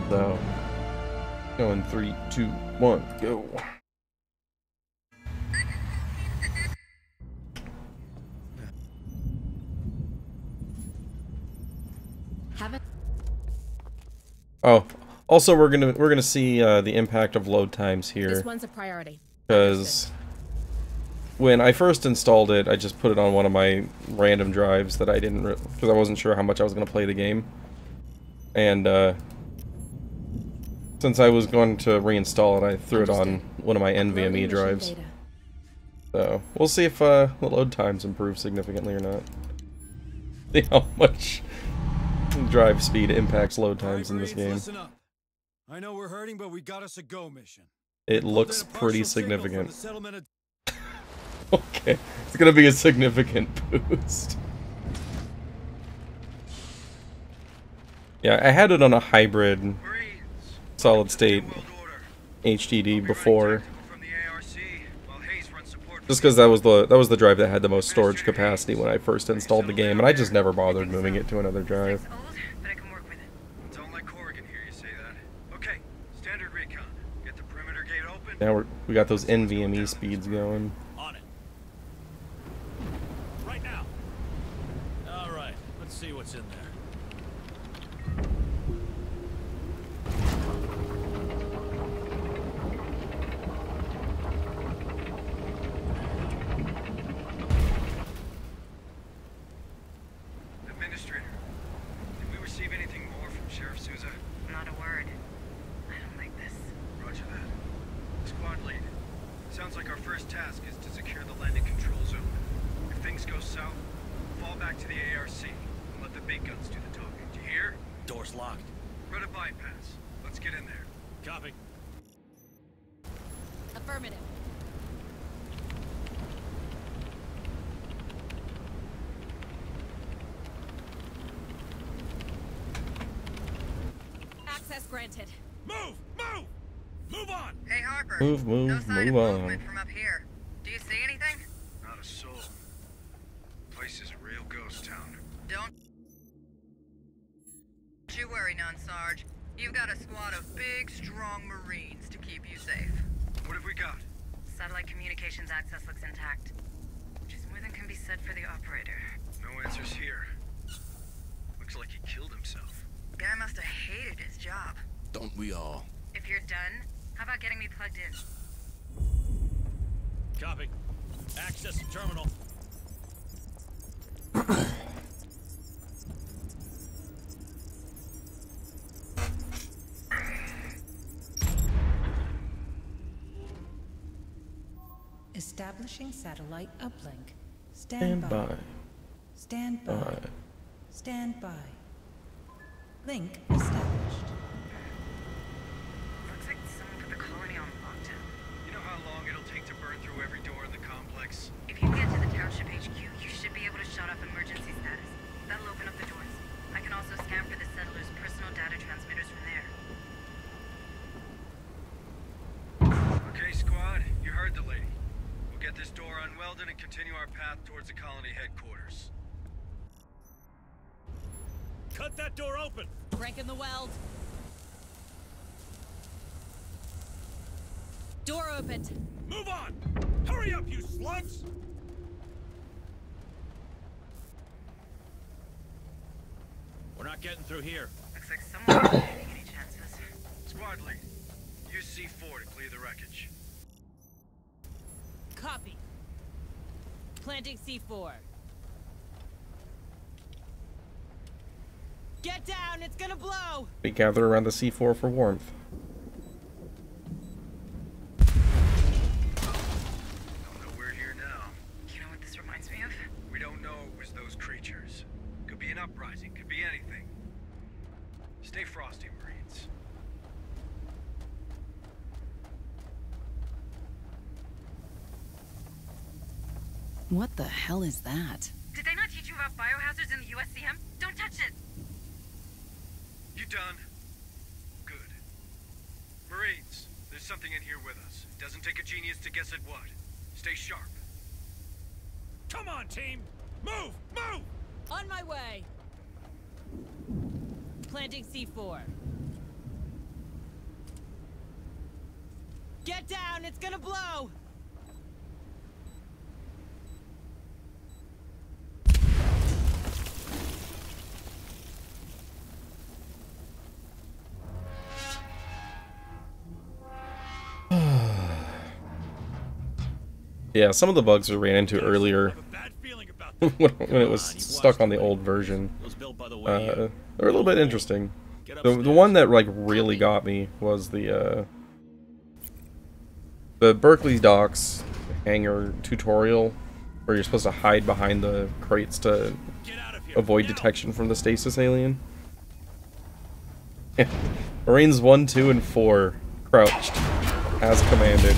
So, go in 3, 2, 1, go. Oh, also we're gonna see the impact of load times here. This one's a priority. Because when I first installed it, I just put it on one of my random drives that I didn't, because I wasn't sure how much I was gonna play the game. And since I was going to reinstall it, I threw it on one of my NVMe drives. So we'll see if the load times improve significantly or not. See how much drive speed impacts load times in this game. I know we're hurting, but we got us a go mission. It looks pretty significant. Okay, it's gonna be a significant boost. Yeah, I had it on a hybrid solid state HDD before, just because that was the drive that had the most storage capacity when I first installed the game, and I just never bothered moving it to another drive. Now we got those NVMe speeds going. On it. Right now. All right, let's see what's in there. Administrator, did we receive anything more from Sheriff Souza? Not a word. I don't like this. Roger that. Squad lead. Sounds like our first task is to secure the landing control zone. If things go south, fall back to the ARC and let the big guns do the talking. Do you hear? Door's locked. Run a bypass. Let's get in there. Copy. Affirmative. Access granted. Move! Move! Move on! Hey, Harper. Move, No sign of move on. movement from up here. Do you see anything? Not a soul. Place is a real ghost town. Don't you worry none, Sarge. You've got a squad of big, strong Marines to keep you safe. What have we got? Satellite communications access looks intact, which is more than can be said for the operator. No answers here. Looks like he killed himself. Guy must have hated his job. Don't we all? If you're done, how about getting me plugged in? Copy. Access the terminal. Establishing satellite uplink. Stand by. Stand by. Stand by. Link established. Looks like someone put the colony on lockdown. You know how long it'll take to burn through every door in the complex? If you get to the township HQ, you should be able to shut off emergency status. That'll open up the doors. I can also scan for the settlers' personal data transmitters from there. Okay, squad, you heard the lady. We'll get this door unwelded and continue our path towards the colony headquarters. Cut that door open! Cranking the weld. Door opened. Move on! Hurry up, you slugs! We're not getting through here. Looks like someone isn't taking any chances. Squad lead, use C4 to clear the wreckage. Copy. Planting C4. Get down, it's gonna blow! We gather around the C4 for warmth. Don't know we're here now. You know what this reminds me of? We don't know it was those creatures. Could be an uprising, could be anything. Stay frosty, Marines. What the hell is that? Did they not teach you about biohazards in the USCM? Don't touch it! You done? Good. Marines, there's something in here with us. It doesn't take a genius to guess at what. Stay sharp. Come on, team! Move! Move! On my way. Planting C4. Get down, it's gonna blow! Yeah, some of the bugs we ran into earlier when it was stuck on the old version are a little bit interesting. The one that like really got me was the Berkeley Docks hangar tutorial, where you're supposed to hide behind the crates to avoid detection from the stasis alien. Marines 1, 2, and 4 crouched as commanded.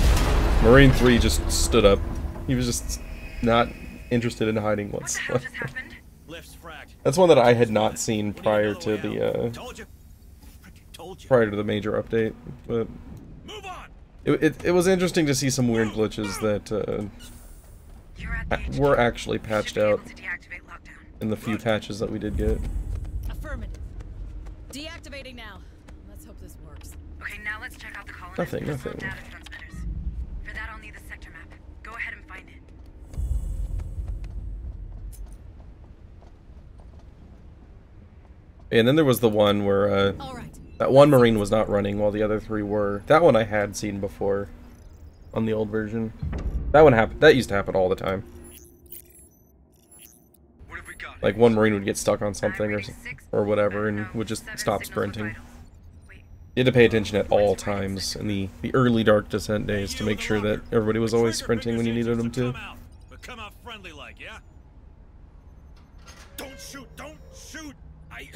Marine 3 just stood up. He was just not interested in hiding whatsoever. That's one that I had not seen prior to the major update, but it was interesting to see some weird glitches that were actually patched out in the few patches that we did get. Affirmative. Deactivating now. Let's hope this works. Okay, now let's check out the colony. Nothing. Data transmitters. For that, I'll need the sector map. Go ahead and find it. And then there was the one where All right. that one Marine was not running while the other 3 were. That one I had seen before on the old version. That one happened. That used to happen all the time. What have we got? Like one Marine would get stuck on something or whatever and would just stop sprinting. You had to pay attention at all times in the early Dark Descent days to make sure that everybody was always sprinting when you needed them to. But come out friendly like, yeah? Don't shoot! Don't shoot! I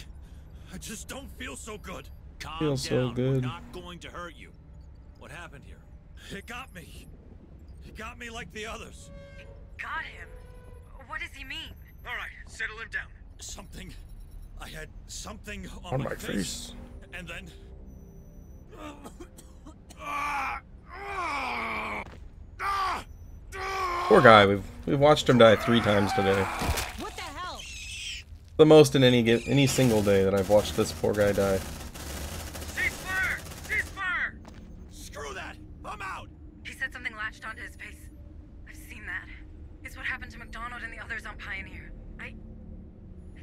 just don't feel so good. Calm Feel so down. good. We're not going to hurt you. What happened here? It got me. It got me like the others. Got him? What does he mean? All right, settle him down. Something. I had something on On my face. And then. Poor guy. We've watched him die 3 times today. What the hell? The most in any single day that I've watched this poor guy die. Ceasefire! Ceasefire! Screw that! I'm out! He said something latched onto his face. I've seen that. It's what happened to McDonald and the others on Pioneer. I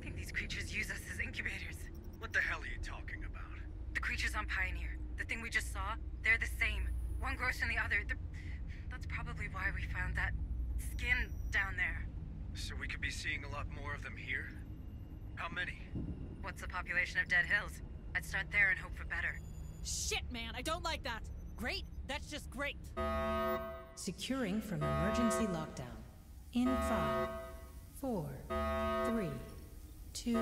think these creatures use us as incubators. What the hell are you talking about? The creatures on Pioneer, the thing we just saw, they're the same. One grows from the other. That's probably why we found that skin down there. So we could be seeing a lot more of them here? How many? What's the population of Dead Hills? I'd start there and hope for better. Shit, man, I don't like that. Great? That's just great. Securing from emergency lockdown. In 5, 4, 3, 2,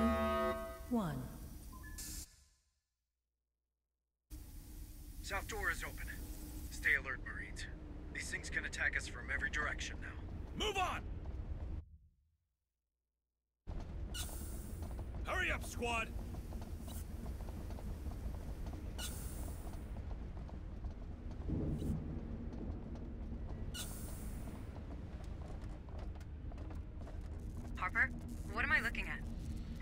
1. South door is open. Stay alert, Marines. These things can attack us from every direction now. Move on! Hurry up, squad! Harper, what am I looking at?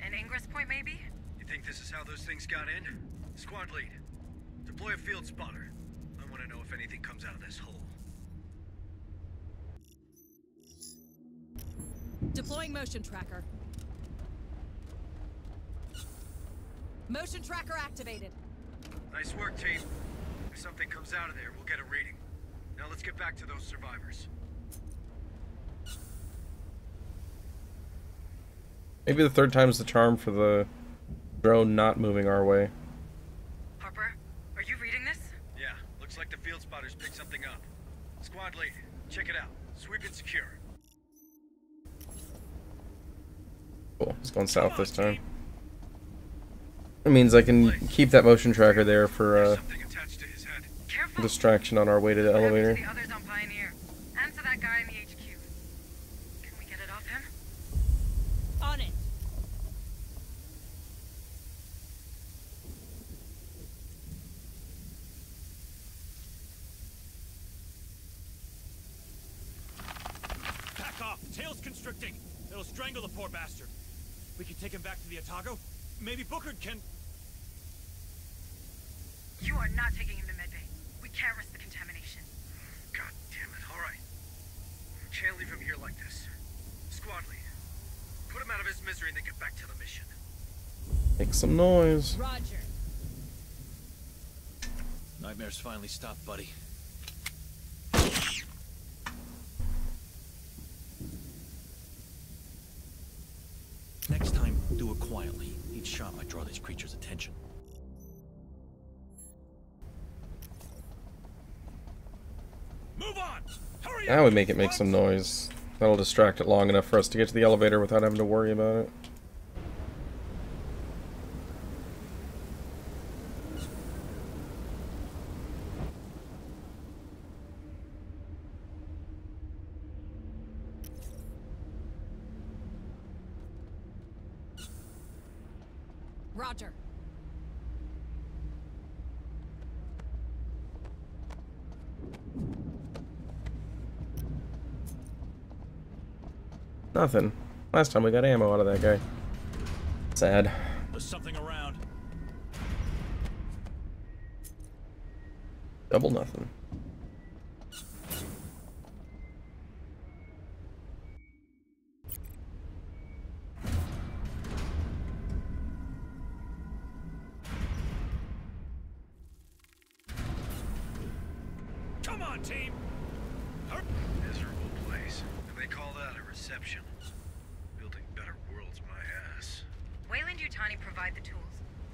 An ingress point, maybe? You think this is how those things got in? Squad lead, deploy a field spotter. I want to know if anything comes out of this hole. Deploying motion tracker. Motion tracker activated. Nice work, team. If something comes out of there, we'll get a reading. Now let's get back to those survivors. Maybe the 3rd time's the charm for the drone not moving our way. Harper, are you reading this? Yeah, looks like the field spotters picked something up. Squad lead, check it out. Sweep and secure. Cool, it's going south this time. It means I can keep that motion tracker there for Something attached to his head. Careful! distraction on our way to the What happened elevator. to the others on Pioneer? And to that guy in the HQ. Can we get it off him? On it. Back off! Tail's constricting! It'll strangle the poor bastard. We can take him back to the Otago? Maybe Booker can... You are not taking him to medbay. We can't risk the contamination. leave him here like this. Squad lead, put him out of his misery and then get back to the mission. Make some noise. Roger. Nightmares finally stopped, buddy. Next time, do it quietly. Each shot might draw these creatures' attention. Move on! Hurry Now up! we make it make some noise. That'll distract it long enough for us to get to the elevator without having to worry about it. Roger. Nothing. Last time we got ammo out of that guy. Sad. There's something around. Double nothing. Come on, team! Hur- Miserable place. And they call that a reception. Building better worlds, my ass. Wayland Yutani provide the tools.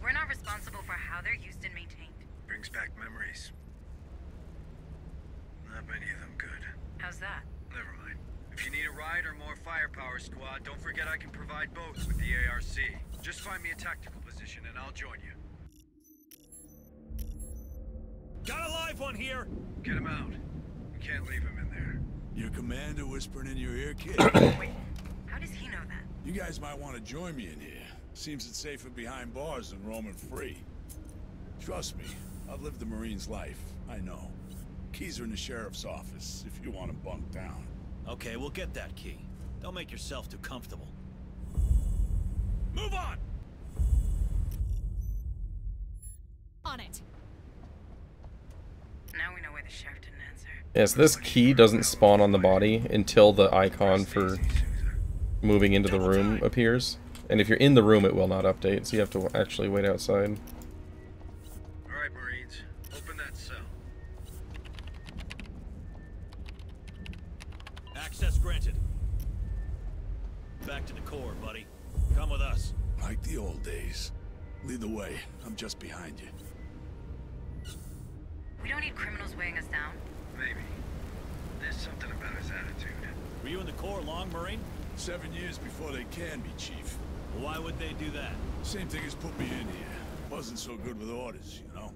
We're not responsible for how they're used and maintained. Brings back memories. Not many of them good. How's that? Never mind. If you need a ride or more firepower, squad, don't forget I can provide both with the ARC. Just find me a tactical position and I'll join you. Got a live one here! Get him out. We can't leave him in there. Your commander whispering in your ear, kid? Wait, how does he know that? You guys might want to join me in here. Seems it's safer behind bars than roaming free. Trust me, I've lived the Marine's life. I know. Keys are in the sheriff's office if you want to bunk down. Okay, we'll get that key. Don't make yourself too comfortable. Move on! On it. Now we know why the sheriff didn't answer. Yes, this key doesn't spawn on the body until the icon for moving into the room appears. And if you're in the room, it will not update, so you have to actually wait outside. Alright, Marines. Open that cell. Access granted. Back to the core, buddy. Come with us. Like the old days. Lead the way. I'm just behind you. We don't need criminals weighing us down. Maybe. There's something about his attitude. Were you in the Corps long, Marine? 7 years before they can be, Chief. Why would they do that? Same thing as put me in here. Wasn't so good with orders, you know?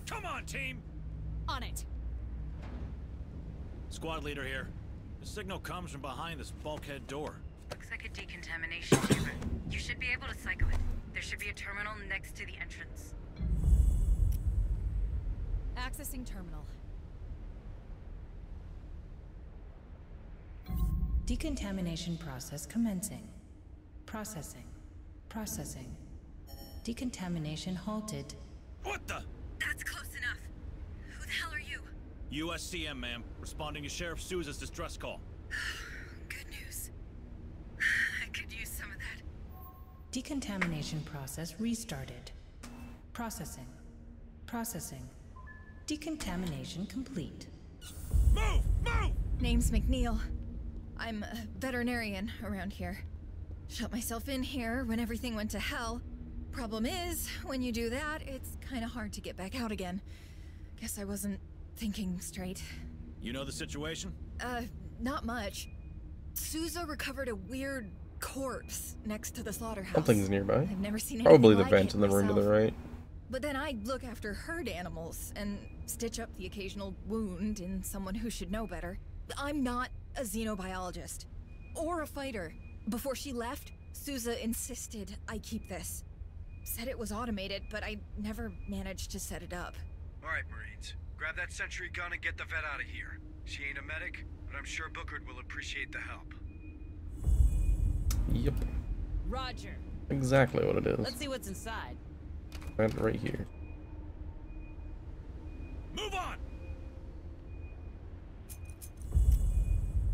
Come on, team! On it. Squad leader here. The signal comes from behind this bulkhead door. Looks like a decontamination chamber. You should be able to cycle it. There should be a terminal next to the entrance. Accessing terminal. Decontamination process commencing. Processing. Processing. Decontamination halted. What the? That's close enough. Who the hell are you? USCM, ma'am. Responding to Sheriff Souza's distress call. Good news. I could use some of that. Decontamination process restarted. Processing. Processing. Decontamination complete. Move! Move! Name's McNeil. I'm a veterinarian around here. Shut myself in here when everything went to hell. Problem is, when you do that, it's kind of hard to get back out again. Guess I wasn't thinking straight. You know the situation? Not much. Souza recovered a weird corpse next to the slaughterhouse. Something's nearby. I've never seen Probably anything the like vent it in the room to the myself. right. But then I'd look after herd animals and stitch up the occasional wound in someone who should know better. I'm not a xenobiologist or a fighter. Before she left, Souza insisted I keep this. Said it was automated, but I never managed to set it up. Alright, Marines. Grab that sentry gun and get the vet out of here. She ain't a medic, but I'm sure Booker will appreciate the help. Yep. Roger. Exactly what it is. Let's see what's inside. Right here. Move on!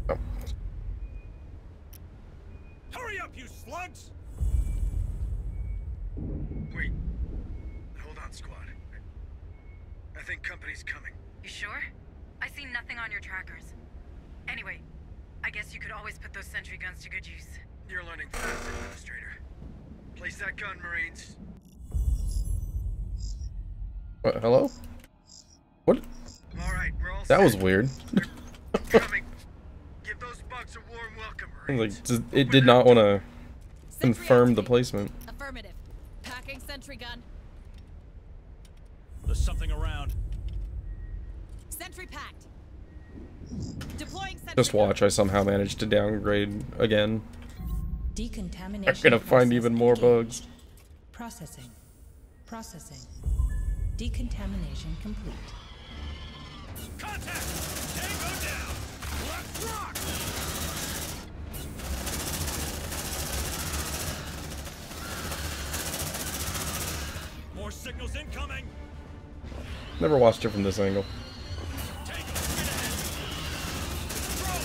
Oh. Hurry up, you slugs! Wait. Hold on, squad. I think company's coming. You sure? I see nothing on your trackers. Anyway, I guess you could always put those sentry guns to good use. You're learning fast, Administrator. Place that gun, Marines. What, hello? What? Alright, we're all That set. was weird. Coming. Give those bugs a warm welcome, Marines. Like, it did not want to Sentry confirm the activate. placement. Affirmative. Packing sentry gun. There's something around. Sentry packed. Deploying sentry Just gun. watch, I somehow managed to downgrade again. Decontamination. I'm gonna find process even more engaged. bugs. Processing. Processing. Decontamination complete. Contact! Tango down! Let's rock! More signals incoming! Never watched it from this angle. Tango, get ahead! Throw!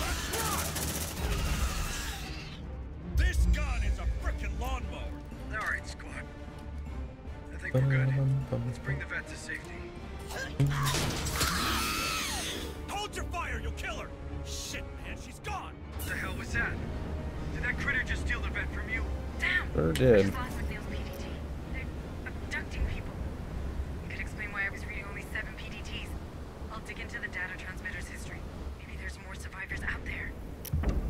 Let's rock! This gun is a frickin' lawnmower! Alright, squad. I think we're good. Let's bring the vet to safety. Hold your fire, you'll kill her! Shit, man, she's gone! What the hell was that? Did that critter just steal the vet from you? Damn! Sure I did. just lost McNeil's PDT. They're abducting people. It could explain why I was reading only 7 PDTs. I'll dig into the data transmitter's history. Maybe there's more survivors out there.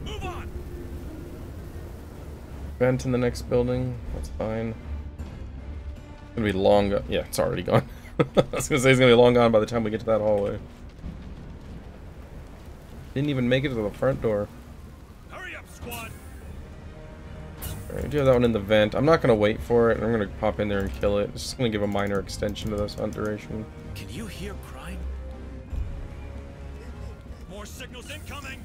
Move on! Vent in the next building. That's fine. It's gonna be long. Yeah, it's already gone. I was gonna say it's gonna be long gone by the time we get to that hallway. Didn't even make it to the front door. Hurry up, squad! Alright, do have that one in the vent. I'm not gonna wait for it. I'm gonna pop in there and kill it. It's just gonna give a minor extension to this hunt duration. Can you hear crying? More signals incoming!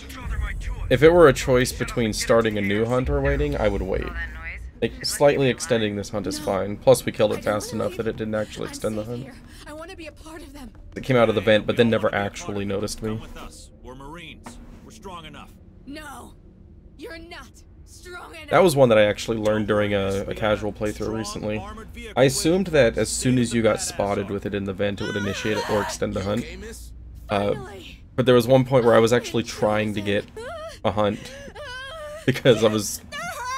Father, my toy. If it were a choice between starting a new hunt or waiting, I would wait. All that noise? Like, slightly extending this hunt is fine. Plus, we killed it fast enough that it didn't actually extend the hunt. I want to be a part of them. It came out of the vent, but then never actually noticed me. Come with us. We're Marines. We're strong enough. No, you're not strong enough. That was one that I actually learned during a casual playthrough recently. I assumed that as soon as you got spotted with it in the vent, it would initiate it or extend the hunt. But there was one point where I was actually trying to get a hunt because I was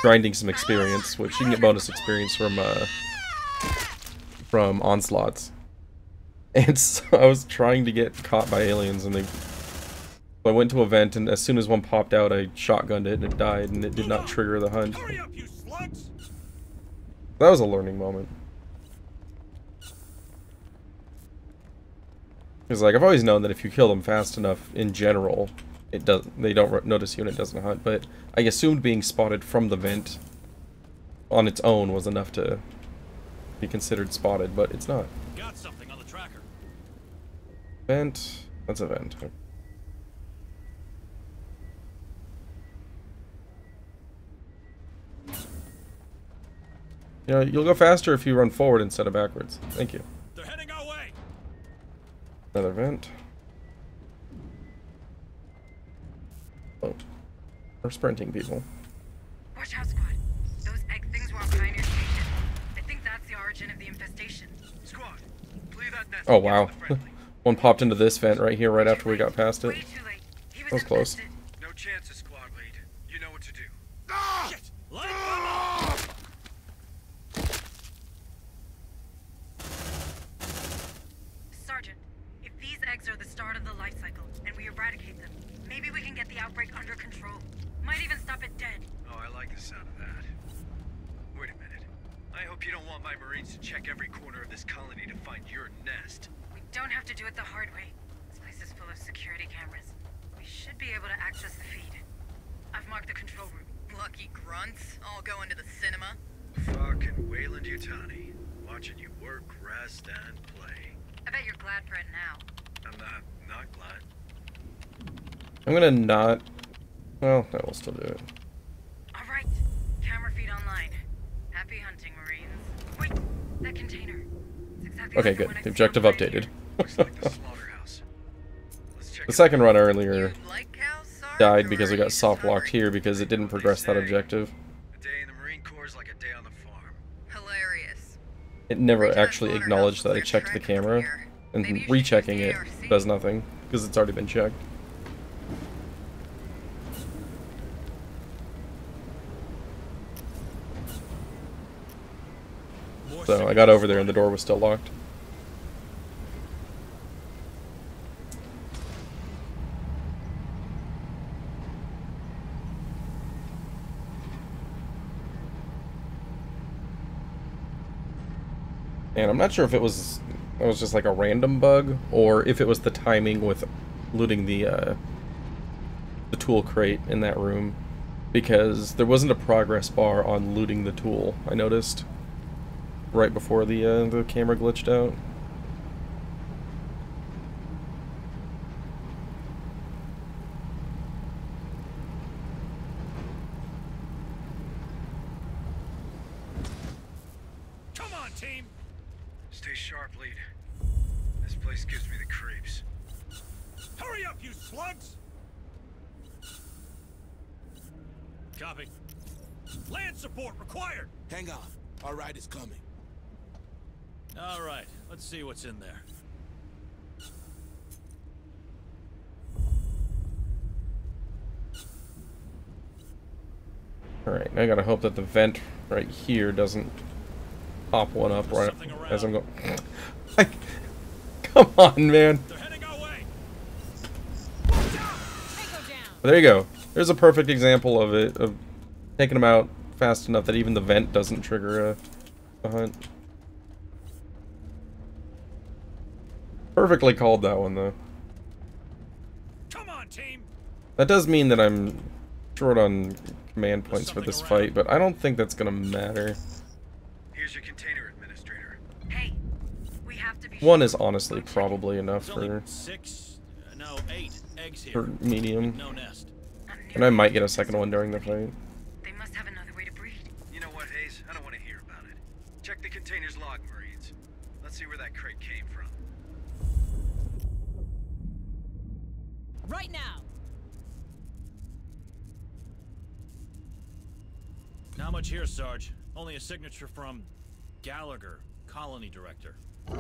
grinding some experience, which you can get bonus experience from onslaughts. And so I was trying to get caught by aliens, and I went to a vent, and as soon as one popped out, I shotgunned it, and it died, and it did not trigger the hunt. Hurry up, you slugs! That was a learning moment. Because, like, I've always known that if you kill them fast enough, in general, they don't notice you and it doesn't hunt, but I assumed being spotted from the vent on its own was enough to be considered spotted, but it's not. Got something on the tracker. Vent? That's a vent. You know, you'll go faster if you run forward instead of backwards. Thank you. They're heading our way. Another vent. Oh. We're sprinting, people. Watch out, squad. Those egg things were on Pioneer Station. I think that's the origin of the infestation. Squad, clear that nest. Oh, and get wow. to the friendly. One popped into this vent right here, right after we got past it. Way too late. He That was close. infested. No chances, squad lead. You know what to do. Shit! Light them up! Sergeant, if these eggs are the start of the life cycle, and we eradicate them, maybe we can get the outbreak under control. Might even stop it dead. Oh, I like the sound of that. Wait a minute. I hope you don't want my Marines to check every corner of this colony to find your nest. We don't have to do it the hard way. This place is full of security cameras. We should be able to access the feed. I've marked the control room. Lucky grunts, all going to the cinema. Fucking Wayland Yutani. Watching you work, rest, and play. I bet you're glad for it now. I'm not glad. I'm gonna not... Well, no, we'll still do it. All right, camera feed online. Happy hunting, Marines. Wait, that container. It's exactly Okay, like the good. one I The saw objective right updated. here. Looks like the slaughterhouse. Let's check The it second out. run earlier You like cows, Sarge, died or because we are you got just soft locked hungry? here because it didn't progress that objective. A day in the Marine Corps is like a day on the farm. Hilarious. It never Reach out actually slaughterhouse acknowledged that I looks checked like the a trek camera, here. and Maybe you should rechecking use it the ARC. does nothing because it's already been checked. So I got over there and the door was still locked. And I'm not sure if it was just like a random bug or if it was the timing with looting the tool crate in that room, because there wasn't a progress bar on looting the tool. I noticed right before the camera glitched out. Come on, team! Stay sharp, lead. This place gives me the creeps. Hurry up, you slugs! Copy. Land support required! Hang on. Our ride is coming. Alright, let's see what's in there. Alright, I gotta hope that the vent right here doesn't pop one up There's right something as I'm around. going. Come on, man. They're heading our way! Tango down. There you go. There's a perfect example of it, of taking them out fast enough that even the vent doesn't trigger a hunt. Perfectly called that one, though. Come on, team! That does mean that I'm short on command points for this fight, but I don't think that's gonna matter. Here's your container, Administrator. Hey, we have to be One sure. is honestly probably enough There's only for 6, no, 8 eggs here. medium. No nest. And I might get a second one during the fight. They must have another way to breed. You know what, Hayes? I don't want to hear about it. Check the container's log, Marines. Let's see where that crate came from. Right now. Not much here, Sarge. Only a signature from Gallagher, Colony Director. Light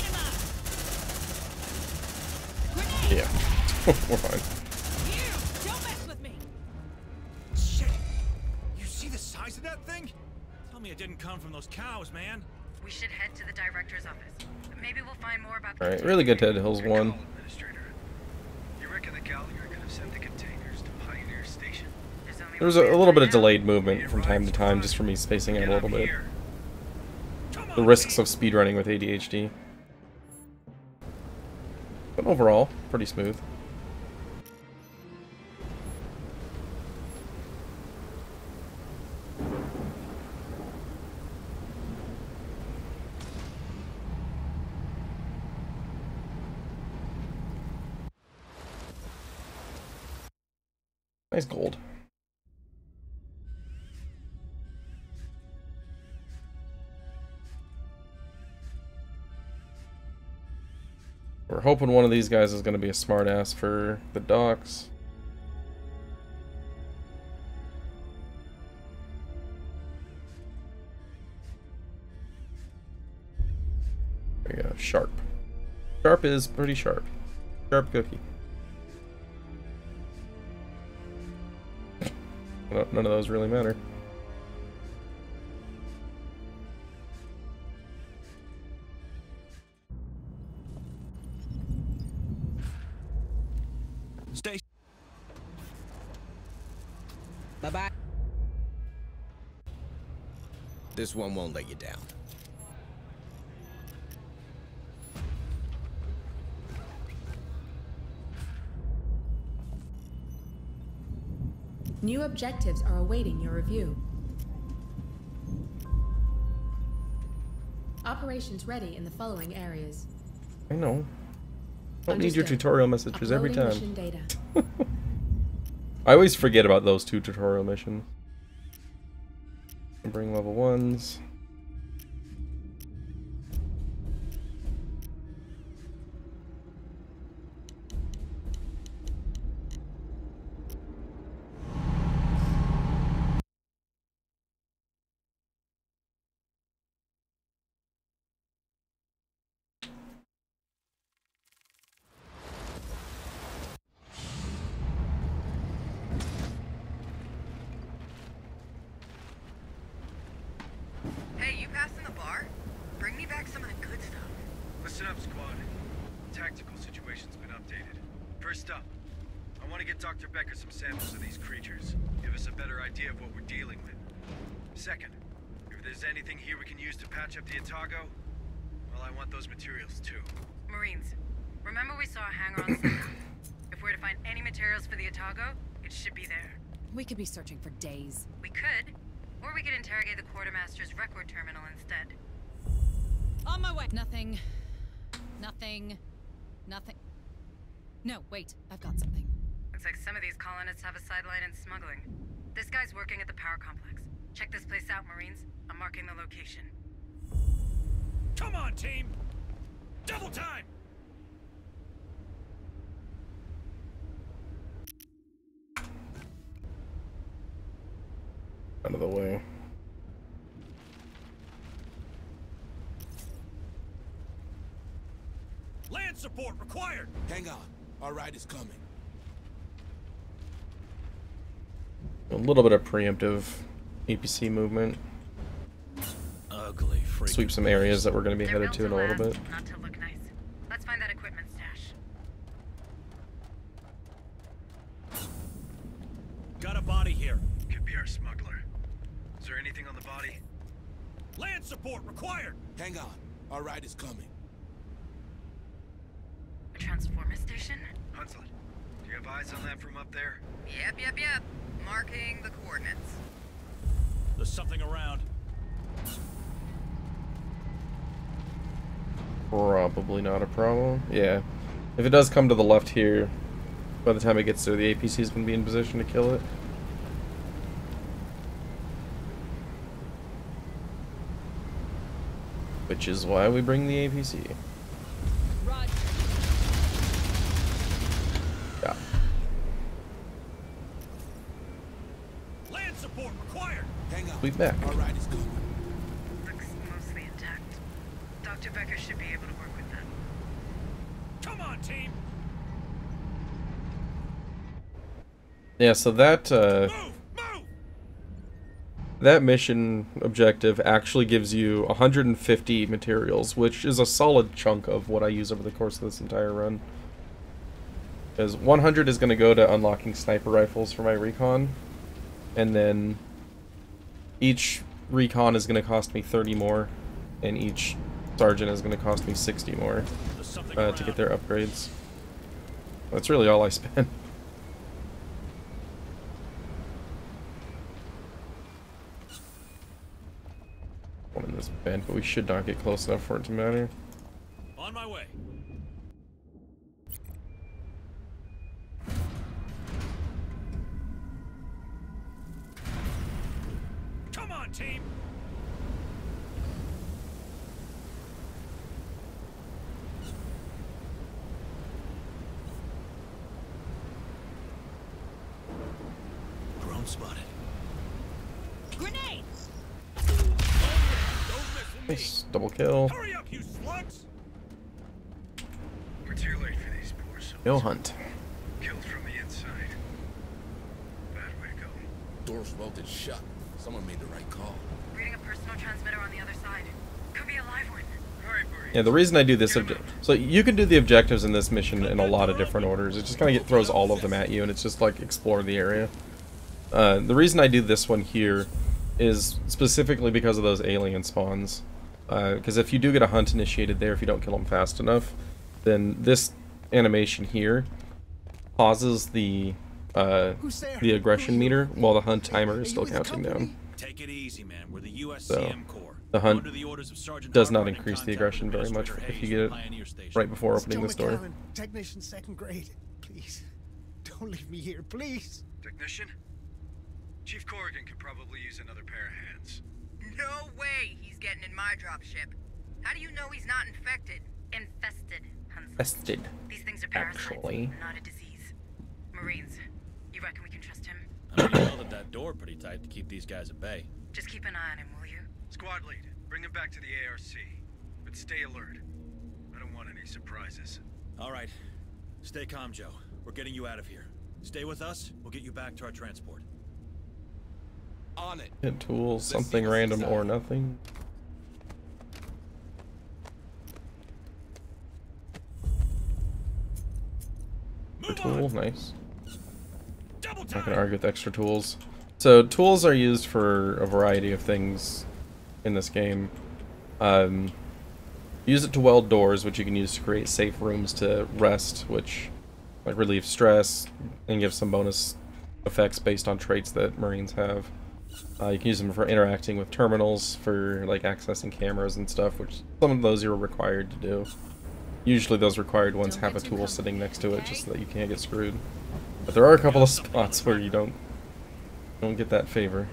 'em up. Yeah. We're fine. You don't mess with me. Shit! You see the size of that thing? Tell me it didn't come from those cows, man. We should head to the director's office. Maybe we'll find more about the Alright, really good Ted Hills Good one. call, Administrator. You reckon the Gallagher could have sent the containers to Pioneer Station? There's only There was one a way little to bit of find out. delayed movement from time to time, just for me spacing out a little bit. Here. Come on, The risks team. of speedrunning with ADHD. But overall, pretty smooth. Nice gold. We're hoping one of these guys is going to be a smartass for the docks. There you go, sharp. Sharp is pretty sharp. Sharp cookie. None of those really matter. Stay. Bye-bye. This one won't let you down. New objectives are awaiting your review. Operations ready in the following areas. I know. Don't need your tutorial messages every Uploading time. mission data. I always forget about those 2 tutorial missions. Bring level 1s. Hey, you passing the bar? Bring me back some of the good stuff. Listen up, squad. Tactical situation's been updated. First up, I want to get Dr. Becker some samples of these creatures. Give us a better idea of what we're dealing with. Second, if there's anything here we can use to patch up the Otago, well, I want those materials too. Marines, remember we saw a hangar on Sunday? If we're to find any materials for the Otago, it should be there. We could be searching for days. We could, or we could interrogate the quartermaster's record terminal instead. On my way. Nothing. Nothing. Nothing. No, wait. I've got something. Looks like some of these colonists have a sideline in smuggling. This guy's working at the power complex. Check this place out, Marines. I'm marking the location. Come on, team! Double time! Out of the way. Land support required! Hang on. Our ride is coming. A little bit of preemptive APC movement. Ugly freak. Sweep some areas that we're going to be They're headed built to in a little last, bit. Not to look nice. Let's find that equipment stash. Got a body here. Could be our smuggler. Is there anything on the body? Land support required! Hang on. Our ride is coming. A transformer station? Hunslet, do you have eyes on that from up there? Yep. Marking the coordinates. There's something around. Probably not a problem. Yeah. If it does come to the left here, by the time it gets there, the APC is going to be in position to kill it. Which is why we bring the APC. Roger. Yeah. Land support required! Hang on. Sweep back. Our ride is coming. Looks mostly intact. Dr. Becker should be able to work with them. Come on, team! Yeah, so that, Move! that mission objective actually gives you 150 materials, which is a solid chunk of what I use over the course of this entire run. Because 100 is going to go to unlocking sniper rifles for my recon, and then each recon is going to cost me 30 more, and each sergeant is going to cost me 60 more to get their upgrades. That's really all I spend. One in this bend, but we should not get close enough for it to matter. On my way. Come on, team! Drone spotted. Grenade! Nice, double kill. Hurry up, you slugs! We're too late for these poor souls. No hunt. Killed from the inside. Bad way to go. Doors welded shut. Someone made the right call. Reading a personal transmitter on the other side. Could be a live one. Alright, Marie. Yeah, the reason I do this so you can do the objectives in this mission in a lot of different orders. It just kind of throws all of them at you, and it's just like explore the area. The reason I do this one here is specifically because of those alien spawns. Because if you do get a hunt initiated there, if you don't kill them fast enough, then this animation here pauses the aggression meter while the hunt timer is still counting down. Take it easy, man. We're the USCM So, Corps. the hunt Under the orders of Sergeant does not Harper and increase the contact aggression with very much Administrator if you Hayes get it from Pioneer Station. right before opening Joe this door. McAllen, technician 2nd grade. Please, don't leave me here, please. Technician? Chief Corrigan could probably use another pair of hands. No way he's getting in my dropship. How do you know he's not infected? Infested, Huntsman. Infested. These things are parasites, Actually. not a disease. Marines, you reckon we can trust him? I know you welded that door pretty tight to keep these guys at bay. Just keep an eye on him, will you? Squad lead, bring him back to the ARC. But stay alert. I don't want any surprises. All right. Stay calm, Joe. We're getting you out of here. Stay with us. We'll get you back to our transport. On it. Hit tools, something random or nothing. Extra tool, nice. Not gonna argue with extra tools. So tools are used for a variety of things in this game. Use it to weld doors, which you can use to create safe rooms to rest, which like relieve stress and give some bonus effects based on traits that Marines have. You can use them for interacting with terminals, for like accessing cameras and stuff, which some of those you're required to do. Usually those required ones have a tool sitting next to it just so that you can't get screwed. But there are a couple of spots where you don't get that favor.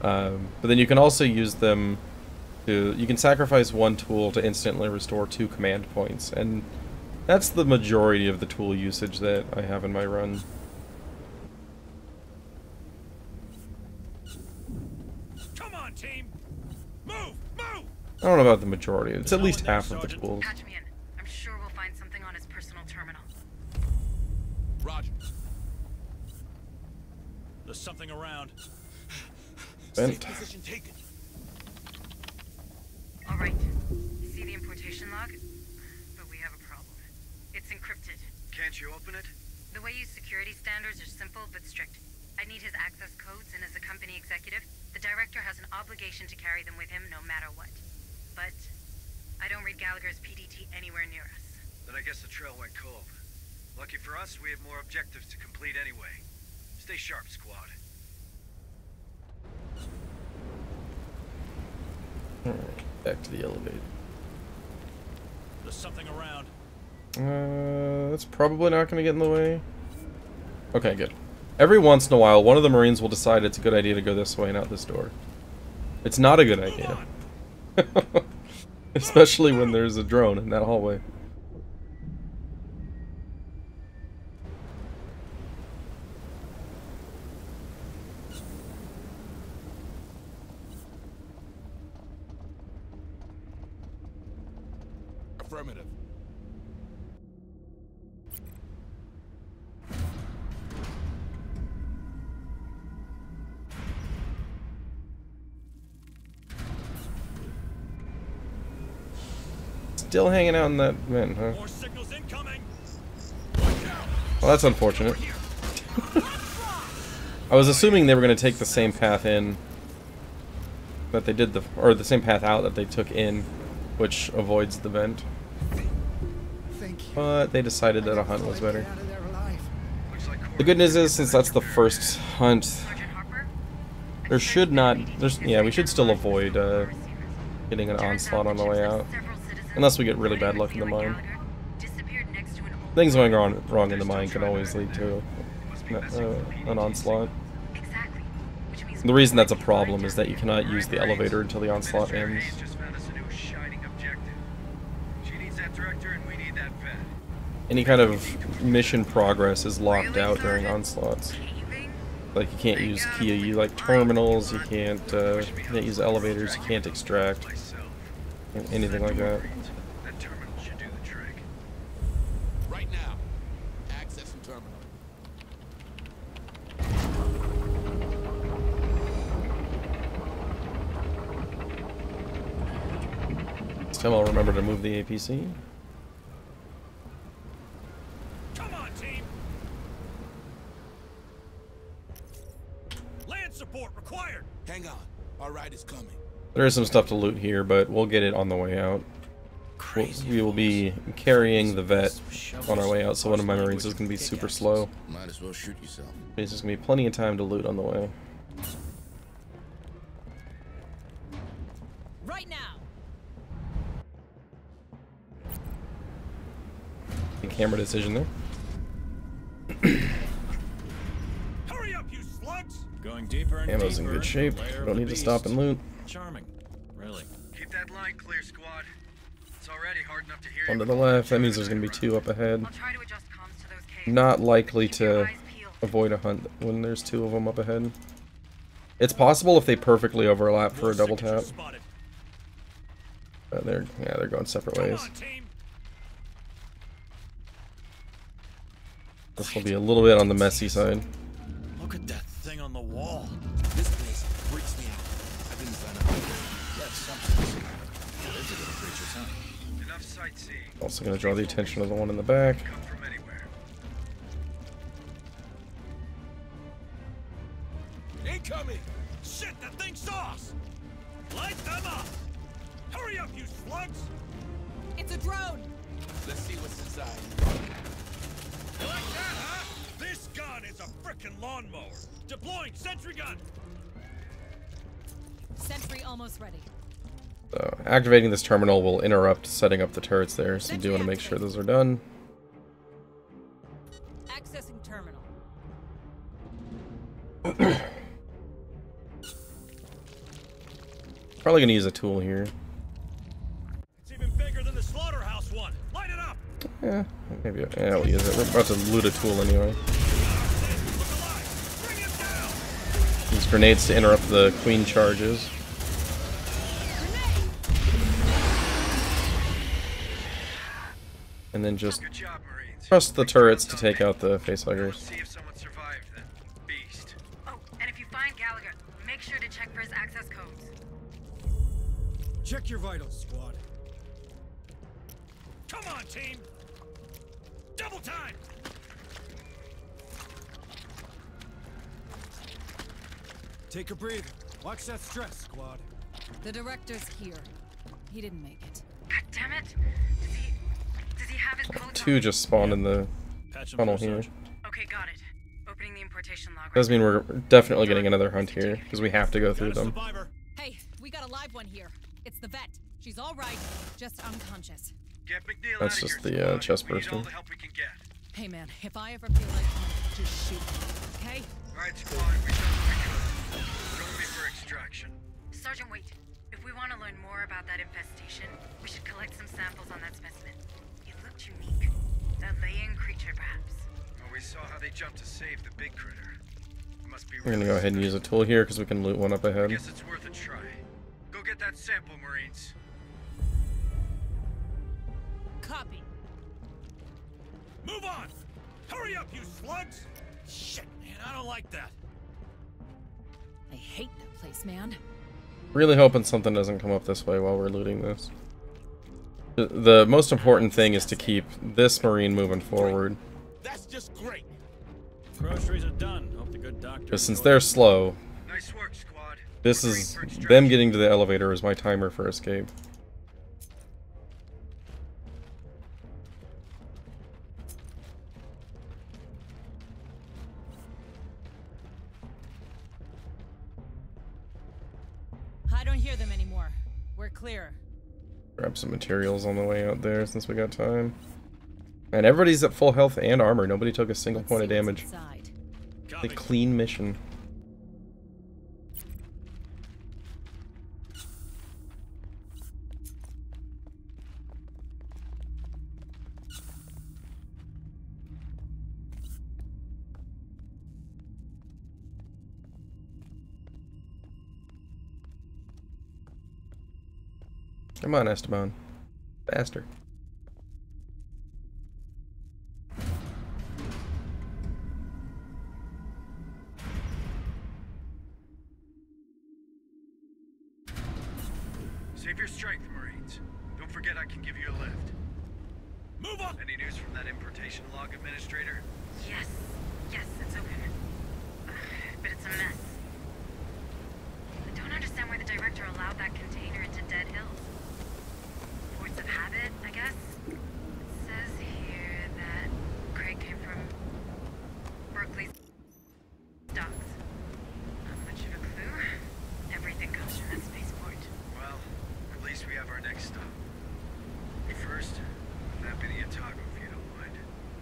But then you can also use them to, you can sacrifice one tool to instantly restore 2 command points, and that's the majority of the tool usage that I have in my run. Come on, team. Move! Move! I don't know about the majority. It's at least half of the tools. Patch me in. I'm sure we'll find something on his personal terminal. Roger. There's something around. Vent. Position taken. All right. See the importation log? But we have a problem. It's encrypted. Can't you open it? The way you security standards are simple but strict. I need his access codes, and as a company executive, the director has an obligation to carry them with him no matter what. But I don't read Gallagher's PDT anywhere near us. Then I guess the trail went cold. Lucky for us, we have more objectives to complete anyway. Stay sharp, squad. Alright, back to the elevator. There's something around. That's probably not going to get in the way. Okay, good. Every once in a while, one of the Marines will decide it's a good idea to go this way, not this door. It's not a good idea. Especially when there's a drone in that hallway. Affirmative. Still hanging out in that vent, huh? More signals incoming. Well, that's unfortunate. I was assuming they were going to take the same path in that they did or the same path out that they took in, which avoids the vent. But they decided that a hunt was better. The good news is, since that's the first hunt, there should not, yeah, we should still avoid getting an onslaught on the way out. Unless we get really bad luck in the mine. Things going wrong in the mine can always lead to an onslaught. The reason that's a problem is that you cannot use the elevator until the onslaught ends. Any kind of mission progress is locked out during onslaughts. Like, you can't use key, like terminals, you can't use elevators, you can't extract, anything like that. That terminal should do the trick. Right now. Access and terminal. This time I'll remember to move the APC. Come on, team. Land support required. Hang on. Our ride is coming. There is some stuff to loot here, but we'll get it on the way out. We will be carrying the vet on our way out, so one of my Marines is going to be super slow. Might as well shoot yourself. There's going to be plenty of time to loot on the way. Right now. Camera decision there. Hurry up, you slugs! Going deeper and Ammo's in good shape. Don't need to stop and loot. Charming. Really. Keep that line clear, squad. It's already hard enough to hear One you. to the left. That means there's going to be 2 up ahead. I'll try to adjust comms to those caves. Not likely Keep your to eyes peeled. avoid a hunt when there's 2 of them up ahead. It's possible if they perfectly overlap for a double tap. They're going separate ways. This will be a little bit on the messy side. Look at that thing on the wall. This place freaks me out. I didn't sign up. That's something. There's a little creature, huh? Enough sightseeing. Also going to draw the attention of the one in the back. Come from anywhere. Incoming! Shit, that thing saw us! Light them up! Hurry up, you slugs! It's a drone. Let's see what's inside. You like that, huh? This gun is a frickin' lawnmower. Deploying sentry gun. Sentry almost ready. So activating this terminal will interrupt setting up the turrets there, so you do want to make sure those are done. Accessing terminal. Probably going to use a tool here. It's even bigger than the slaughterhouse one. Light it up! Yeah, maybe. Yeah, we'll use it. We're about to loot a tool anyway. Use grenades to interrupt the queen charges. And then just Good job, Marines. trust the turrets to take out the facehuggers. See if someone survived then. Beast. Oh, and if you find Gallagher, make sure to check for his access codes. Check your vitals, squad. Come on, team! Double time! Take a breather. Watch that stress, squad. The director's here. He didn't make it. God damn it! Does he have his codes? 2 just spawned in the Patch 'em tunnel through, here. Sarge. Okay, got it. Opening the importation log. Does mean we're definitely getting another hunt here, because we have to go through Got a them. survivor. Hey, we got a live one here. It's the vet. She's all right, just unconscious. Get McNeil That's out of just here, the, squad. chest We need burster. all the help we can get. Hey man, if I ever feel like just shoot me, okay? Alright, squad, we've done what we could. Join me for extraction. Sergeant, wait. If we want to learn more about that infestation, we should collect some samples on that specimen. It looked unique. That laying creature, perhaps. Well, we saw how they jumped to save the big critter. It must be We're gonna go ahead and use a tool here because we can loot one up I ahead. guess it's worth a try. Go get that sample, Marines. Copy. Move on! Hurry up, you slugs! Shit, man, I don't like that. I hate that place, man. Really hoping something doesn't come up this way while we're looting this. The most important thing is to keep this Marine moving forward. That's just great. Groceries are done. Hope the good doctor. Because since they're slow, Nice work, squad. this We're is ready for them extraction. getting to the elevator is my timer for escape. I don't hear them anymore. We're clear. Grab some materials on the way out there since we got time. And everybody's at full health and armor. Nobody took a single point of damage. Inside. A clean mission. Come on, Esteban. Faster. Save your strength, Marines. Don't forget I can give you a lift. Move on! Any news from that importation log, Administrator? Yes. Yes, it's open. But it's a mess. I don't understand why the director allowed that container into Dead Hills. Force of habit, I guess? It says here that Craig came from Berkeley's docks. Not much of a clue. Everything comes from that spaceport. Well,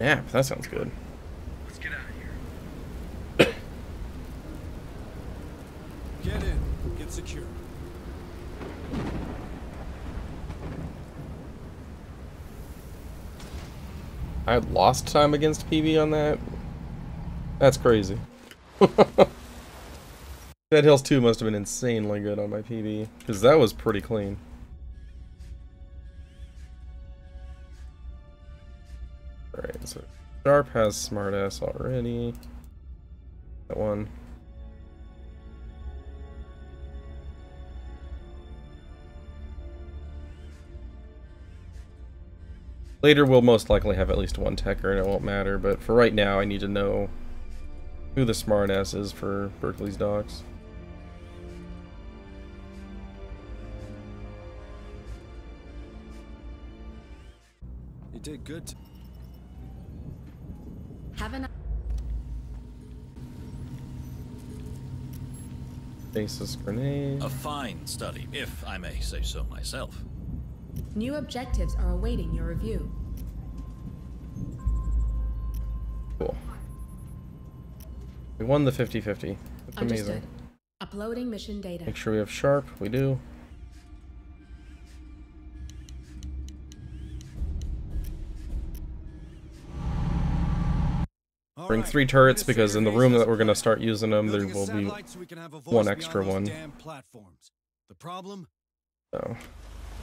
Yeah, that sounds good. Let's get out of here. Get in. Get secure. I lost time against PB on that. That's crazy. Dead Hills 2 must have been insanely good on my PB, because that was pretty clean. Alright, so Sharp has Smartass already. That one. Later we'll most likely have at least one Techer and it won't matter, but for right now I need to know who the Smartass is for Berkeley's docks. You did good. Have an Basis grenade. A fine study, if I may say so myself. new objectives are awaiting your review. Cool. We won the 50-50. That's Understood. amazing. Uploading mission data. Make sure we have Sharp. We do. Bring 3 turrets because in the room that we're going to start using them, there will be one extra one. The problem? So,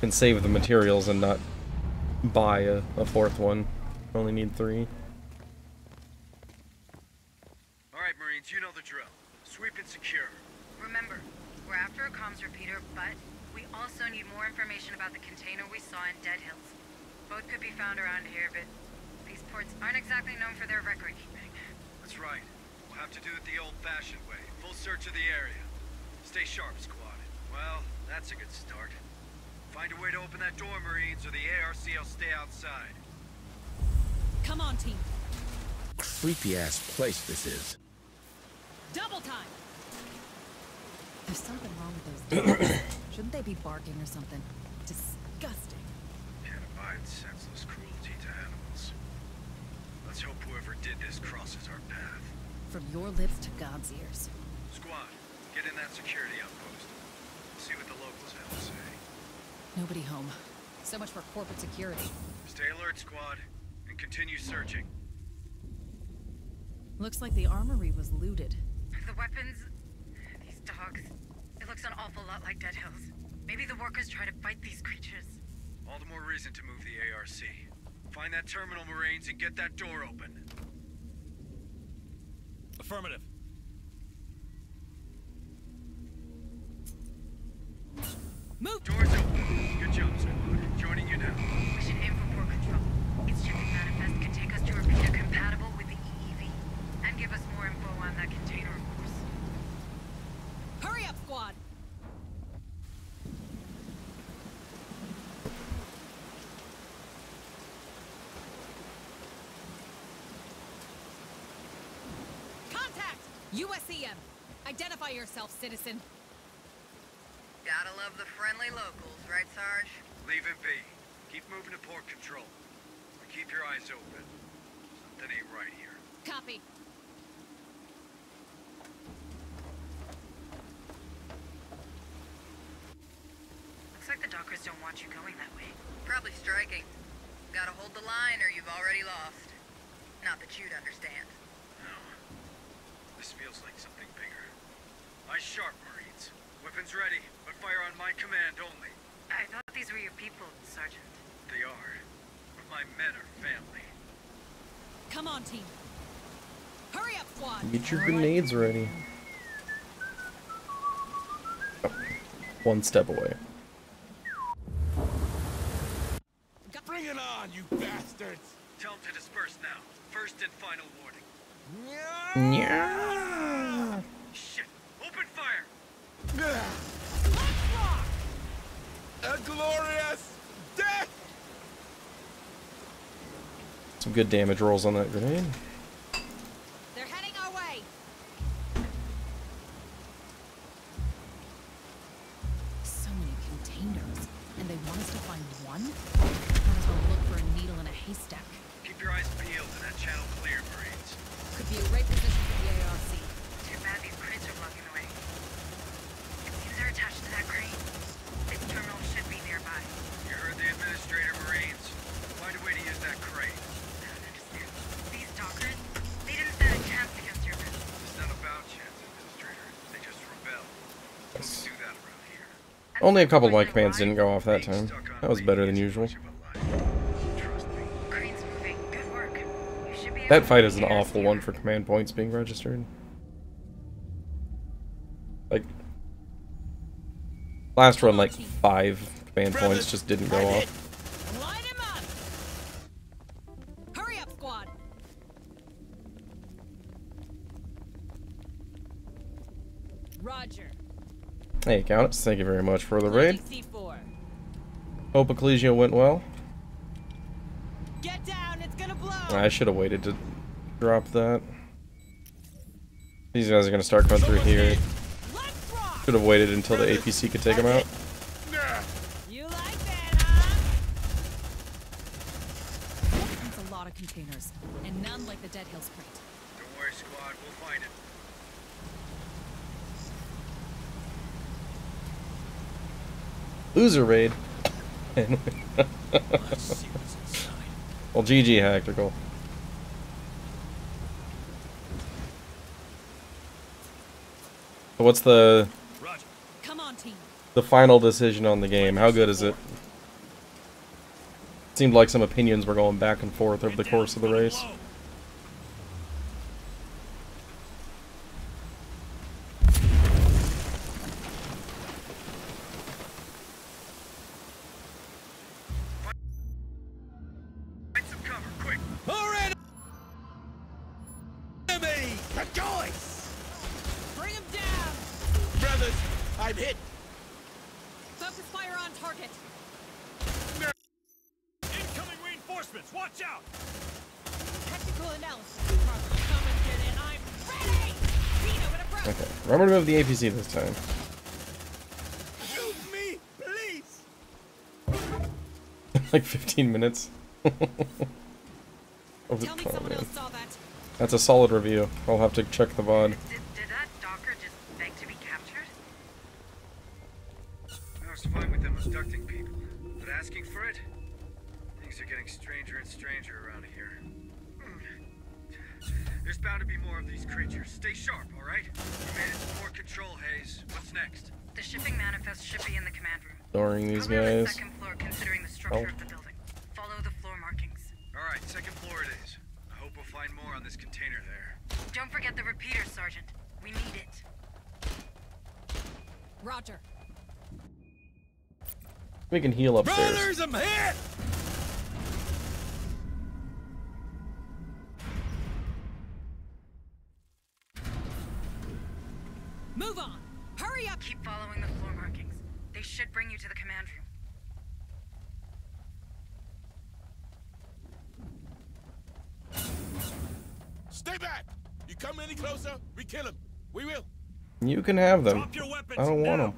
can save the materials and not buy a 4th one. Only need 3. Alright, Marines, you know the drill. Sweep and secure. Remember, we're after a comms repeater, but we also need more information about the container we saw in Dead Hills. Both could be found around here, but these ports aren't exactly known for their record keeping. That's right. We'll have to do it the old-fashioned way. Full search of the area. Stay sharp, squad. Well, that's a good start. Find a way to open that door, Marines, or the ARC will stay outside. Come on, team. Creepy-ass place this is. Double time. There's something wrong with those dogs. Shouldn't they be barking or something? Disgusting. Can't abide senseless cruelty to animals. Let's hope whoever did this crosses our path. From your lips to God's ears. Squad, get in that security outpost. See what the locals have to say. Nobody home. So much for corporate security. Stay alert, squad, and continue searching. Looks like the armory was looted. The weapons... these dogs... It looks an awful lot like Dead Hills. Maybe the workers try to fight these creatures. All the more reason to move the ARC. Find that terminal, Marines, and get that door open. Affirmative. Move! Doors open. Good job, squad. Joining you now. We should aim for port control. Its shipping manifest can take us to a repeater compatible with the EEV. And give us more info on that container, of course. Hurry up, squad! Contact! USEM! Identify yourself, citizen. Gotta love the friendly locals, right, Sarge? Leave him be. Keep moving to port control. But keep your eyes open. Something ain't right here. Copy. Looks like the dockers don't want you going that way. Probably striking. Gotta hold the line or you've already lost. Not that you'd understand. No. This feels like something bigger. Eyes sharp, Marines. Weapons ready, but fire on my command only. I thought these were your people, Sergeant. They are. But my men are family. Come on, team. Hurry up, squad! Get your grenades ready. Oh, 1 step away. Bring it on, you bastards! Tell them to disperse now. First and final warning. Yeah. Shit! Open fire! A glorious death! Some good damage rolls on that grenade. They're heading our way! So many containers. And they want us to find one? Might as well look for a needle in a haystack. Keep Keep your eyes peeled and that channel clear, Marines. Could be a great position for the ARC. Too bad these crates are blocking the way. It seems they're attached to that crane. Its terminal should be nearby. You heard the administrator, Marines. Find a way to use that crane. I don't understand. These dockers, they didn't stand a chance against your men. It's not about chance, administrator. They just rebel. We can do that around here. Only a couple of my commands didn't go off that time. That was better than usual. Crane's moving. Good work. You should be able That to fight is an hear us awful here. one for command points being registered. Like, last run, like 5 command points just didn't go off. Light him up! Hurry up, squad! Roger. Hey, Countess, thank you very much for the raid. C4. Hope Ecclesia went well. Get down, it's gonna blow! I should have waited to drop that. These guys are going to start coming through here. Should have waited until the APC could take them out. You like that, huh? That's a lot of containers, and none like the Dead Hills crate. Don't worry, squad. We'll find it. Loser raid. Well, GG Hactical. So what's the Come on, team. final decision on the game? How good is it? Seemed like some opinions were going back and forth over the course of the race. Find some cover, quick. Alright! Enemy! Rejoice! Bring him down! Brothers, I'm hit! Focus fire on target! Incoming reinforcements! Watch out! Technical analysis department, come and get in. I'm ready! Vito in approach! Okay, remember to move the APC this time. Shoot me, please! Like 15 minutes. Of Tell me oh, someone man. else saw that. That's a solid review. I'll have to check the VOD. Did that docker just beg to be captured? I was fine with them abducting people, but asking for it? Things are getting stranger and stranger around here. There's bound to be more of these creatures. Stay sharp, alright? You made it to port control, Hayes. What's next? The shipping manifest should be in the command room. Ignoring these Probably on the guys. second floor, considering the structure of the building. Follow the floor markings. Alright, second floor it is. I hope we'll find more on this container there. Don't forget the repeater, Sergeant. We need it. Roger. We can heal upstairs. Brothers, I'm hit! Move on! Hurry up! Keep following the floor markings. They should bring you to the command room. Stay back! You come any closer, we kill him. We will. You can have them. Drop your weapons I don't want now. them.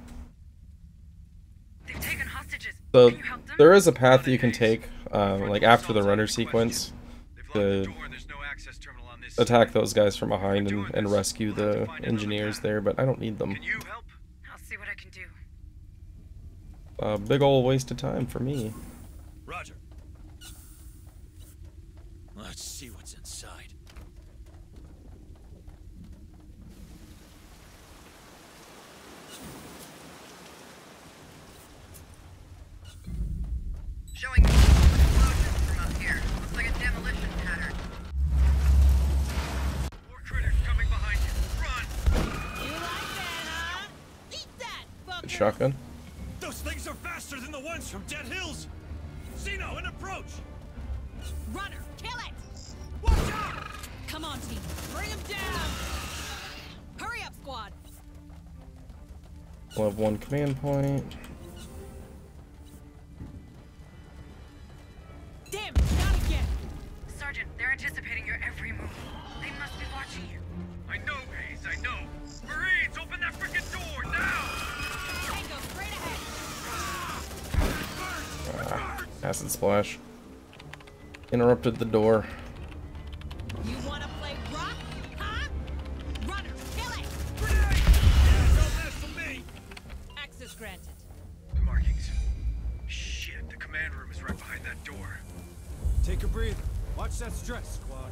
They've taken hostages. So Can you help them? there is a path that you can take, like after the runner sequence, to attack those guys from behind and rescue the engineers there, but I don't need them. I'll see what I can do. Big ol' waste of time for me. Roger. Let's see what's inside. Showing explosions from up here. Looks like a demolition pattern. More critters coming behind you. Run! You like that, huh? Eat that, fucker! Good shotgun. Those things are faster than the ones from Dead Hills! Zeno, an approach! Runner, kill it! Watch out! Come on, team. Bring him down! Hurry up, squad! We'll have one command point. Damn it, not again! Sergeant, they're anticipating your every move. They must be watching you. I know, Hayes, I know. Marines, open that frickin' door, now! Tango, straight ahead! Acid splash. Interrupted the door. You wanna play rock? Huh? Runner, kill it! Yeah, don't mess with me! Access granted. Markings. Shit, the command room is right behind that door. Take a breather. Watch that stress, squad.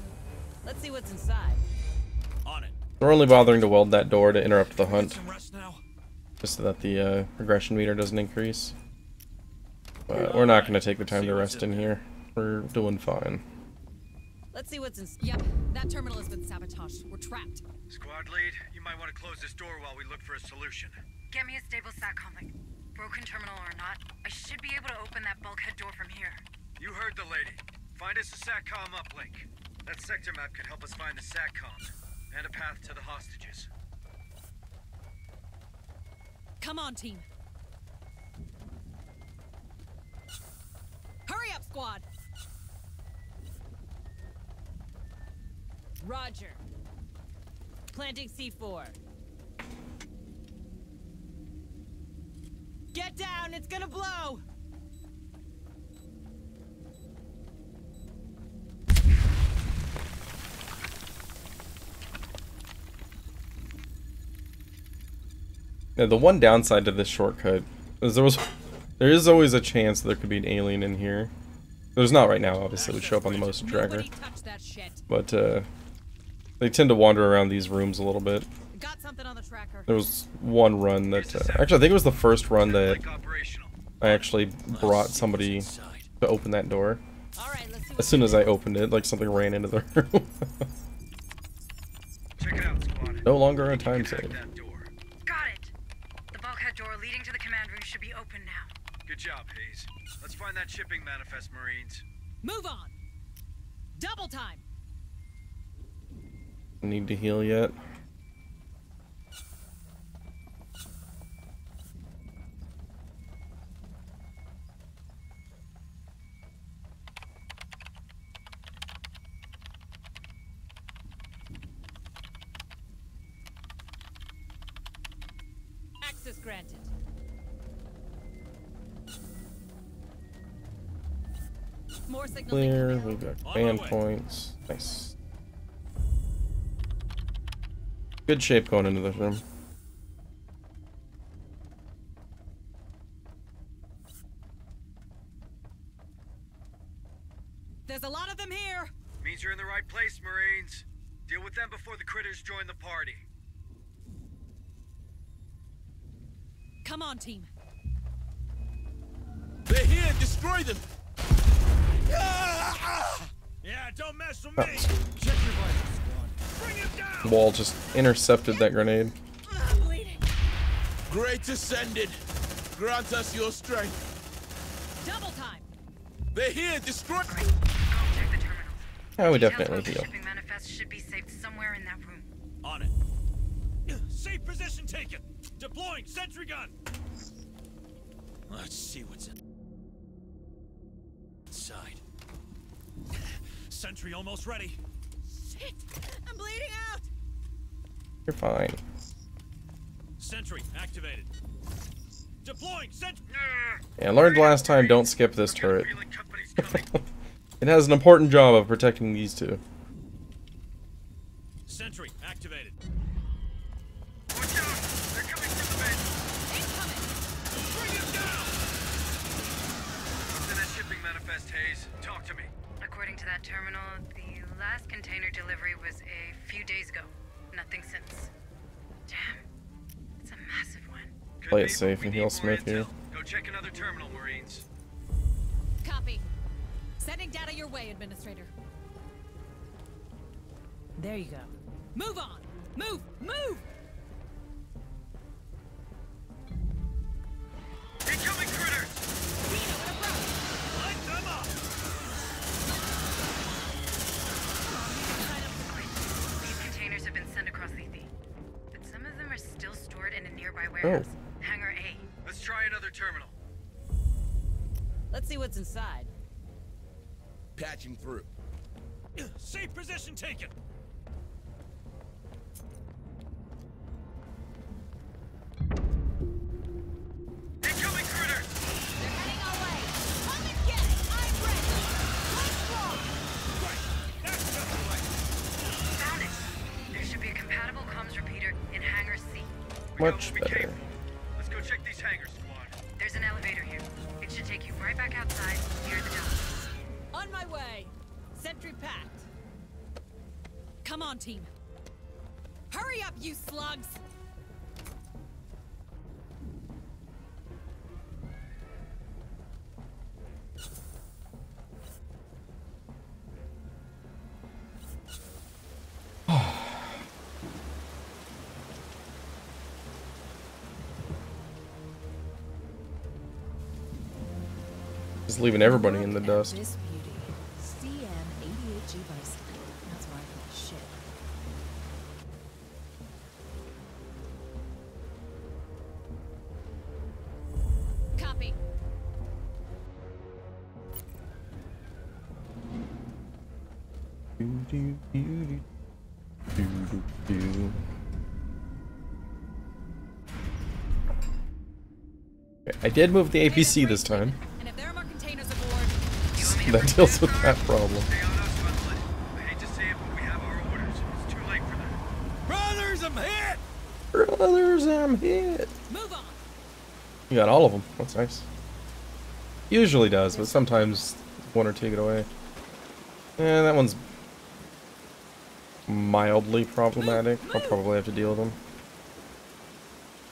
Let's see what's inside. On it. We're only bothering to weld that door to interrupt the hunt, Some rest now. just so that the aggression meter doesn't increase. But we're not going to take the time to rest in here. We're doing fine. Let's see what's inside. Yep, that terminal has been sabotaged. We're trapped. Squad lead, you might want to close this door while we look for a solution. Get me a stable SATCOM link. Broken terminal or not, I should be able to open that bulkhead door from here. You heard the lady. Find us a SATCOM uplink. That sector map could help us find the SATCOM and a path to the hostages. Come on, team. Hurry up, squad. Roger. Planting C4. Get down, it's gonna blow! Yeah, the one downside to this shortcut is there is always a chance there could be an alien in here. There's not right now, obviously, it would show up on the motion tracker. But they tend to wander around these rooms a little bit. Got something on the tracker. There was one run that actually I think it was the first run that I actually brought somebody to open that door. As soon as I opened it, like something ran into the room. Check it out, squad. No longer a time save. Got it! The bulkhead door leading to the command room should be open now. Good job, Hayes. Let's find that shipping manifest, Marines. Move on! Double time! Need to heal yet? Access granted. More signal. Clear, we've got command points. Nice. Good shape going into this room. There's a lot of them here. Means you're in the right place, Marines. Deal with them before the critters join the party. Come on, team. They're here! Destroy them! Yeah, don't mess with me! Check your vitals, squad. Bring him down! Wall just intercepted that grenade. I'm bleeding. Great Ascended! Grant us your strength! Double time! They're here! Destroy... Check the terminals. Yeah, we Details definitely about the heal. shipping manifest should be saved somewhere in that room. On it. Safe position taken. Deploying sentry gun. Let's see what's inside. Sentry almost ready. Shit! I'm bleeding out! You're fine. Sentry activated. Deploying sentry. Yeah, I learned last time, don't skip this turret. It has an important job of protecting these two. Sentry activated. Watch out! They're coming from the base. Incoming! Bring him down! What's in that shipping manifest, Hayes? Talk to me. According to that terminal, the last container delivery was a few days ago. Nothing since. Damn. It's a massive one. Could Play it be, safe but we and need heal more Smith here. intel. Go check another terminal, Marines. Copy. Sending data your way, Administrator. There you go. Move on! Move! Move! Incoming critters! Light them up! These containers have been sent across Lethe, but some of them are still stored in a nearby warehouse. Hangar A. Let's try another terminal. Let's see what's inside. Patching through. Safe position taken. Incoming critters! They're heading our way. Come and get it. I'm ready. Let's roll. Much better. Let's go check these hangars, squad. There's an elevator here. It should take you right back outside near the dock. On my way. Sentry packed. Come on, team. Hurry up, you slugs! Just leaving everybody in the dust. This beauty. CM88G Bison. That's why I call shit. Copy. Okay, I did move the APC this time. And if there are more containers aboard, That deals with that problem. I hate to say it, but we have our orders. It's too late for that. Brothers, I'm hit! Brothers, I'm hit. move on. You got all of them. That's nice. Usually does, but sometimes one or two get away. Yeah, that one's mildly problematic. I'll probably have to deal with them.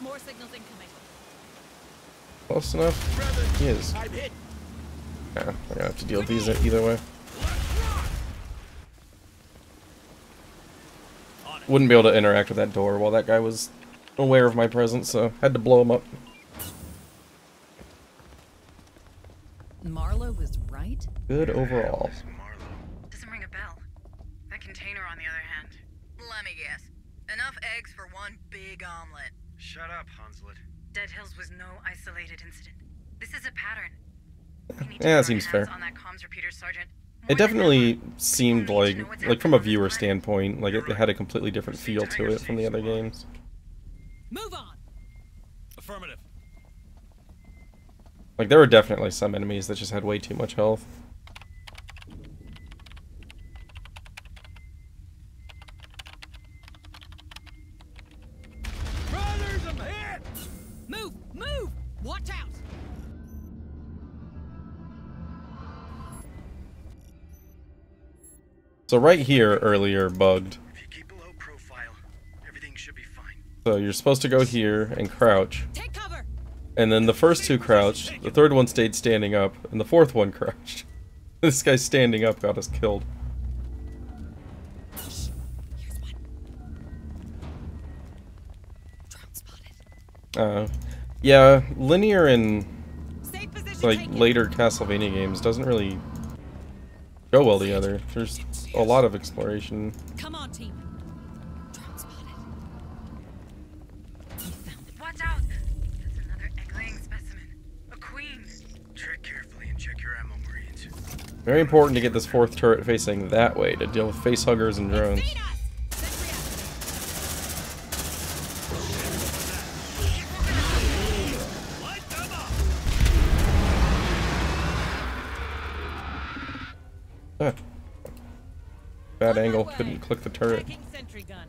More signals incoming. Close enough? He is. I'm hit. Yeah, I'm gonna have to deal with these either way. Wouldn't be able to interact with that door while that guy was aware of my presence, so had to blow him up. Marlo was right? Good overall. Doesn't ring a bell. That container, on the other hand. Let me guess. Enough eggs for one big omelet. Shut up, Hanslet. Dead Hills was no isolated incident. This is a pattern. Yeah, that seems fair. On that comms repeater, Sergeant. It definitely seemed like from a viewer standpoint, like it had a completely different feel to it from the other games. Move on. Affirmative. Like there were definitely some enemies that just had way too much health. Brothers, I'm hit! Move! Move! Watch out! So right here earlier bugged. If you keep a low profile, everything should be fine. So you're supposed to go here and crouch. Take cover! And then the first two crouched, the third one stayed standing up, and the fourth one crouched. This guy standing up got us killed. Here's one. Drone spotted. Yeah, linear in Safe position like taken. later Castlevania games doesn't really go well together. There's a lot of exploration. Come on, team. Drone spotted. We found it. Watch out! That's another egg-laying specimen. A queen. Tread carefully and check your ammo, Marines. Very important to get this fourth turret facing that way to deal with facehuggers and drones. Seen us! Sentry activated. Light them up! Ah. Bad On my angle, way. couldn't click the turret. Tracking sentry gun.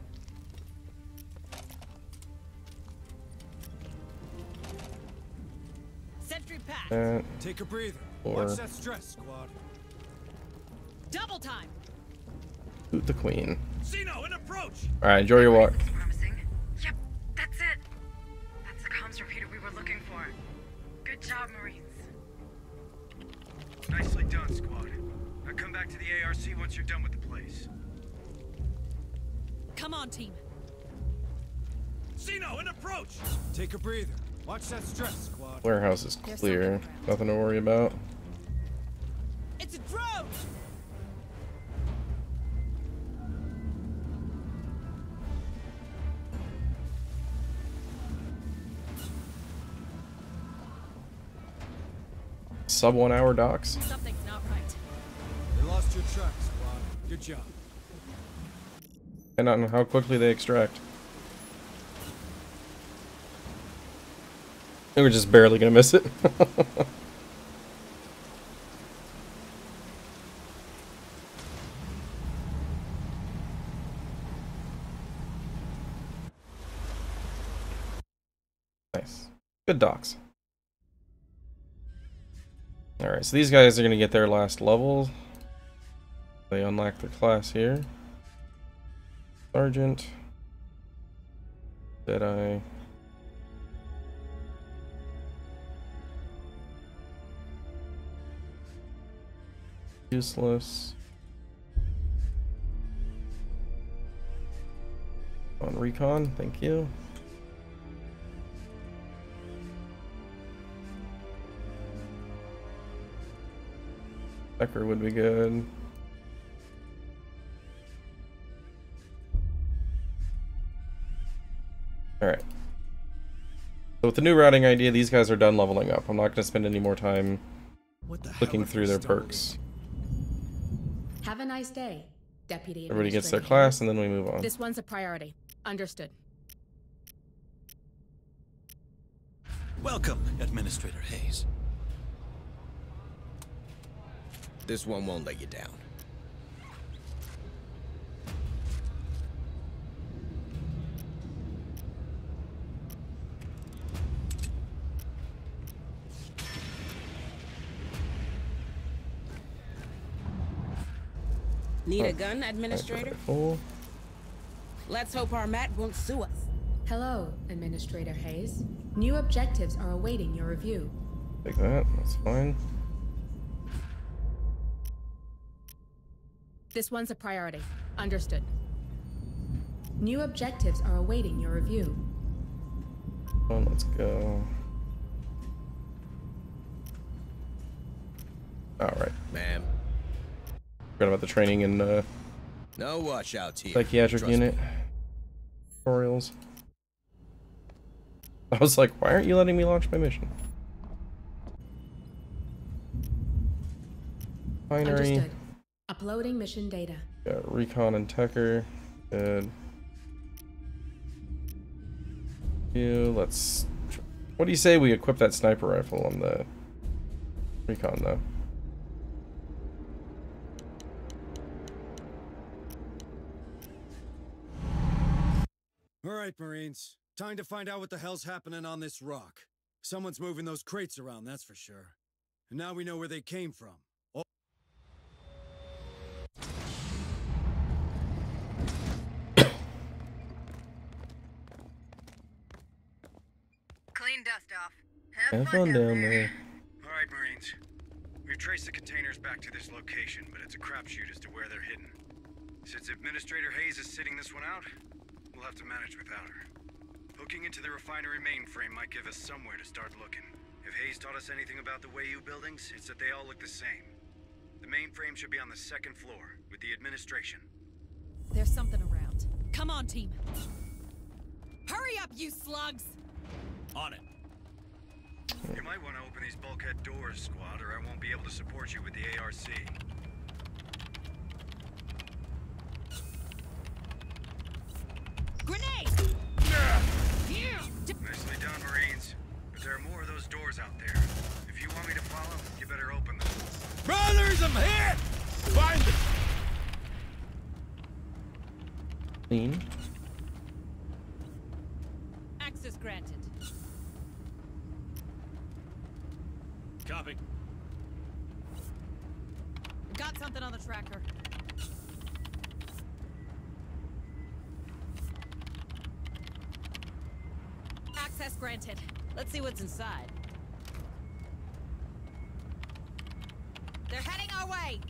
Sentry packed. Take a breather. Or Watch that stress, squad. Double time. shoot the queen. Zeno, an approach! Alright, enjoy your walk. Promising. Yep, that's it. That's the comms repeater we were looking for. Good job, Marines. Nicely done, squad. Now come back to the ARC once you're done with the place. Come on, team. Zeno, an approach! Take a breather. Watch that stress, squad. Warehouse is clear. Nothing to worry about. It's a drone! Sub 1 hour docks. Something's not right. They lost your track, squad. Good job. And on how quickly they extract. I think we're just barely gonna miss it. Good docs. Alright, so these guys are going to get their last level. They unlock their class here. Sergeant. Deadeye. Useless. On recon, thank you. Becker would be good. Alright. So with the new routing idea, these guys are done leveling up. I'm not going to spend any more time looking through their perks. Have a nice day, Deputy Administrator. Everybody gets their class and then we move on. This one's a priority. Understood. Welcome, Administrator Hayes. This one won't let you down. Need a gun, Administrator? Let's hope our Matt won't sue us. Hello, Administrator Hayes. New objectives are awaiting your review. Take that, that's fine. This one's a priority. Understood. New objectives are awaiting your review. Well, let's go. Alright. Ma'am. Forgot about the training in no washouts here. Psychiatric unit. Tutorials. I was like, why aren't you letting me launch my mission? Binary. Understood. Uploading mission data. Got recon and techer. Good. Let's. What do you say we equip that sniper rifle on the recon though? Alright, Marines. Time to find out what the hell's happening on this rock. Someone's moving those crates around, that's for sure. And now we know where they came from. Oh. Clean dust off. Have fun down there. Alright, Marines. We've traced the containers back to this location, but it's a crapshoot as to where they're hidden. Since Administrator Hayes is sitting this one out, we'll have to manage without her. Hooking into the refinery mainframe might give us somewhere to start looking. If Hayes taught us anything about the Wayu buildings, it's that they all look the same. The mainframe should be on the second floor, with the administration. There's something around. Come on, team. Hurry up, you slugs! On it. You might want to open these bulkhead doors, squad, or I won't be able to support you with the ARC. Grenade! Nicely done, Marines. But there are more of those doors out there. If you want me to follow, you better open them. Brothers, I'm here! Find them! Clean. Access granted. Copy. Got something on the tracker. Access granted. Let's see what's inside. They're heading our way.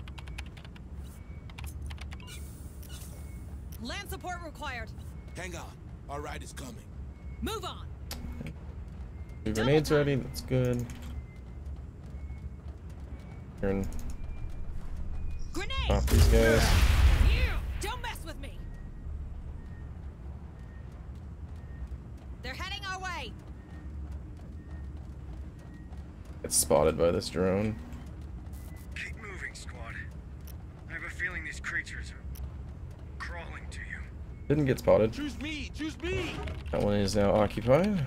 Land support required. Hang on. Our ride is coming. Move on. The grenades ready, that's good. Turn off these guys. Don't mess with me. They're heading our way. Get spotted by this drone. Keep moving, squad. I have a feeling these creatures are crawling to you. Didn't get spotted. Choose me! Choose me! That one is now occupied.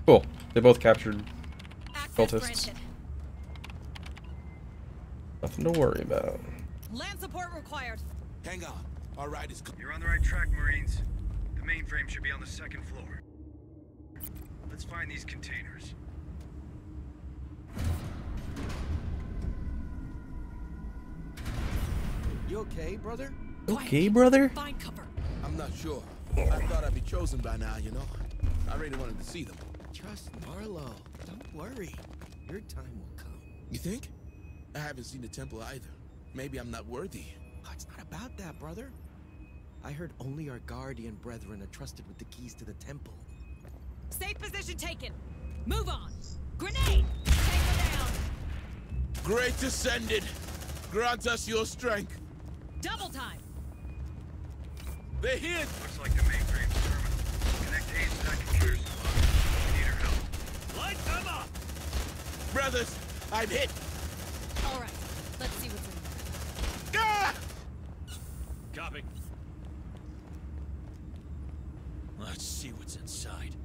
Cool. They both captured cultists. Nothing to worry about. Land support required. Hang on. Our ride is coming. You're on the right track, Marines. The mainframe should be on the second floor. Let's find these containers. You okay, brother? Okay, brother? Find cover. I'm not sure. I thought I'd be chosen by now, you know. I really wanted to see them. Trust Marlowe. Don't worry. Your time will come. You think? I haven't seen the temple either. Maybe I'm not worthy. Oh, it's not about that, brother. I heard only our guardian brethren are trusted with the keys to the temple. Safe position taken. Move on. Grenade! Take her down. Great Ascended, grant us your strength. Double time. They're here. Looks like the mainframe's terminal. Connect Ace to that computer slot. We need her help. Light them up! Brothers, I'm hit. All right. Let's see what's in there. Ah! Copy. Let's see what's inside.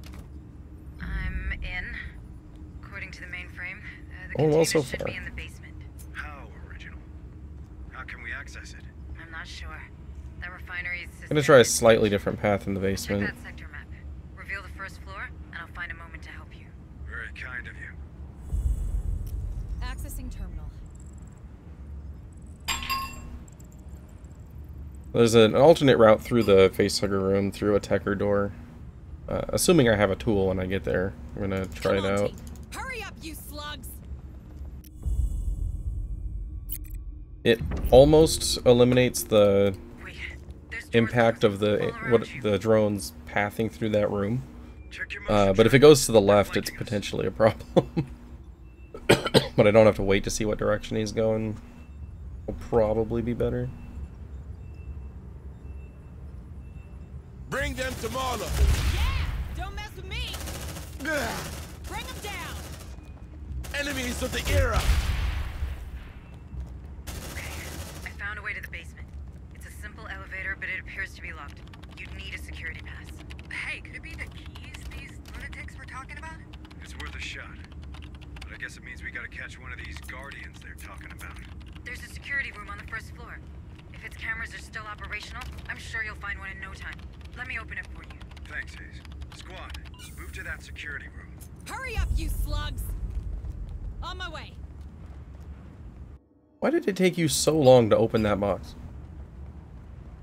I'm in. According to the mainframe, the Oh, well, container so should far. be in the basement. How original? How can we access it? I'm not sure. That refinery is I'm gonna try a suspended. slightly different path in the Check basement. that sector map. Reveal the first floor, and I'll find a moment to help you. Very kind of you. Accessing terminal. There's an alternate route through the facehugger room, through a Tecker door. Assuming I have a tool when I get there. I'm gonna try it out. Hurry up, you slugs! It almost eliminates the impact of the drones pathing through that room. But if it goes to the left, it's potentially a problem. But I don't have to wait to see what direction he's going. Will probably be better. Bring them to Marlowe. Yeah! Don't mess with me! Bring them down! Enemies of the era. Okay, I found a way to the basement. It's a simple elevator, but it appears to be locked. You'd need a security pass. Hey, could it be the keys these lunatics were talking about? It's worth a shot. But I guess it means we gotta catch one of these guardians they're talking about. There's a security room on the first floor. If its cameras are still operational, I'm sure you'll find one in no time. Let me open it for you. Thanks, Hayes. Squad, move to that security room. Hurry up, you slugs! On my way. Why did it take you so long to open that box?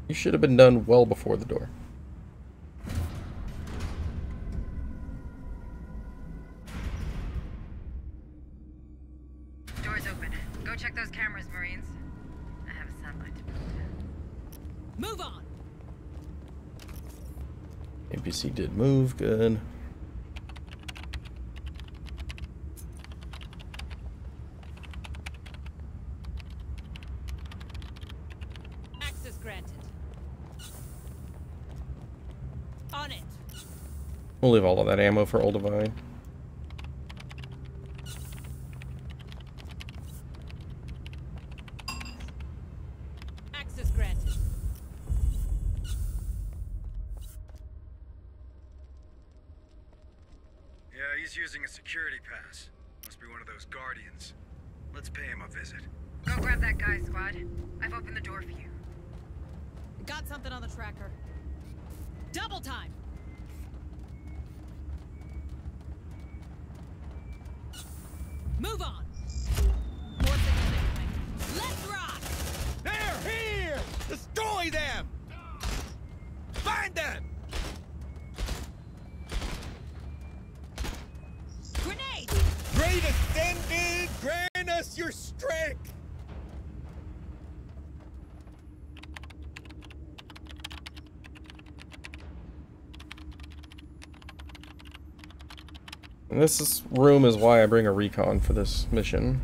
You should have been done well before the door. Door's open. Go check those cameras, Marines. I have a satellite to build. Move on! NPC did move, good. Access granted. On it. We'll leave all of that ammo for Old Divine. Access granted. Yeah, he's using a security pass. Must be one of those guardians. Let's pay him a visit. Go grab that guy, squad. I've opened the door for you. Got something on the tracker. Double time! Move on! More things incoming. Let's rock! They're here! Destroy them! Find them! Grenade! Great Ascended, grant us your strength! And room is why I bring a recon for this mission.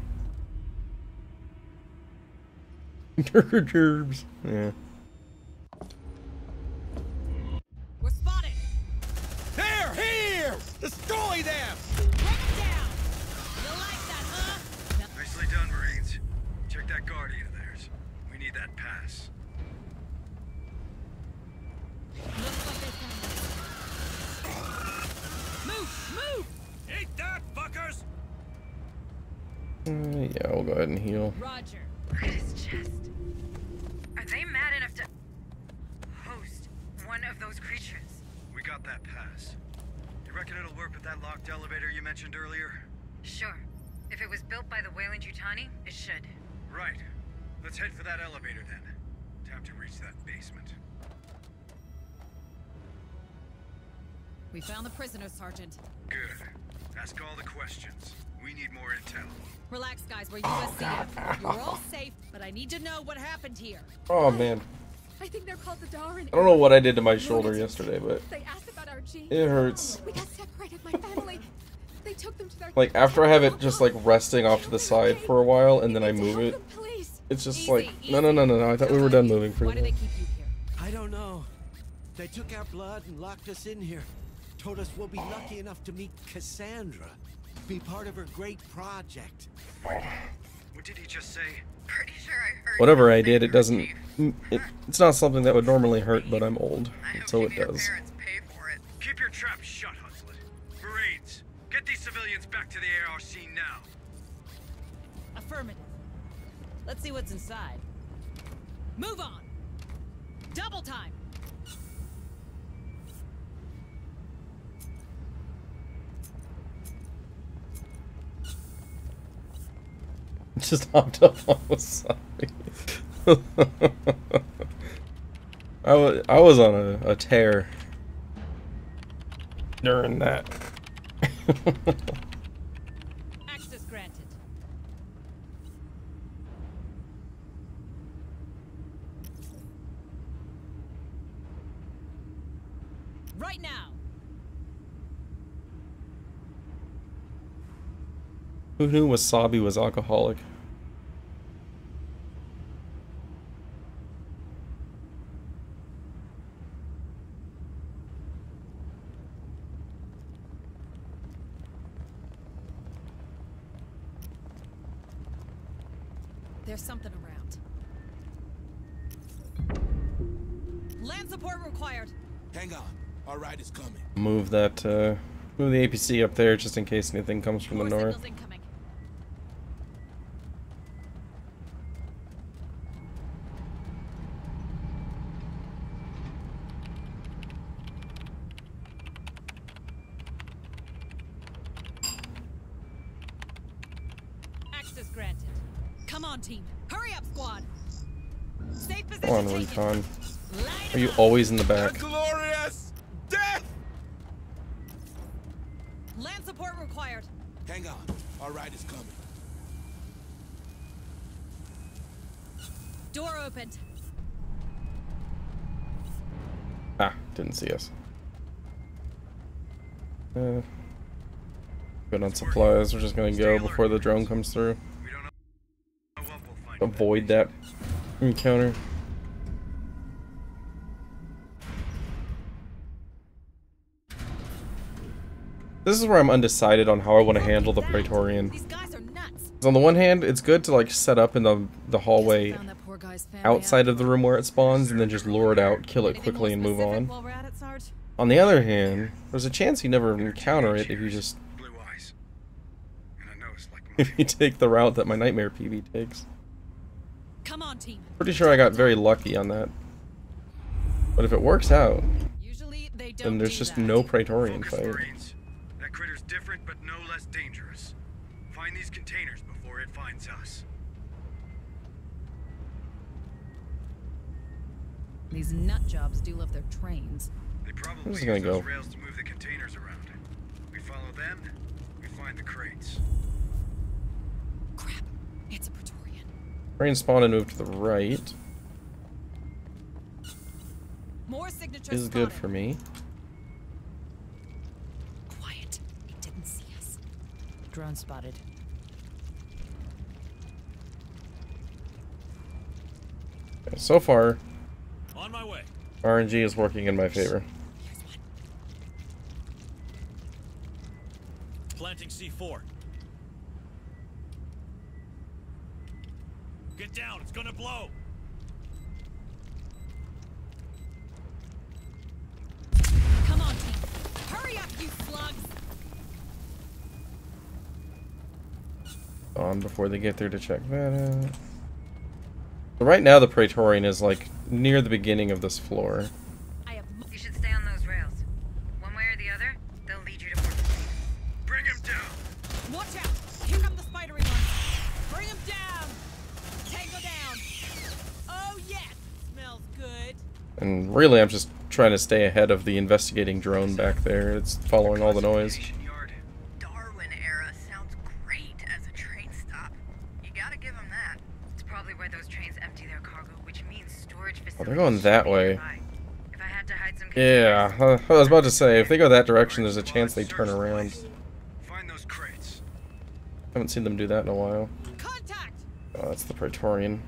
Gerbs. Yeah. We're spotted! They're here! Destroy them! Bring them down! You like that, huh? Nicely done, Marines. Check that guardian of theirs. We need that pass. Looks like they found us. Move! Move! Eat that, fuckers! Yeah, we'll go ahead and heal. Roger. Look at his chest. Are they mad enough to host one of those creatures? We got that pass. You reckon it'll work with that locked elevator you mentioned earlier? Sure. If it was built by the Weyland-Yutani, it should. Right. Let's head for that elevator then. Time to reach that basement. We found the prisoner, Sergeant. Good. Ask all the questions. We need more intel. Relax, guys. We're USCF. You're all safe, but I need to know what happened here. Oh man. I think they're called the Darwin. I don't know what I did to my shoulder yesterday, but They asked about our G. it hurts. We got separated. My family. They took them to their. Like after I have it just like resting off to the side for a while and then I move it, it's just like no. I thought we were done moving for the. I don't know. They took our blood and locked us in here. Told us we'll be lucky enough to meet Cassandra. Be part of her great project. What did he just say? Pretty sure I heard. Whatever I did, it doesn't. It's not something that would normally hurt, but I'm old, so it does. Keep your trap shut, Hunslet. Marines, get these civilians back to the ARC now. Affirmative. Let's see what's inside. Move on. Double time. Just hopped up on Wasabi. I was on a tear during that. Access granted. Right now. Who knew Wasabi was alcoholic? There's something around. Land support required. Hang on. Our ride is coming. Move that, move the APC up there just in case anything comes from the north. Access granted. Come on, team. Hurry up, squad. Safe position. Come on, Recon. Are you always in the back? Glorious death! Land support required. Hang on. Our ride is coming. Door opened. Ah, didn't see us. Good on supplies. We're just gonna go before the drone comes through. Avoid that encounter. This is where I'm undecided on how I want to handle the Praetorian. On the one hand, it's good to like set up in the hallway outside of the room where it spawns and then just lure it out, kill it quickly and move on. On the other hand, there's a chance you never encounter it if you just if you take the route that my Nightmare PB takes. Come on, team. Pretty sure I got very lucky on that. But if it works out, then there's just no Praetorian fight. That critter's different, but no less dangerous. Find these containers before it finds us. These nut jobs do love their trains. They probably use those rails to move the containers around. We follow them, we find the crates. Crap, it's a Praetorian. Train spawn and move to the right. More signatures Is good for me. Quiet. It didn't see us. Drone spotted. Okay, so far, on my way. RNG is working in my favor. Planting C4. Get down, it's gonna blow. Come on, team. Hurry up, you slugs. On before they get there to check that out. But right now the Praetorian is like near the beginning of this floor. You should stay on those rails. One way or the other, they'll lead you Watch out! Here come the spidery ones. Bring them down. Tango down. Oh yes, smells good. And really, I'm just trying to stay ahead of the investigating drone back there. It's following all the noise. Darwin era sounds great as a train stop. You gotta give them that. It's probably where those trains empty their cargo, which means storage facilities. Oh, they're going that way. If I had to hide some Yeah, I was about to say, if they go that direction, there's a chance they turn around. Find those crates. Haven't seen them do that in a while. Oh, that's the Praetorian.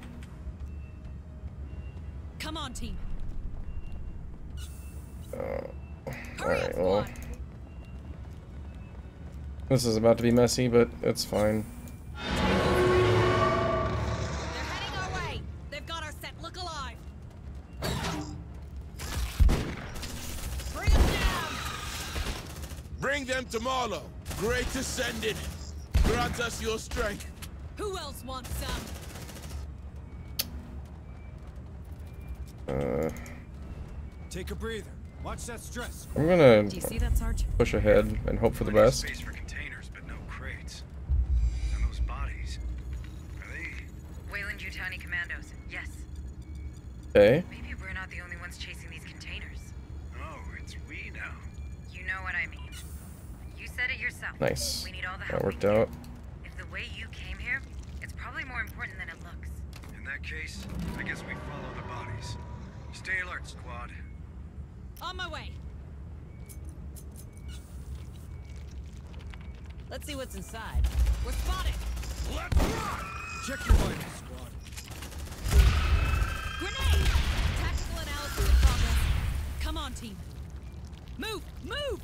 Come on, team. Alright, well. This is about to be messy, but it's fine. They've got our set. Look alive. Bring them to Marlow. Great Ascended. Grant us your strength. Who else wants some? Take a breather. Watch that stress. I'm gonna Do you see that, Sarge? push ahead and hope for the best. Space for containers, but no crates. And those bodies, are they? Wayland-Yutani commandos. Yes. Okay. Maybe we're not the only ones chasing these containers. Oh, it's we now. You know what I mean. You said it yourself. Nice. We need all the help That worked we can. out. If the way you came here, it's probably more important than it looks. In that case, I guess we follow the bodies. Stay alert, squad. On my way. Let's see what's inside. We're spotted. Let's rock! Check your vitals, squad. Grenade! Tactical analysis in progress. Come on, team. Move! Move!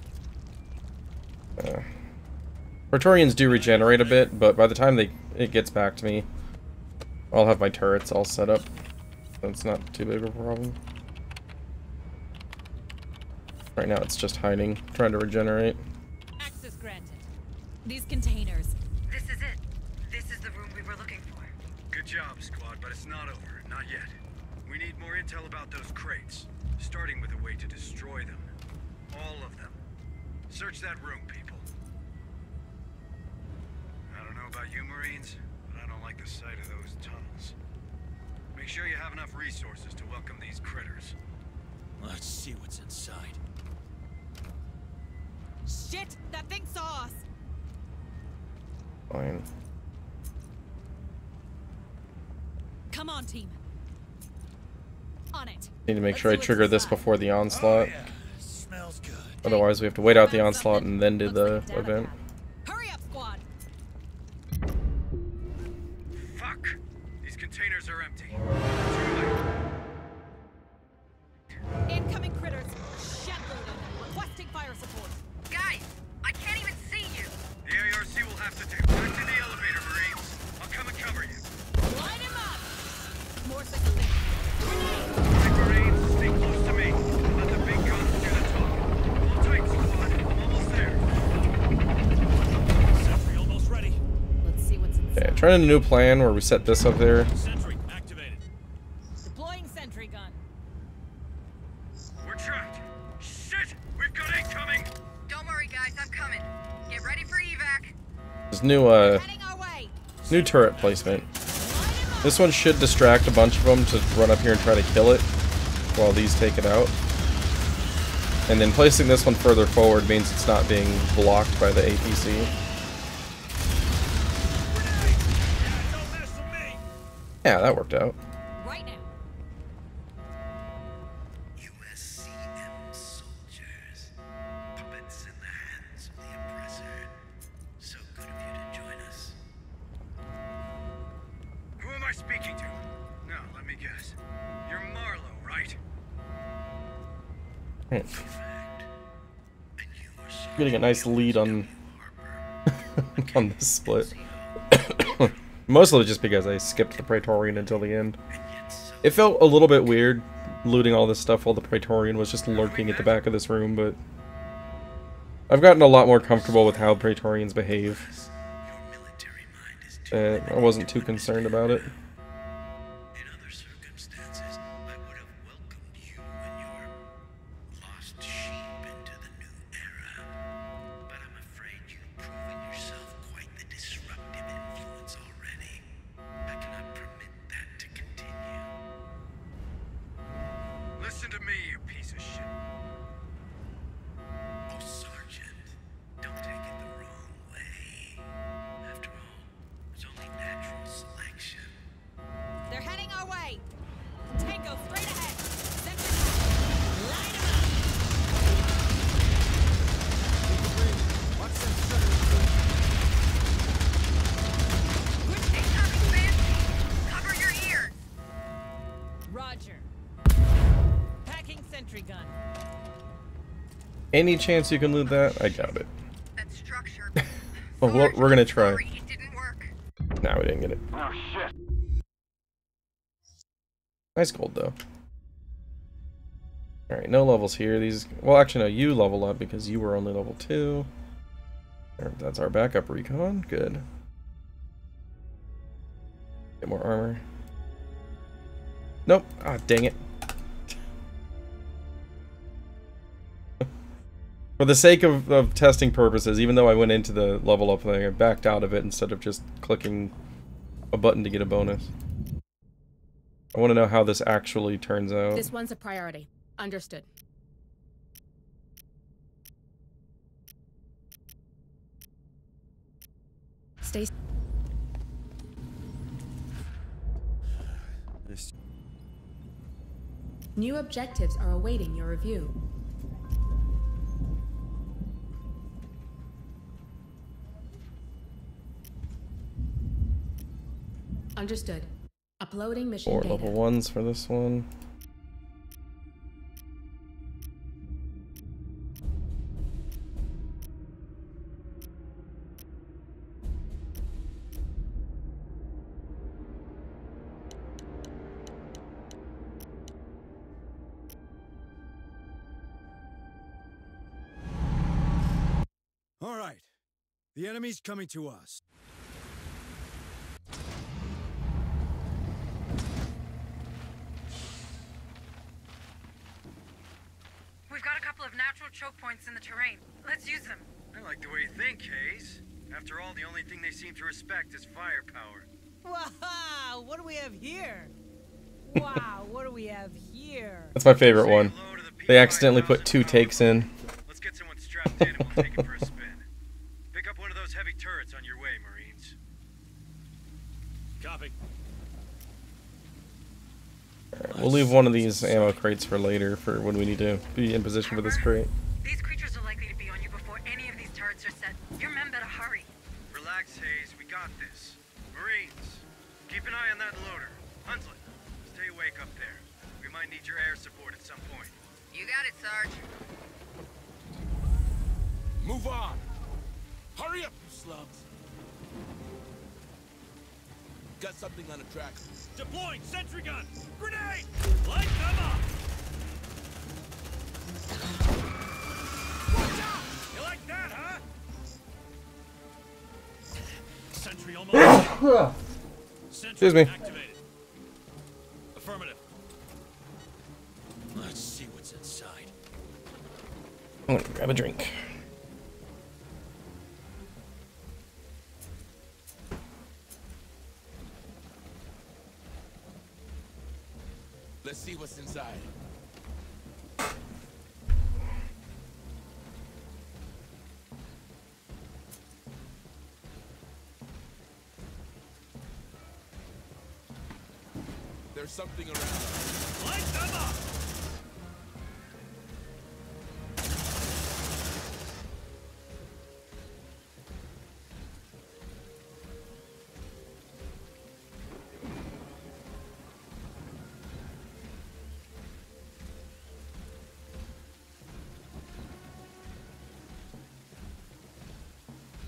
Praetorians do regenerate a bit, but by the time it gets back to me, I'll have my turrets all set up. That's not too big of a problem. Right now it's just hiding, trying to regenerate. Access granted. These containers. This is it. This is the room we were looking for. Good job, squad, but it's not over. Not yet. We need more intel about those crates, starting with a way to destroy them. All of them. Search that room, people. I don't know about you, Marines, but I don't like the sight of those tunnels. Make sure you have enough resources to welcome these critters. Let's see what's inside. Shit! That thing saw us! Fine. Come on, team. On it. Need to make sure I trigger this before the onslaught. Smells good. Otherwise we have to wait out the onslaught and then do the event. Hurry up, squad! Fuck! These containers are empty. Incoming critters. Shatloaded. Requesting fire support. Guys, I can't even see you. The ARC will have to do. Back to the elevator, Marines. I'll come and cover you. Line him up! More seconds. Right, Marines, stay close to me. Let the big guns do the talking. Hold tight, squad. I'm almost there. Sentry almost ready. Let's see what's inside. Okay, trying a new plan where we set this up there. Sentry activated. Deploying sentry gun. We're trapped. Shit! We've got incoming! Don't worry, guys, I'm coming. Get ready for evac. This new turret placement. This one should distract a bunch of them to run up here and try to kill it while these take it out. And then placing this one further forward means it's not being blocked by the APC. Yeah, that worked out. Right now. USCM soldiers. Puppets in the hands of the oppressor. So good of you to join us. Who am I speaking to? No, let me guess. You're Marlowe, right? Getting a nice lead on on this split. Mostly just because I skipped the Praetorian until the end. It felt a little bit weird looting all this stuff while the Praetorian was just lurking at the back of this room, but I've gotten a lot more comfortable with how Praetorians behave. I wasn't too concerned about it. But I'm afraid you've proven yourself quite Any chance you can loot that? I doubt it. Well, we're gonna try. Nah, we didn't get it. Oh shit. Nice gold though. Alright, no levels here. These, well, actually no, you level up because you were only level 2. That's our backup recon. Good. Get more armor. Nope. Ah, dang it. For the sake of testing purposes, even though I went into the level up thing, I backed out of it instead of just clicking a button to get a bonus. I want to know how this actually turns out. This one's a priority. Understood. Stay. New objectives are awaiting your review. Understood. Uploading mission 4 data. level 1s for this one. All right. The enemy's coming to us. We've got a couple of natural choke points in the terrain. Let's use them. I like the way you think, Hayes. After all, the only thing they seem to respect is firepower. Wow, what do we have here? Wow, what do we have here? That's my favorite one. They accidentally put 2 takes in. Let's get someone strapped in and we'll take it for a spin. Pick up one of those heavy turrets on your way, Marines. Copy. Alright, we'll leave one of these ammo crates for later, for when we need to be in position for this crate. These creatures are likely to be on you before any of these turrets are set. Your men better hurry. Relax, Hayes. We got this. Marines, keep an eye on that loader. Hunslet, stay awake up there. We might need your air support at some point. You got it, Sarge. Move on. Hurry up, you slums. Got something on the track. Deploying sentry gun! Grenade! Light them up! Watch out! You like that, huh? Sentry almost. Sentry Excuse me. activated. Affirmative. Let's see what's inside. I'm gonna grab a drink. Let's see what's inside. There's something around. Light them up!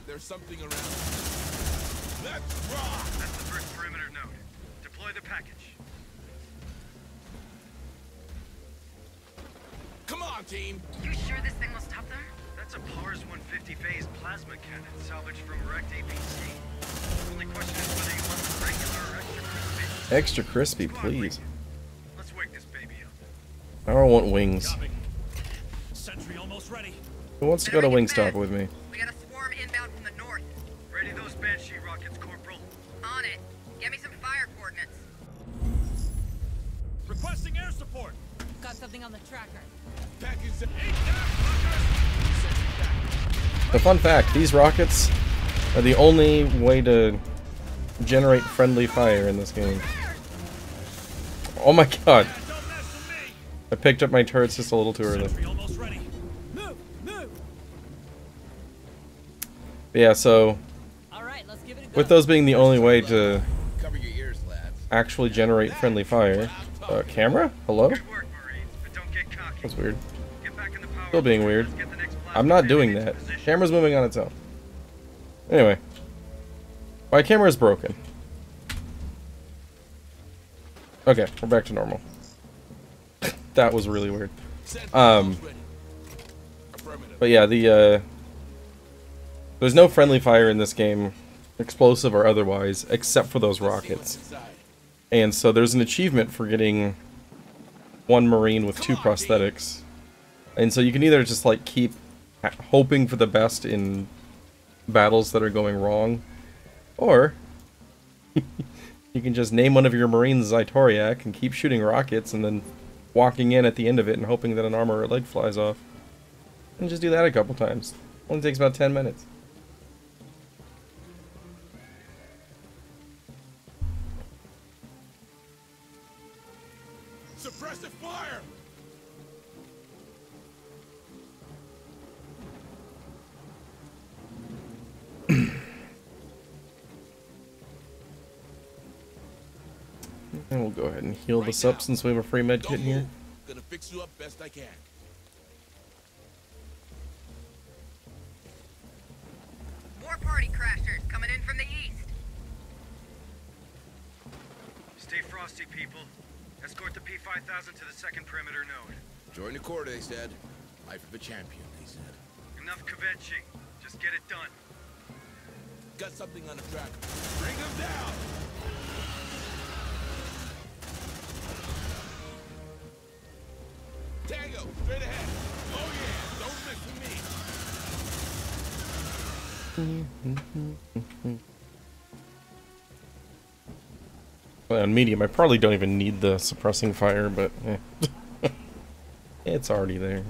There's something around. Let's rock! That's the first perimeter node. Deploy the package. Come on, team! You sure this thing will stop them? That's a Pars 150 phase plasma cannon salvaged from a wrecked APC. The only question is whether you want the regular or extra crispy. Extra crispy, please. Let's wake this baby up. I don't want wings. Copy. Sentry almost ready. Who wants to go to Wingstop with me? We got a swarm inbound from the north. Ready those Banshee rockets, Corporal. On it. Get me some fire coordinates. Requesting air support. Got something on the tracker. Package the The fun fact, these rockets are the only way to generate friendly fire in this game. Oh my god. I picked up my turrets just a little too early. Yeah, so with those being the only way to actually generate friendly fire. Camera? Hello? That's weird. Get back in the power Still being weird. I'm not doing that. Camera's moving on its own. Anyway. My camera is broken. Okay, we're back to normal. That was really weird. But yeah, there's no friendly fire in this game, explosive or otherwise, except for those rockets. And so there's an achievement for getting one Marine with 2 prosthetics. And so you can either just like keep hoping for the best in battles that are going wrong, or you can just name one of your Marines Zytoriak and keep shooting rockets and then walking in at the end of it and hoping that an arm or a leg flies off. And just do that a couple times. Only takes about 10 minutes. Suppressive fire! And we'll go ahead and heal this up since we have a free med kit here. Gonna fix you up best I can. More party crashers coming in from the east. Stay frosty, people. Escort the P-5000 to the second perimeter node. Join the Corps, they said. Life of a champion, they said. Enough kvetching. Just get it done. Got something on the track. Bring them down! Tango, straight ahead. Oh yeah, don't miss with me. Well, on medium, I probably don't even need the suppressing fire, but it's already there.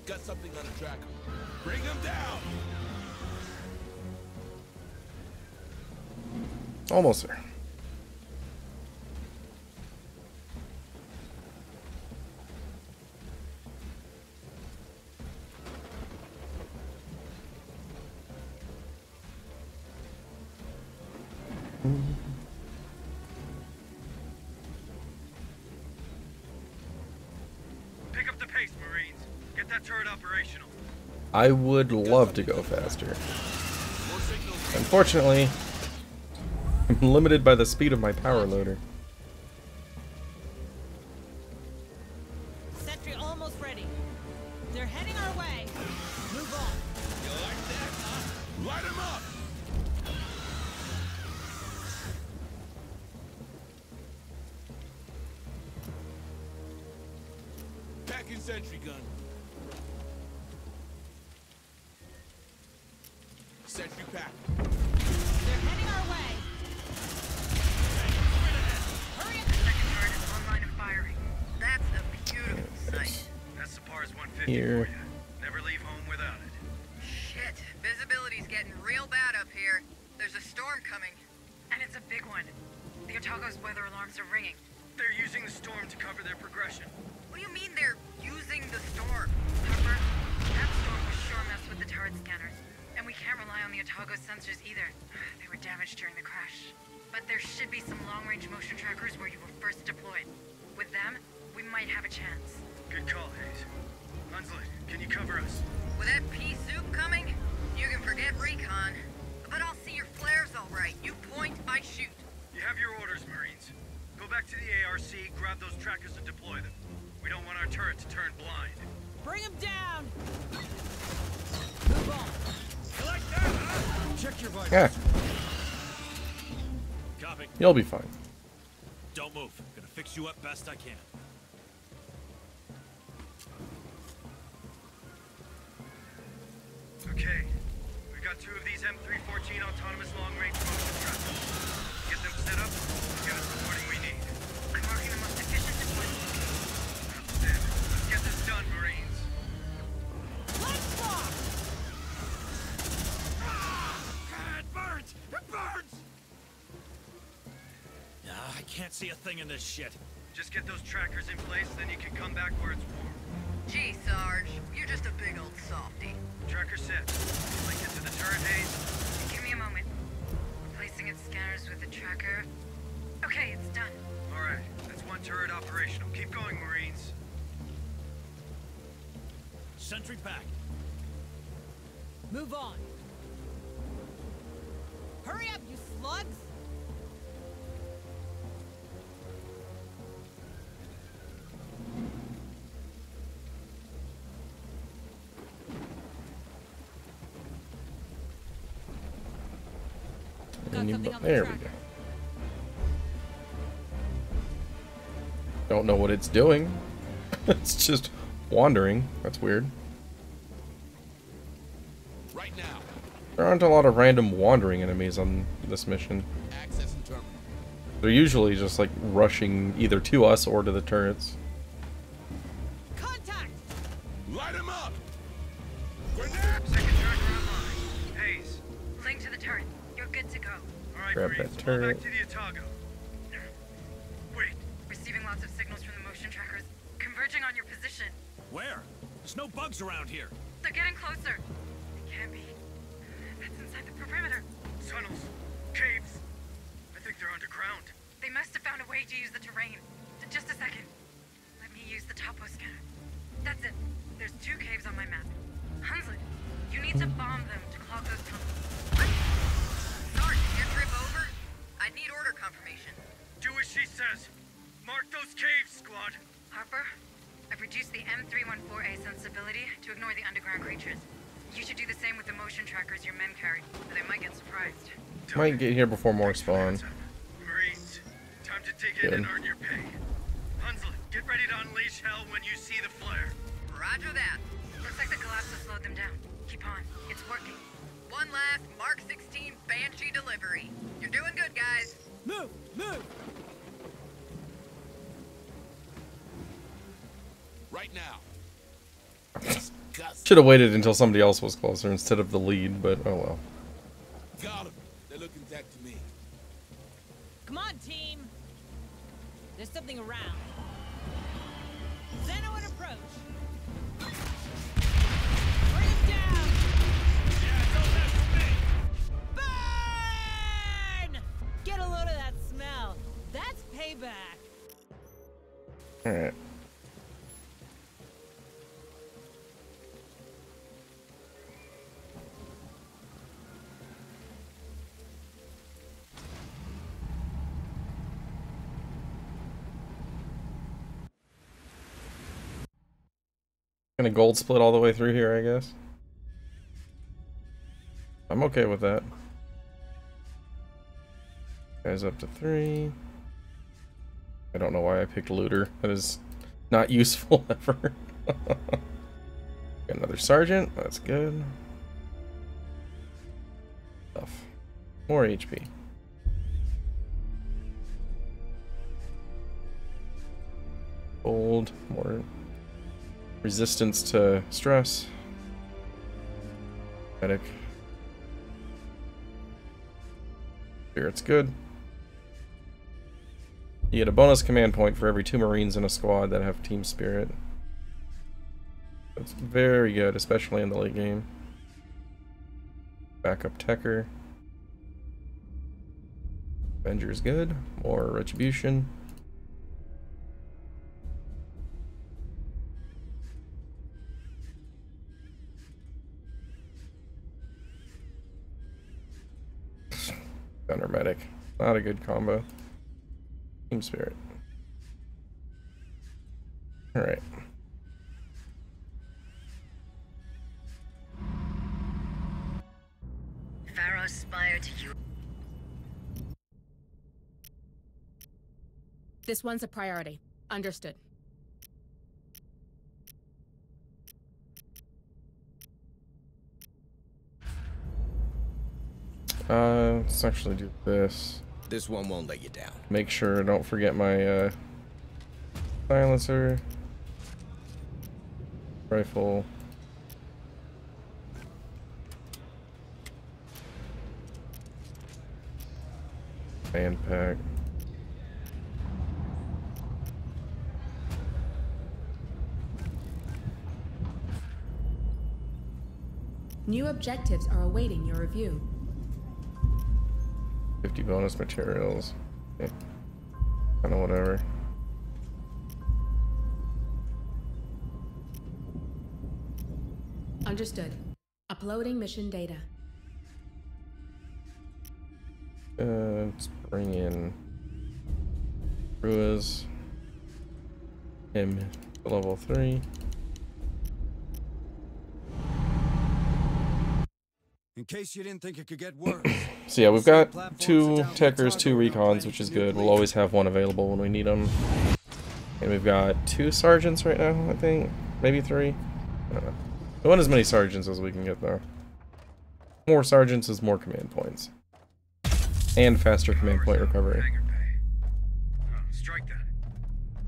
Got something on the track. Bring them down! Almost there. Pick up the pace, Marines. Get that turret operational. I would love to go faster. Unfortunately, I'm limited by the speed of my power loader. Sentry almost ready. They're heading our way. Move on. You like that, huh? Light them up! Packing sentry gun. Sentry pack. They're heading our way. Hurry up! The second turret is online and firing. That's a beautiful sight. That's the PARS 150 Here. for you. Never leave home without it. Shit, visibility's getting real bad up here. There's a storm coming. And it's a big one. The Otago's weather alarms are ringing. They're using the storm to cover their progression. What do you mean they're using the storm? Harper, that storm was sure mess with the turret scanners. And we can't rely on the Otago's sensors either. They were damaged during the crash. But there should be some long-range motion trackers where you were first deployed. With them, we might have a chance. Good call, Hayes. Hunslet, can you cover us? With that pea soup coming, you can forget recon. But I'll see your flares all right. You point, I shoot. You have your orders, Marines. Go back to the ARC, grab those trackers and deploy them. We don't want our turret to turn blind. Bring them down. Move on. You like that, huh? Check your vitals. Yeah, Copy. you'll be fine. Don't move. Gonna fix you up best I can. Okay. We've got 2 of these M314 autonomous long-range motion trackers. Get them set up, get us the warning we need. I'm marking the most efficient deployment. Outstanding. Let's get this done, Marines. Let's rock. It burns! It burns! can't see a thing in this shit. Just get those trackers in place, then you can come back where it's warm. Gee, Sarge, you're just a big old softy. Tracker set. Link it to the turret haze. Give me a moment. Replacing its scanners with the tracker. Okay, it's done. Alright, that's one turret operational. Keep going, Marines. Sentry back. Move on. Hurry up, you slugs! There we go. Don't know what it's doing. It's just wandering. That's weird. Right now. There aren't a lot of random wandering enemies on this mission. Access and terminal. They're usually just like rushing either to us or to the turrets. Contact! Light him up! Second tracker online. Haze. Link to the turret. You're good to go. Alright, Grab Marines, that fall turret. back to the Otago. Wait. Receiving lots of signals from the motion trackers. Converging on your position. Where? There's no bugs around here. They're getting closer. It can't be. That's inside the perimeter. Tunnels. Caves. I think they're underground. They must have found a way to use the terrain. Just a second. Let me use the topo scanner. That's it. There's 2 caves on my map. Hunslet, you need to bomb them to clog those tunnels. Sarge, is your trip over? I'd need order confirmation. Do as she says. Mark those caves, squad. Harper, I've reduced the M314A sensibility to ignore the underground creatures. You should do the same with the motion trackers your men carry, or they might get surprised. Might get here before more spawn. Marines, time to dig in and earn your pay. Hunslet, get ready to unleash hell when you see the flare. Roger that. Looks like the collapse has slowed them down. Keep on. It's working. One last Mark 16 Banshee delivery. You're doing good, guys. Move! Move! Right now. Should have waited until somebody else was closer instead of the lead, but oh well. Got him. They're looking back to me. Come on, team! There's something around. Xeno at approach! Bring it down! Yeah, don't mess with me! Burn! Get a load of that smell. That's payback. Alright. Gonna gold split all the way through here, I guess. I'm okay with that. Guys up to 3. I don't know why I picked looter. That is not useful ever. Got another sergeant. That's good. Stuff. More HP. Gold. More resistance to stress. Medic. Spirit's good. You get a bonus command point for every 2 Marines in a squad that have Team Spirit. That's very good, especially in the late game. Backup Techer. Avenger's good. More Retribution. Gunner Medic. Not a good combo. Team Spirit. Alright. Pharaoh's spire to you. This one's a priority. Understood. Let's actually do this. This one won't let you down. Make sure I don't forget my silencer, rifle, band pack. New objectives are awaiting your review. 50 bonus materials. Okay. Kinda whatever. Understood. Uploading mission data. Let's bring in Ruiz. Him to level 3. In case you didn't think it could get worse. So yeah, we've got 2 techers, 2 recons, which is good. We'll always have one available when we need them. And we've got 2 sergeants right now, I think. Maybe 3. I don't know. We want as many sergeants as we can get, though. More sergeants is more command points. And faster command point recovery. Strike that.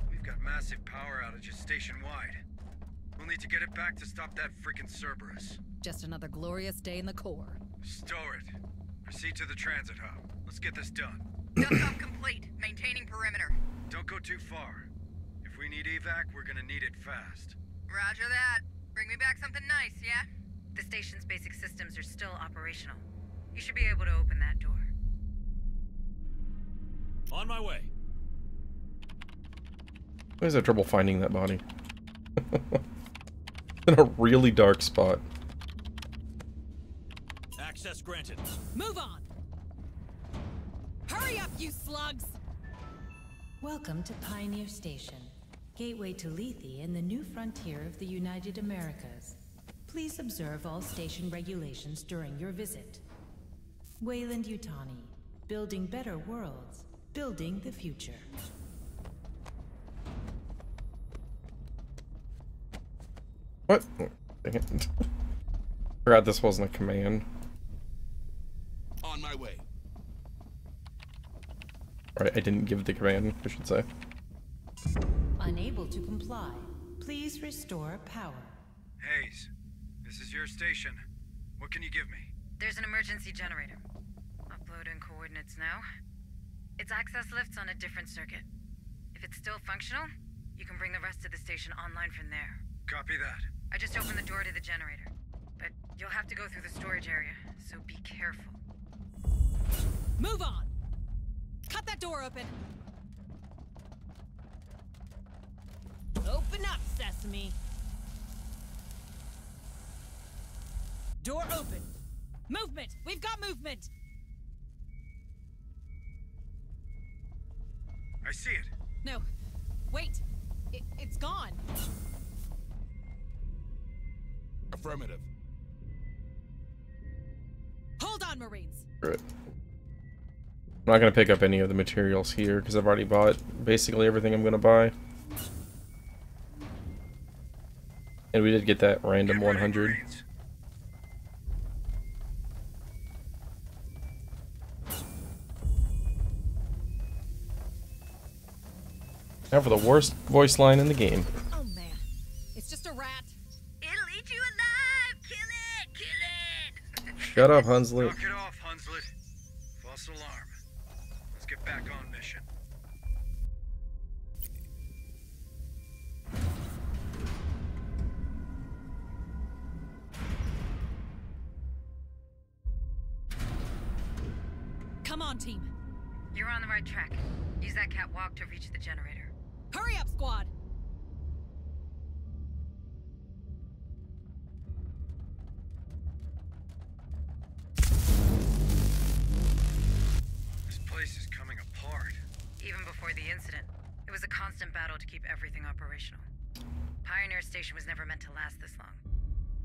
We've got massive power outages station-wide. We'll need to get it back to stop that frickin' Cerberus. Just another glorious day in the Corps. Stow it. Proceed to the transit hub. Let's get this done. Dust-off complete. Maintaining perimeter. Don't go too far. If we need evac, we're gonna need it fast. Roger that. Bring me back something nice, yeah? The station's basic systems are still operational. You should be able to open that door. On my way. I always have trouble finding that body. In a really dark spot. Access granted. Move on! Hurry up, you slugs! Welcome to Pioneer Station, gateway to Lethe and the new frontier of the United Americas. Please observe all station regulations during your visit. Wayland Yutani, building better worlds, building the future. What? Dang it. Forgot this wasn't a command. On my way. Right, I didn't give the command, I should say. Unable to comply. Please restore power. Hayes, this is your station. What can you give me? There's an emergency generator. Uploading coordinates now. Its access lift's on a different circuit. If it's still functional, you can bring the rest of the station online from there. Copy that. I just opened the door to the generator. But you'll have to go through the storage area, so be careful. Move on! Cut that door open! Open up, Sesame! Door open! Movement! We've got movement! I see it. No. Wait! It's gone! Affirmative. Hold on, Marines! Right. I'm not going to pick up any of the materials here, because I've already bought basically everything I'm going to buy. And we did get that random 100. Now for the worst voice line in the game. Oh man, it's just a rat. It'll eat you alive! Kill it! Kill it! Shut up, Hunslet. Knock it off, Hunslet. False alarm. Let's get back on mission. Come on, team. You're on the right track. Use that catwalk to reach the generator. Hurry up, squad! This place is coming apart. Even before the incident, it was a constant battle to keep everything operational. Pioneer Station was never meant to last this long.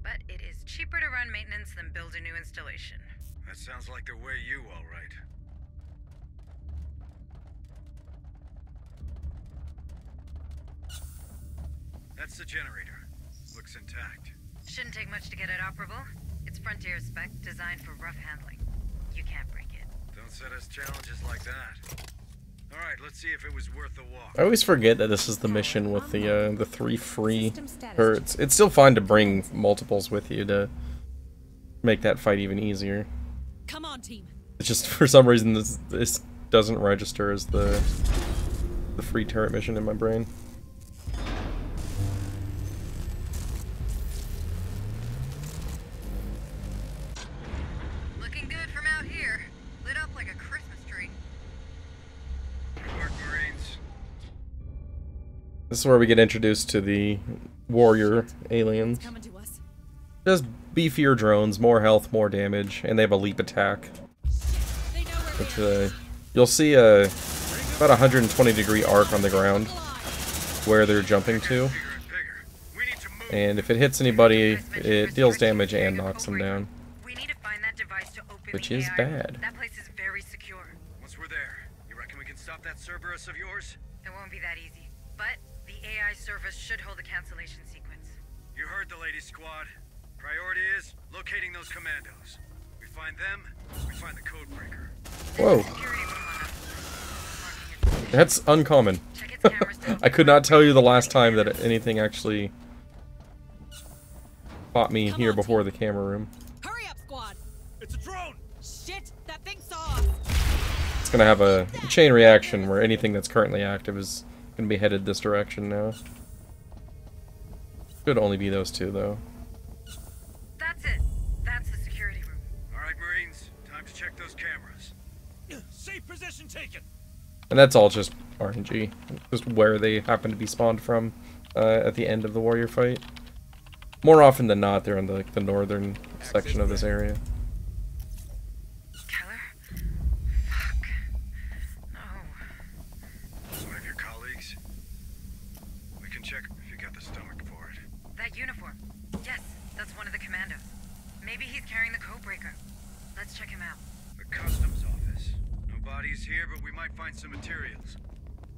But it is cheaper to run maintenance than build a new installation. That sounds like the way you, all right. That's the generator. Looks intact. Shouldn't take much to get it operable. It's Frontier spec, designed for rough handling. You can't break it. Don't set us challenges like that. Alright, let's see if it was worth the walk. I always forget that this is the mission with the 3 free herds. It's still fine to bring multiples with you to make that fight even easier. Come on, team. It's just for some reason this doesn't register as the free turret mission in my brain. This is where we get introduced to the warrior aliens. Just beefier drones, more health, more damage, and they have a leap attack. Which, you'll see a about 120-degree arc on the ground where they're jumping to. And if it hits anybody, it deals damage and knocks them down. Which is bad. That place is very secure. Once we're there, you reckon we can stop that Cerberus of yours? It won't be that easy. But the AI service should hold a cancellation sequence. You heard the lady, squad. Priority is locating those commandos. We find them, we find the codebreaker. Whoa. That's uncommon. I could not tell you the last time that anything actually fought me here before the camera room. Hurry up, squad! It's a drone! Shit! That thing saw us! It's gonna have a chain reaction where anything that's currently active is gonna be headed this direction now. Could only be those two, though. That's it. That's the security room. Alright, Marines. Time to check those cameras. Safe position taken! And that's all just RNG. Just where they happen to be spawned from at the end of the warrior fight. More often than not, they're in the northern section of this area. Keller? Fuck. No. One of your colleagues? We can check if you got the stomach for it. That uniform. Yes, that's one of the commandos. Maybe he's carrying the codebreaker. Let's check him out. The customs office. No bodies here, but we might find some materials.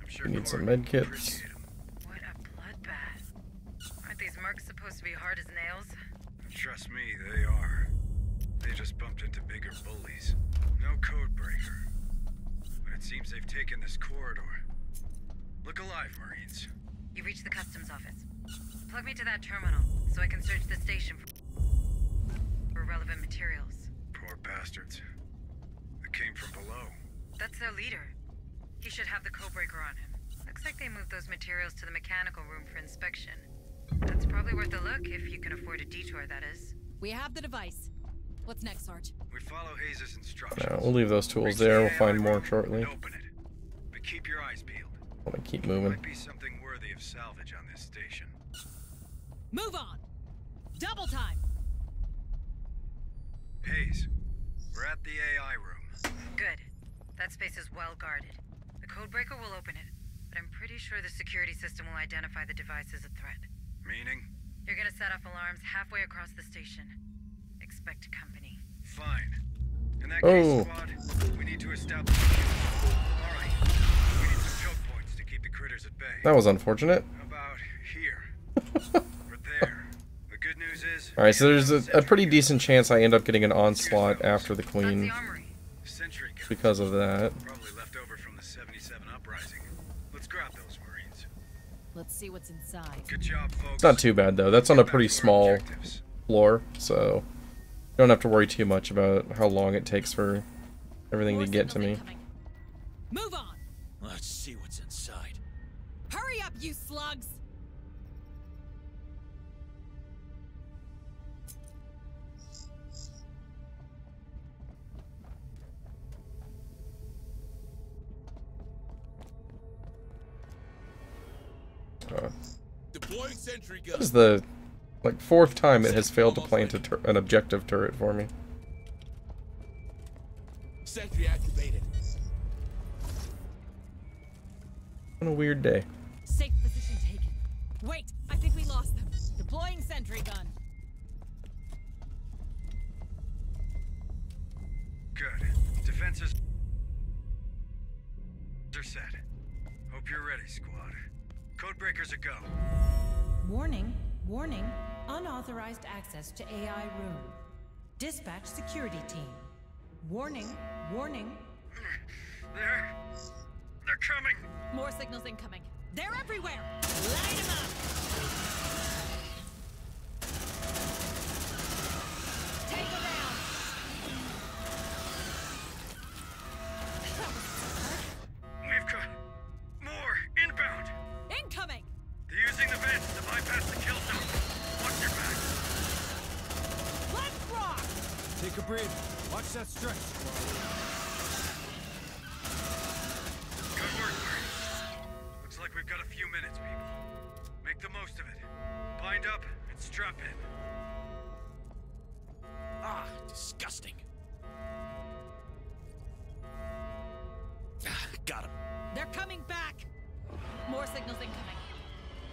I'm sure We need some Corey med will kits. appreciate 'em. What a bloodbath. Aren't these mercs supposed to be hard as nails? Trust me, they are. They just bumped into bigger bullies. No codebreaker. But it seems they've taken this corridor. Look alive, Marines. You reached the customs office. Plug me to that terminal so I can search the station for relevant materials. Poor bastards. They came from below. That's their leader. He should have the codebreaker on him. Looks like they moved those materials to the mechanical room for inspection. That's probably worth a look if you can afford a detour, that is. We have the device. What's next, Sarge? We follow Hayes' instructions. No, we'll leave those tools there. We'll find more shortly. Open it. But keep your eyes peeled. I want to keep moving. Might be something worthy of salvage on this station. Move on! Double time! Hayes, we're at the AI room. Good. That space is well guarded. The codebreaker will open it, but I'm pretty sure the security system will identify the device as a threat. Meaning? You're gonna set off alarms halfway across the station. Expect company. Fine. In that case, squad, we need to establish. Alright. We need some choke points to keep the critters at bay. That was unfortunate. How about here? Or there. The good news is. Alright, so there's a pretty decent chance I end up getting an onslaught after the Queen. Because of that. Probably left over from the 77 uprising. Let's grab those Marines. Let's see what's inside. Good job, folks. It's not too bad, though. That's on a pretty small floor, so you don't have to worry too much about how long it takes for everything to get to me. Move on! Let's see what's inside. Hurry up, you slugs! Deploying sentry gun. This is the fourth time it has failed to plant an objective turret for me. Sentry activated. What a weird day. Safe position taken. Wait, I think we lost them. Deploying sentry gun. Good. Defenses are set. Hope you're ready, squad. Codebreakers a go. Warning, warning, unauthorized access to AI room. Dispatch security team. Warning, warning. They're coming. More signals incoming. They're everywhere. Light them up. Take them down. We've got more inbound. Incoming. They're using the vents to bypass the kill zone. Watch your back. Let's rock. Take a breath. Watch that stretch. Good work, Marines. Looks like we've We've got a few minutes, people. Make the most of it. Bind up and strap in. Ah, disgusting. Ah, got him. They're coming back! More signals incoming.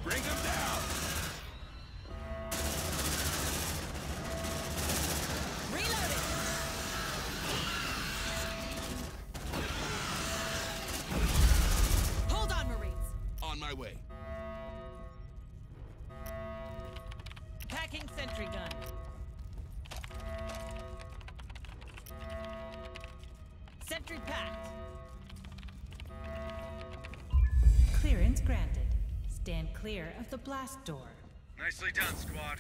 Bring them down! Reloading! Hold on, Marines. On my way. Packing sentry gun. Sentry packed. Clearance granted. Stand clear of the blast door. Nicely done, squad.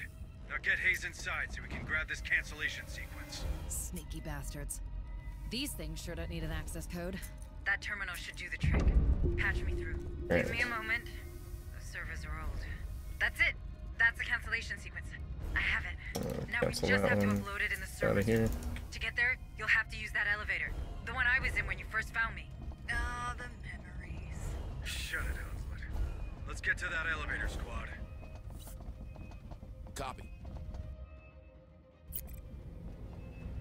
Now get Hayes inside so we can grab this cancellation sequence. Sneaky bastards. These things sure don't need an access code. That terminal should do the trick. Patch me through. Give me a moment. The servers are old. That's it. That's the cancellation sequence. I have it. Now we just have to upload it in the server. Here. To get there, you'll have to use that elevator. The one I was in when you first found me. Ah, the memories. Shut it, Oslet. Let's get to that elevator, squad. Copy.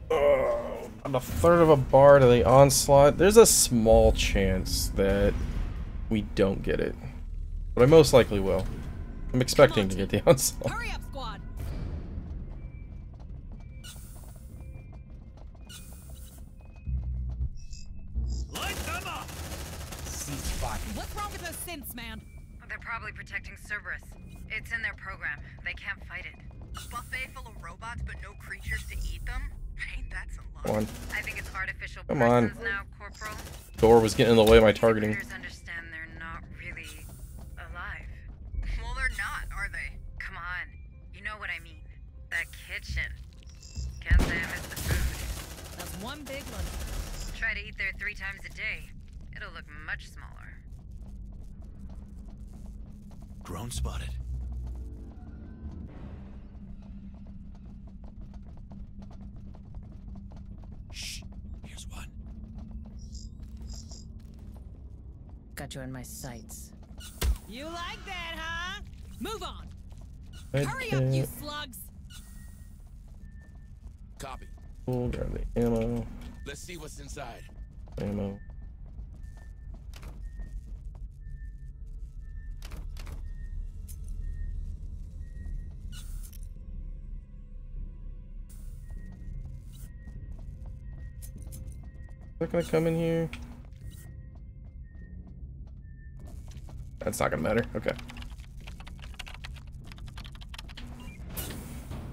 Oh, I'm a third of a bar to the onslaught. There's a small chance that we don't get it, but I most likely will. I'm expecting to get the onslaught. Hurry up, squad! Light them up! Ceasefire. What's wrong with those synths, man? They're probably protecting Cerberus. It's in their program. They can't fight it. A buffet full of robots but no creatures to eat them? Ain't that some luck? Come on. I think it's artificial Come persons on. now, Corporal. Door was getting in the way of my targeting. Computers understand they're not really alive. Well, they're not, are they? Come on. You know what I mean. That kitchen. Can't say I miss the food. That's one big lunch. Try to eat there 3 times a day. It'll look much smaller. Drone spotted. Shh. Here's one. Got you in my sights. You like that, huh? Move on! Okay. Hurry up, you slugs! Copy. Cool, grab the ammo. Let's see what's inside. Ammo. Is that gonna come in here? That's not gonna matter. Okay.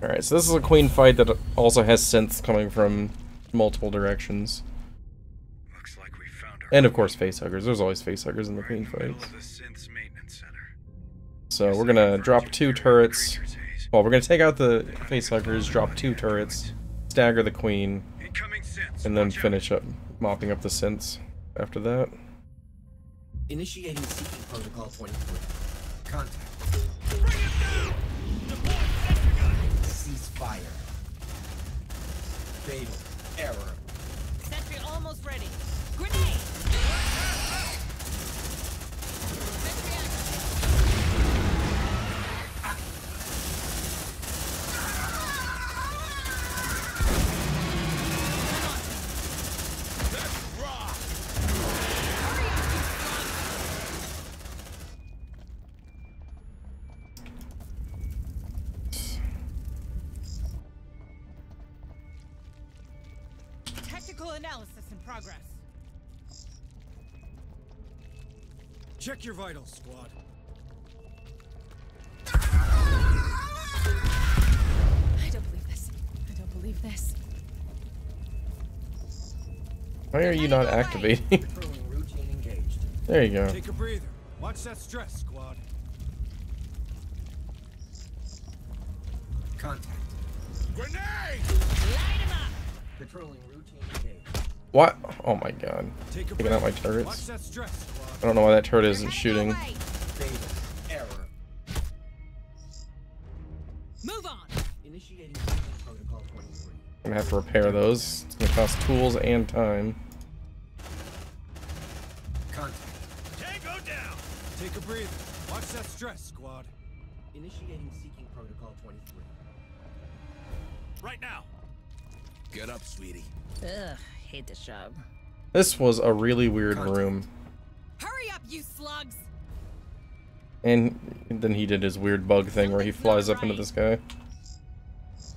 Alright, so this is a queen fight that also has synths coming from multiple directions. Looks like we found our And of course facehuggers. There's always facehuggers in the queen fights. So we're gonna drop 2 turrets. Well, we're gonna take out the facehuggers, drop 2 turrets, stagger the queen, and then finish up mopping up the synths after that. Initiating seeking protocol 23. Contact. Ceasefire. Fatal. Error. Sentry almost ready. Grenade! Sentry Technical analysis in progress. Check your vitals, squad. I don't believe this. I don't believe this. Why are you not activating? There you go. Take a breather. Watch that stress, squad. Contact. Grenade! Light him up! Patrolling routine engaged. What? Oh my god. Taking out my turrets. Watch that stress, squad. I don't know why that turret isn't shooting. Fatal. Error. Move on! Initiating seeking protocol 23. I'm gonna have to repair those. It's gonna cost tools and time. Contact. Tango down! Take a breather. Watch that stress, squad. Initiating seeking protocol 23. Right now. Get up, sweetie. Ugh, hate this job. This was a really weird room. Hurry up, you slugs! And then he did his weird bug thing where he flies up into the sky.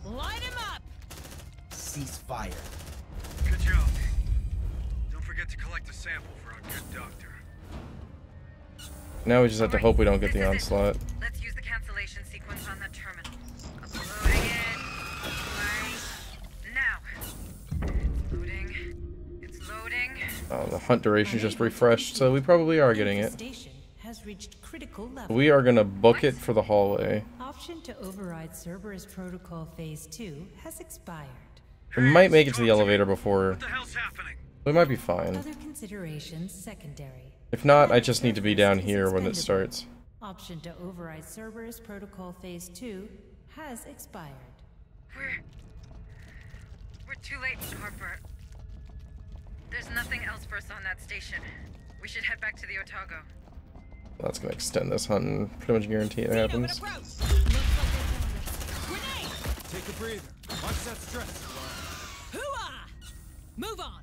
Light him up! Cease fire. Good job. Don't forget to collect a sample for our good doctor. Now we just have to hope we don't get the onslaught. Let's use the cancellation sequence on the terminal. Uploading it. Right now. It's loading. It's loading. Oh, the hunt duration just refreshed, so we probably are getting it. Has reached critical level. We are gonna book it for the hallway. Option to override Cerberus Protocol Phase 2 has expired. We might make it to the elevator before. What the hell's happening? We might be fine. Other considerations secondary. If not, I just need to be down here when it starts. Option to override Cerberus Protocol Phase 2 has expired. We're too late, Harper. There's nothing else for us on that station. We should head back to the Otago. That's gonna extend this hunt and pretty much guarantee it happens. Take a breather. Watch that stress. Hooah! Move on.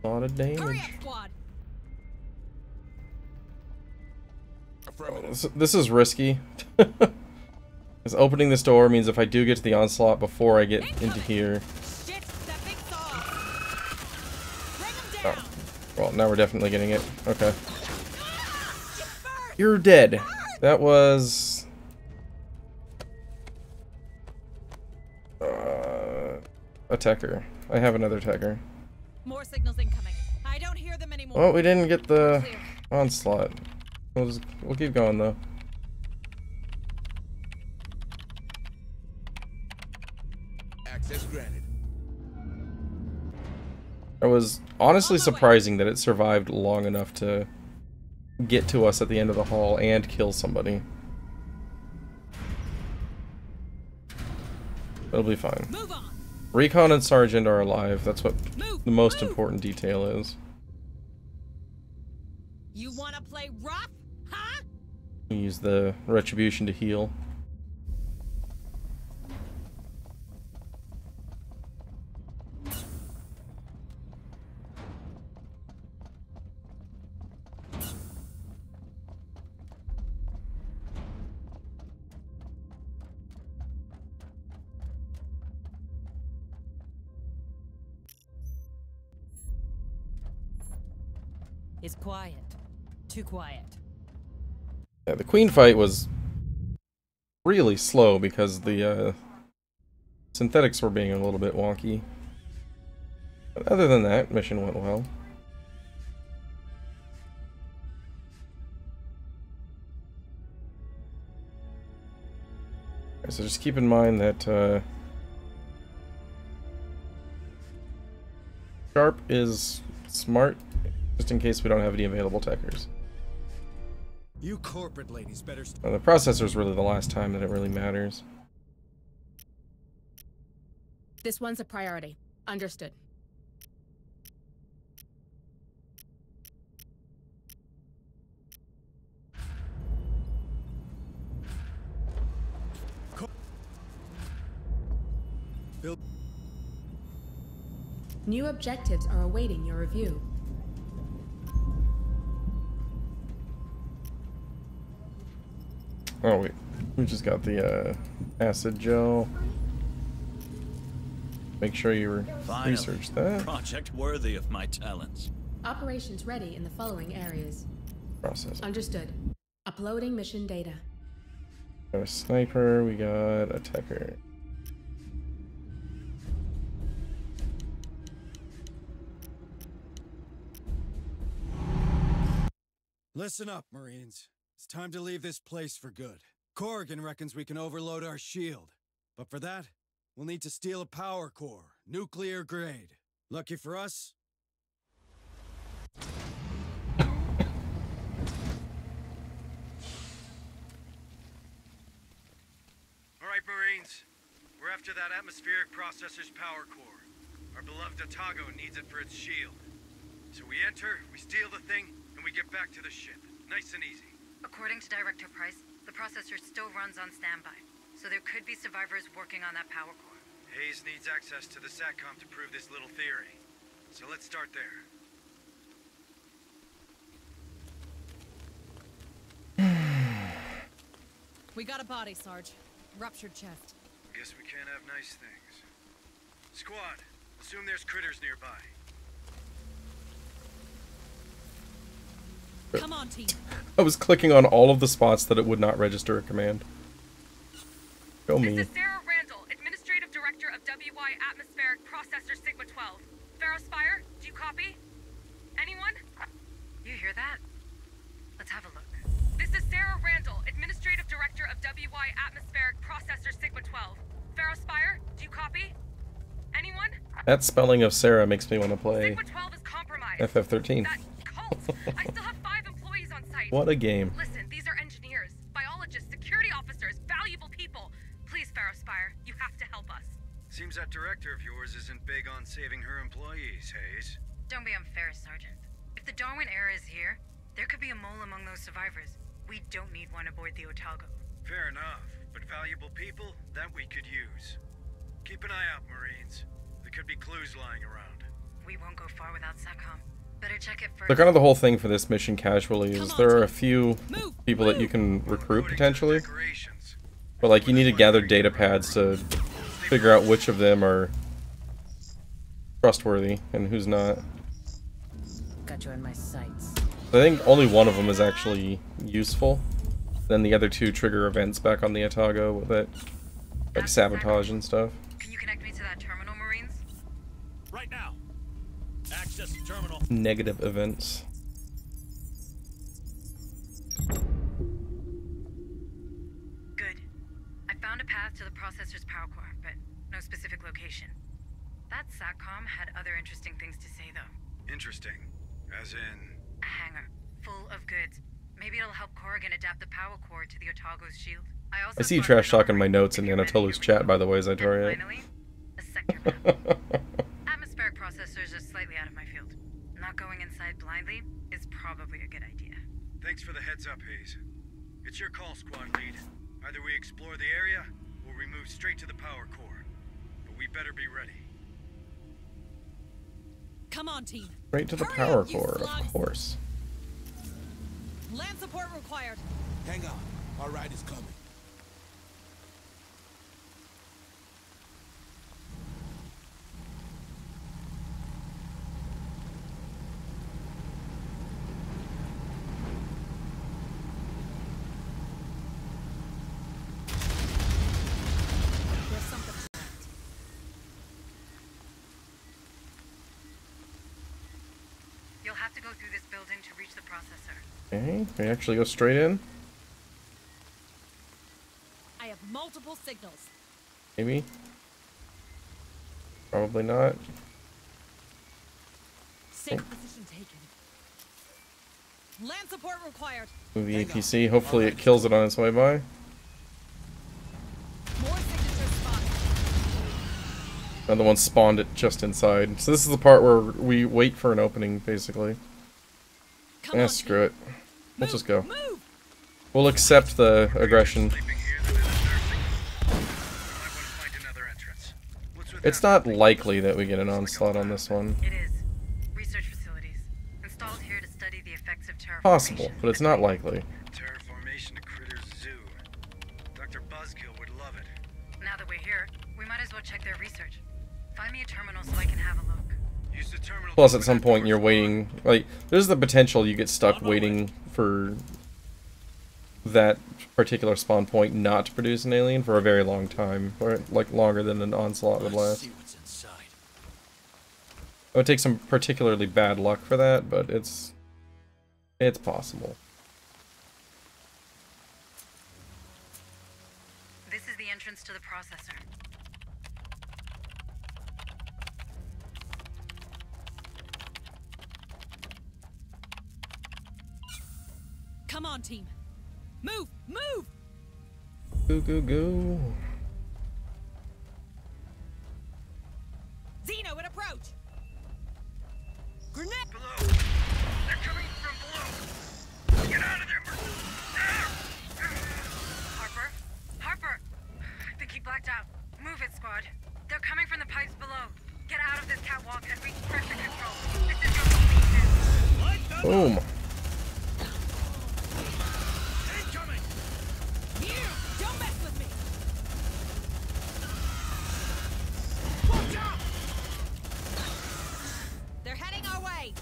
A lot of damage. Hurry up, squad. This is risky. Because opening this door means if I do get to the onslaught before I get into here. Oh. Well, now we're definitely getting it. Okay. You're dead. That was... a techer. I have another techer. More signals incoming. I don't hear them anymore. Well, we didn't get the onslaught. We'll keep going though. Access granted. It was honestly surprising that it survived long enough to get to us at the end of the hall and kill somebody. It'll be fine. Recon and Sergeant are alive. That's what the most important detail is. You want to play rough? Huh? Use the retribution to heal. It's quiet. Too quiet. Yeah, the Queen fight was really slow because the synthetics were being a little bit wonky. But other than that, mission went well. Okay, so just keep in mind that Sharp is smart, just in case we don't have any available techers. You corporate ladies better. Well, the processor's really the last time that it really matters. This one's a priority. Understood. New objectives are awaiting your review. Oh wait, we just got the acid gel. Make sure you research that. Project worthy of my talents. Operations ready in the following areas. Process. Understood. Uploading mission data. Got a sniper, we got a techer. Listen up, Marines. It's time to leave this place for good. Corrigan reckons we can overload our shield. But for that, we'll need to steal a power core, nuclear grade. Lucky for us. All right, Marines. We're after that atmospheric processor's power core. Our beloved Otago needs it for its shield. So we enter, we steal the thing, and we get back to the ship. Nice and easy. According to Director Price, the processor still runs on standby, so there could be survivors working on that power core. Hayes needs access to the SATCOM to prove this little theory. So let's start there. We got a body, Sarge. Ruptured chest. Guess we can't have nice things. Squad, assume there's critters nearby. Come on, team. I was clicking on all of the spots that it would not register a command. Show me. This is Sarah Randall, Administrative Director of WY Atmospheric Processor Sigma 12. Spire, do you copy? Anyone? You hear that? Let's have a look. This is Sarah Randall, Administrative Director of WY Atmospheric Processor Sigma 12. Spire, do you copy? Anyone? That spelling of Sarah makes me want to play Sigma 12 is compromised. FF13. That cult. I still have 5 employees on site. What a game. Listen, these are engineers, biologists, security officers, valuable people. Please, Spire, you have to help us. Seems that director of yours isn't big on saving her employees, Hayes. Don't be unfair, Sergeant. If the Darwin era is here, there could be a mole among those survivors. We don't need one aboard the Otago. Fair enough, but valuable people, that we could use. Keep an eye out, Marines. There could be clues lying around. We won't go far without SATCOM. Better check it first. So kind of the whole thing for this mission casually is there are a few people that you can recruit potentially. But like you need to gather data pads to figure out which of them are trustworthy and who's not. Got you in my sights. I think only one of them is actually useful. Then the other two trigger events back on the Otago that like sabotage and stuff. Can you connect me to that terminal, Marines? Right now. Access the terminal. Negative events. Good. I found a path to the processor's power core, but no specific location. That SATCOM had other interesting things to say, though. Interesting. As in? A hangar, full of goods. Maybe it'll help Corrigan adapt the power core to the Otago's shield. I see you trash talking my notes in Anatolu's chat, by the way, Zatoria. Finally, a sector map. Atmospheric processors are slightly out of my field. Not going inside blindly is probably a good idea. Thanks for the heads up, Hayes. It's your call, squad lead. Either we explore the area, or we move straight to the power core. But we better be ready. Come on, team. Right to the power core, of course. Land support required. Hang on. Our ride is coming. There's something left. You'll have to go through this building to reach the processor. Okay, we actually go straight in. I have multiple signals. Maybe. Probably not. Safe position taken. Land support required. Move the APC. Hopefully it kills it on its way by. More signatures spotted. Another one spawned it just inside. So this is the part where we wait for an opening, basically. Yeah, screw it. Let's just go. We'll accept the aggression. It's not likely that we get an onslaught on this one. It is. Research facilities. Installed here to study the effects of terraformation. Possible, but it's not likely. Terraformation to Critters Zoo. Dr. Buzzkill would love it. Now that we're here, we might as well check their research. Find me a terminal so I can have a look. Use the terminal. Plus, at some point, you're waiting. Like, there's the potential you get stuck waiting for that particular spawn point not to produce an alien for a very long time, or like longer than an onslaught would last. It would take some particularly bad luck for that, but it's possible. This is the entrance to the processor. Come on, team. Move! Move! Go, go, go. Xeno, at approach! Grenade! Below! They're coming from below! Get out of squad. They're coming from the pipes below. Get out of this catwalk and reach pressure control. This is your only chance. Boom. Incoming! You! Don't mess with me! Watch out! They're heading our way!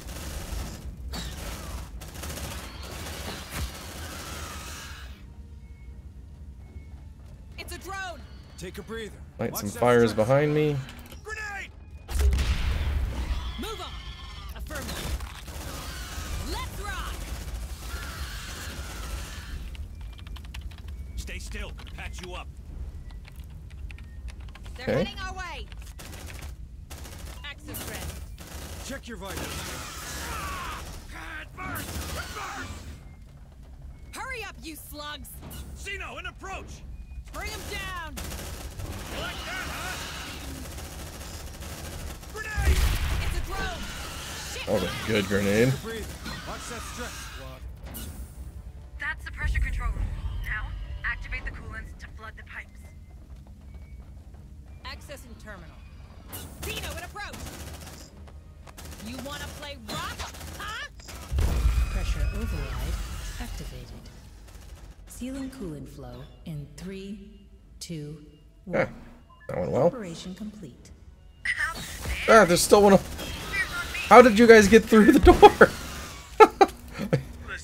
It's a drone! Take a breather. Light Watch some that fires stretch. behind me. Grenade! Move on! Affirmative. Let's ride! Stay still. Patch you up. They're Okay. heading our way! Access ready. Check your vitals. Head first! Head first! Hurry up, you slugs! Zeno, an approach! Bring them down! You like that, huh? Grenade! It's a drone! Shit! Oh, that's a good grenade. Take a breather. Watch that stretch, squad. That's the pressure control room. Now, activate the coolants to flood the pipes. Accessing terminal. Zeno, an approach! You wanna play rock? Huh? Pressure override activated. Sealing coolant flow in 3, 2, 1. Yeah, that went well. Operation complete. Ah, there's still one. How did you guys get through the door?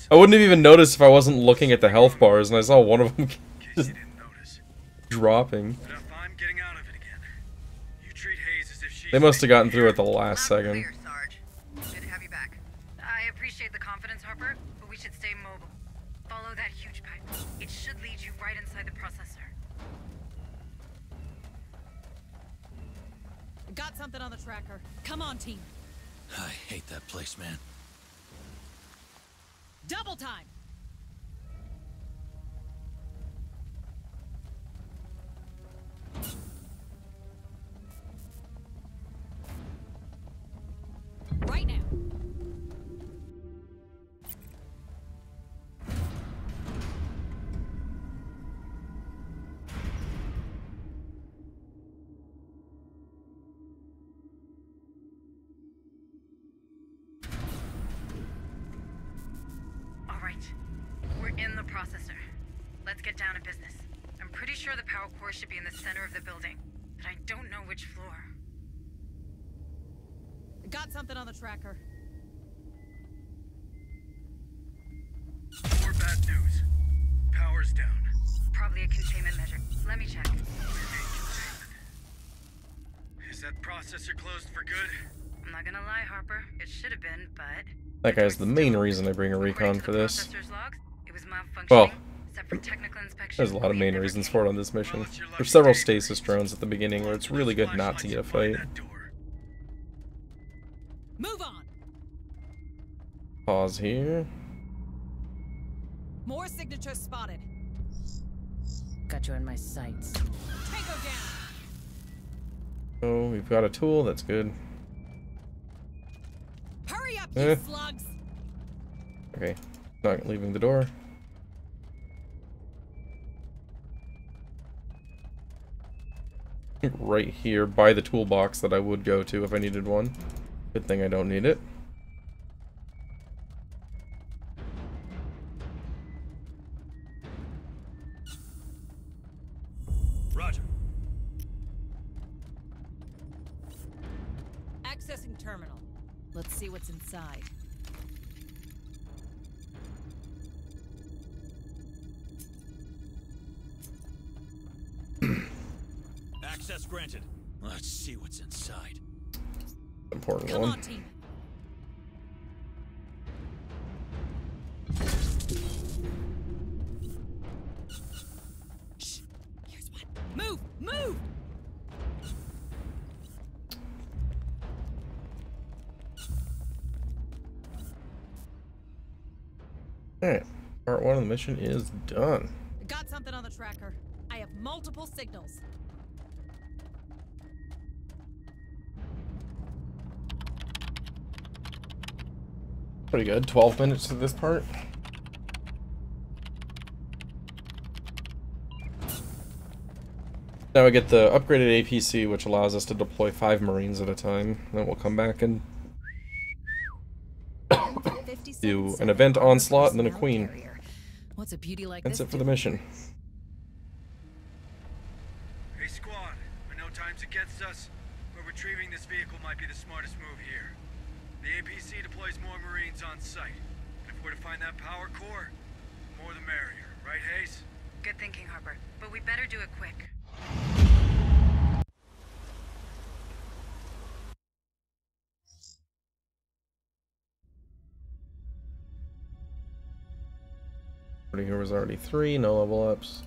I wouldn't have even noticed if I wasn't looking at the health bars, and I saw one of them just dropping. They must have gotten through at the last second. Good to have you back. I appreciate the confidence, Harper, but we should stay mobile. Follow that huge pipe. It should lead you right inside the processor. Got something on the tracker. Come on, team. I hate that place, man. Double time! Right now. All right. We're in the processor. Let's get down to business. I'm pretty sure the power core should be in the center of the building, but I don't know which floor. Got something on the tracker. More bad news. Power's down. Probably a containment measure. Let me check. Is that processor closed for good? I'm not gonna lie, Harper. It should have been, but That guy's the main reason I bring a recon for this. logs, it was malfunctioning. Well, except for technical inspection. there's a lot of main reasons for it on this mission. There's several stasis drones at the beginning where it's really good not to get a fight. Move on. Pause here. More signatures spotted. Got you in my sights. Tango down. Oh, we've got a tool. That's good. Hurry up, you slugs. Okay, not leaving the door. Right here by the toolbox that I would go to if I needed one. Good thing I don't need it. Roger. Accessing terminal. Let's see what's inside. Access granted. Let's see what's inside. Important Come one. on, team. Shh. Here's one. Move! Move! Alright, part 1 of the mission is done. Got something on the tracker. I have multiple signals. Pretty good. 12 minutes to this part. Now we get the upgraded APC, which allows us to deploy 5 Marines at a time. Then we'll come back and do an event onslaught and then a queen. What's a beauty like That's this? it for the mission. Hey squad, I know time's against us, but retrieving this vehicle might be the smartest move here. The APC deploys more Marines on site. And if we're to find that power core, the more the merrier. Right, Hayes? Good thinking, Harper. But we better do it quick. Here was already 3, no level ups.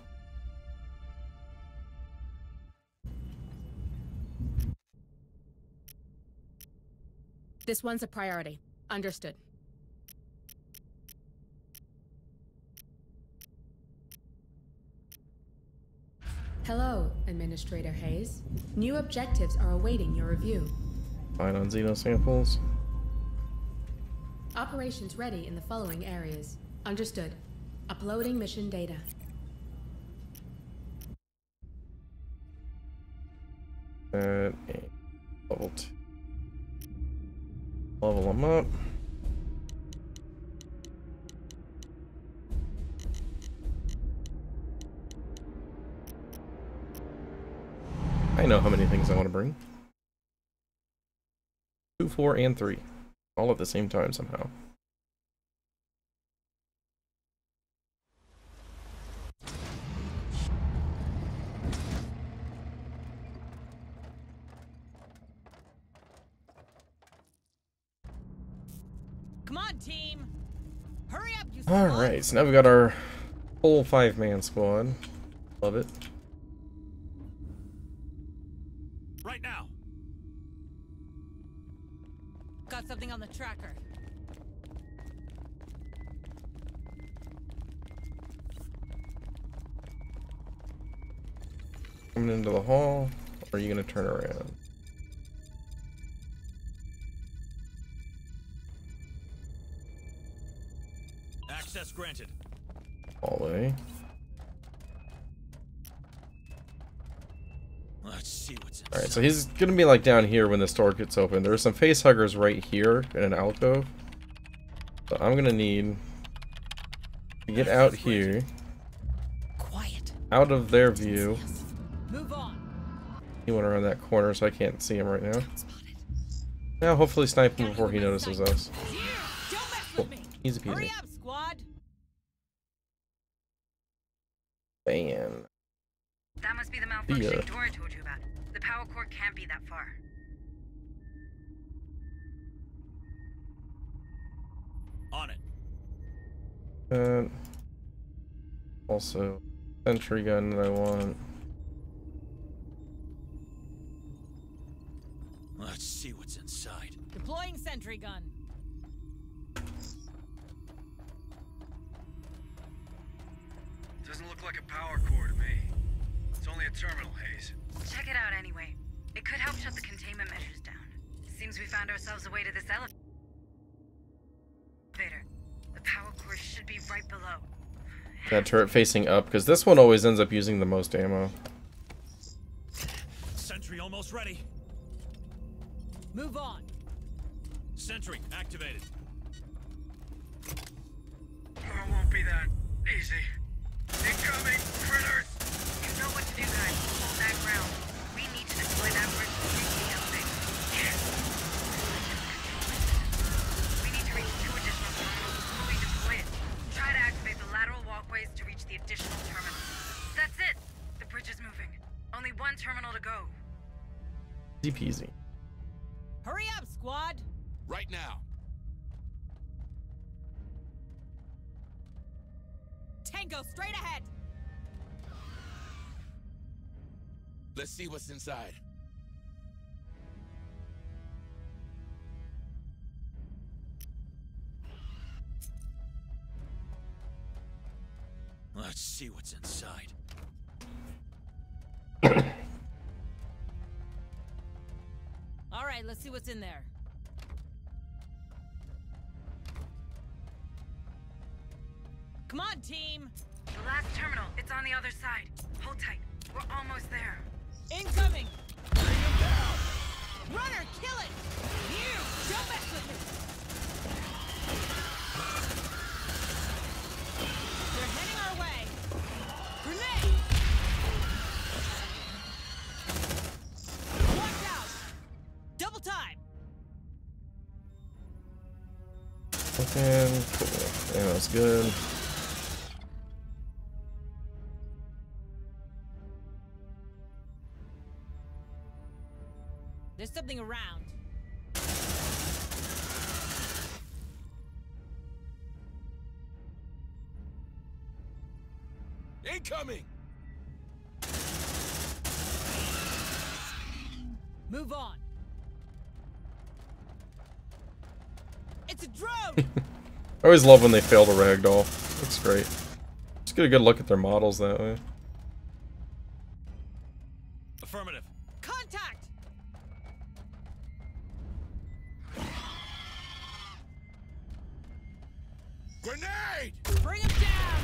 This one's a priority. Understood. Hello, Administrator Hayes. New objectives are awaiting your review. Fine on Xeno samples. Operations ready in the following areas. Understood. Uploading mission data. Level 2. Level them up. I know how many things I want to bring. 2, 4, and 3. All at the same time somehow. Come on, team. Hurry up, you Alright, so now we've got our full 5-man squad. Love it. Right now. Got something on the tracker. Coming into the hall, or are you gonna turn around? Access granted. Hallway. Let's see what's inside. Alright, so he's gonna be like down here when this door gets open. There's some face huggers right here in an alcove. So I'm gonna need to get out here. Quiet. Out of their view. Move on. He went around that corner, so I can't see him right now. Now, hopefully snipe him before he notices us. Cool. Easy peasy. Hurry up, squad. Bam. That must be the malfunctioning door I told you about. The power core can't be that far. On Uh, it. also, sentry gun that I want. Let's see what's inside. Deploying sentry gun. Doesn't look like a power core to me. It's only a terminal, Hayes. Check it out anyway. It could help shut the containment measures down. Seems we found ourselves a way to this elevator. The power core should be right below. That turret facing up, because this one always ends up using the most ammo. Sentry almost ready. Move on. Sentry activated. Oh, it won't be that easy. Incoming, critters! You know what to do, guys. Hold that ground. We need to deploy that bridge to reach the elevator. We need to reach 2 additional terminals before we deploy it. Try to activate the lateral walkways to reach the additional terminals. That's it! The bridge is moving. Only 1 terminal to go. Easy peasy. Hurry up, squad. Right now. Tango, straight ahead. Let's see what's inside. Let's see what's inside. All right, let's see what's in there. Come on, team. The last terminal, it's on the other side. Hold tight. We're almost there. Incoming! Bring him down! Runner, kill it! You! Don't mess with me! They're heading our way! Grenade! Watch out! Double time! Okay, cool. Yeah, that's good. There's something around. Incoming! Move on. It's a drone! I always love when they fail to ragdoll. Looks great. Just get a good look at their models that way. Affirmative. Contact! Grenade! Bring him down!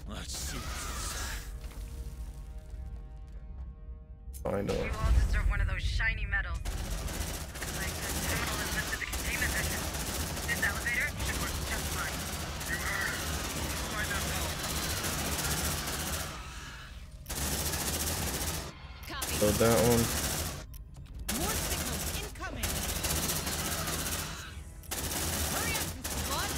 Let's see Find You out. all deserve one of those shiny medals. Looks like the terminal has lifted the containment measure. This elevator should work just fine. You heard her. Find that well. Copy. Load that one. More signals incoming. Hurry up, you slut!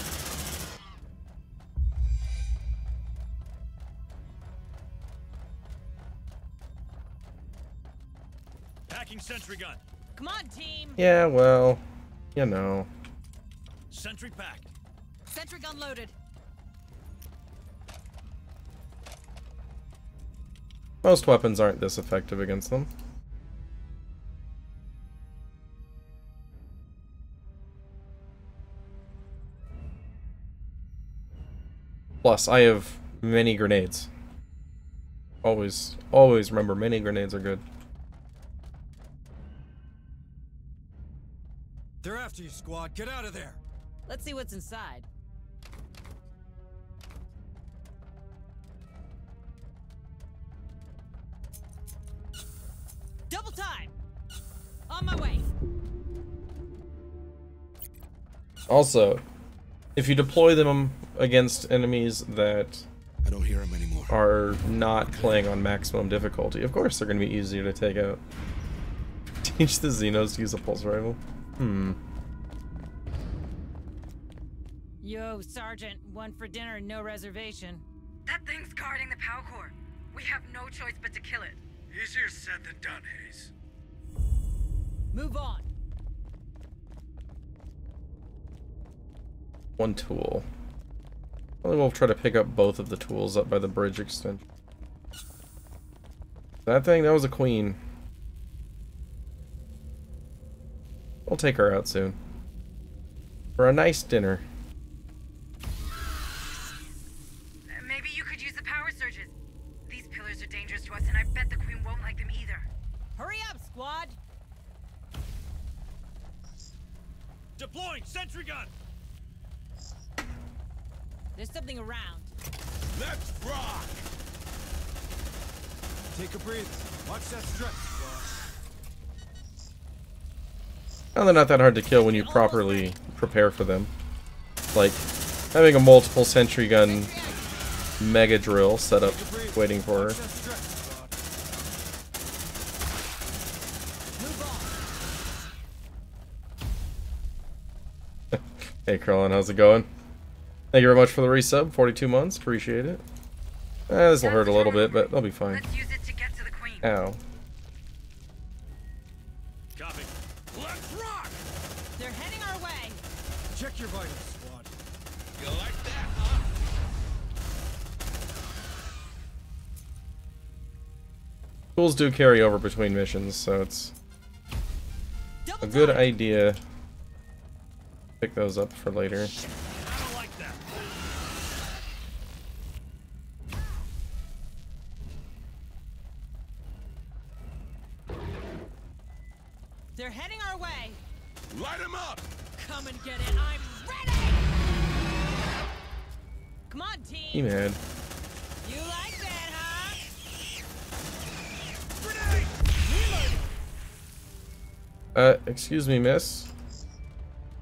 Hacking sentry gun. Come on, team! Yeah, well, you know. Sentry packed. Sentry gun loaded. Most weapons aren't this effective against them. Plus, I have many grenades. Always remember, many grenades are good. They're after you, squad. Get out of there. Let's see what's inside. Double time! On my way! Also, if you deploy them against enemies that I don't hear him anymore. Are not playing on maximum difficulty, of course they're going to be easier to take out. Teach the Xenos to use a pulse rifle. Yo, Sergeant, one for dinner, no reservation. That thing's guarding the power core. We have no choice but to kill it. Easier said than done, Hayes. Move on. One tool. Probably we'll try to pick up both of the tools up by the bridge extension. That thing, that was a queen. We'll take her out soon. For a nice dinner. Maybe you could use the power surges. These pillars are dangerous to us, and I bet the queen won't like them either. Hurry up, squad! Deploying sentry gun. There's something around. Let's rock! Take a breather. Watch that stretch, squad. Well, they're not that hard to kill when you properly prepare for them. Like, having a multiple sentry gun mega drill set up waiting for her. Hey Krillin, how's it going? Thank you very much for the resub, 42 months, appreciate it. This will hurt a little bit, but they'll be fine. Let's use it to get to the queen. Ow. Copy. Let's rock! They're heading our way. Check your vitals, squad. You like that, huh? Tools do carry over between missions, so it's a good idea to pick those up for later. I don't like that. They're heading our way. Light them up! Come and get it. I'm ready! Come on, team. He mad. You like Excuse me, miss.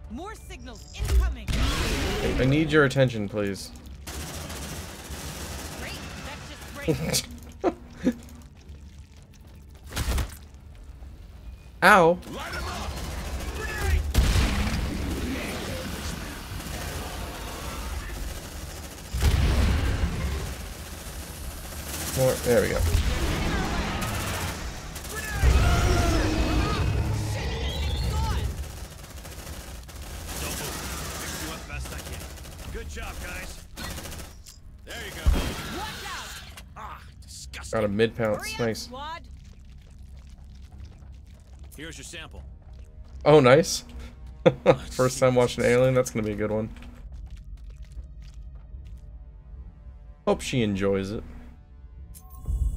More signals incoming. I need your attention, please. Great, that's just great. Ow. More, there we go. Good job, guys. There you go. Watch out! Ah, disgusting. Got a mid pounce. Hurry up, Nice. squad. Here's your sample. Oh, nice. First time watching Alien. That's gonna be a good one. Hope she enjoys it.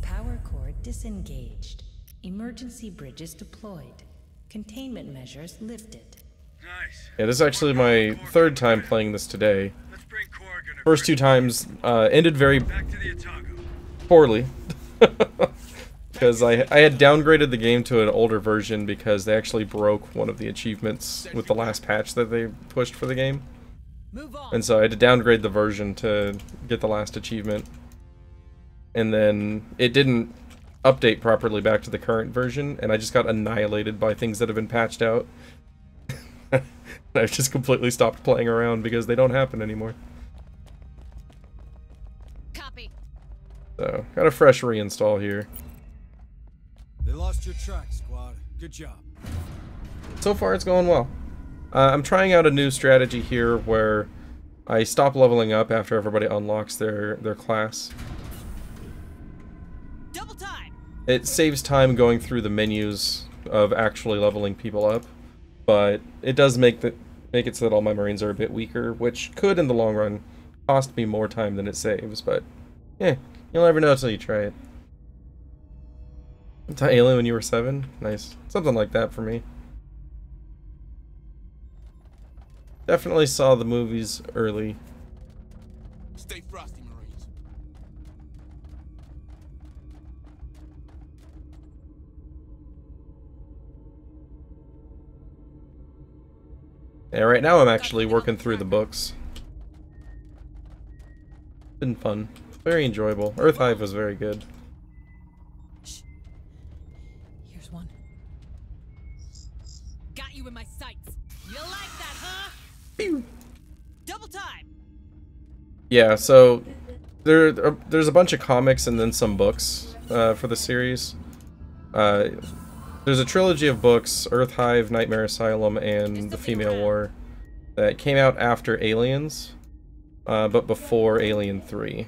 Power cord disengaged. Emergency bridges deployed. Containment measures lifted. Nice. Yeah, this is actually my third time playing this today. First two times ended very poorly. Because I had downgraded the game to an older version because they actually broke one of the achievements with the last patch that they pushed for the game. And so I had to downgrade the version to get the last achievement. And then it didn't update properly back to the current version, and I just got annihilated by things that have been patched out. I just completely stopped playing around because they don't happen anymore. Copy. So, got a fresh reinstall here. They lost your track, squad. Good job. So far, it's going well. I'm trying out a new strategy here where I stop leveling up after everybody unlocks their class. Double time. It saves time going through the menus of actually leveling people up, but it does make it so that all my Marines are a bit weaker, which could, in the long run, cost me more time than it saves, but yeah, you'll never know until you try it. It's Alien when you were 7? Nice. Something like that for me. Definitely saw the movies early. Stay frosty, Marines. Yeah, right now I'm actually working through the books. Been fun. Very enjoyable. Earth Hive was very good. Here's one. Got you in my sights. You like that, huh? Pew. Double time. Yeah, so there's a bunch of comics and then some books for the series. There's a trilogy of books, Earth Hive, Nightmare Asylum, and The Female War, that came out after Aliens, but before Alien 3.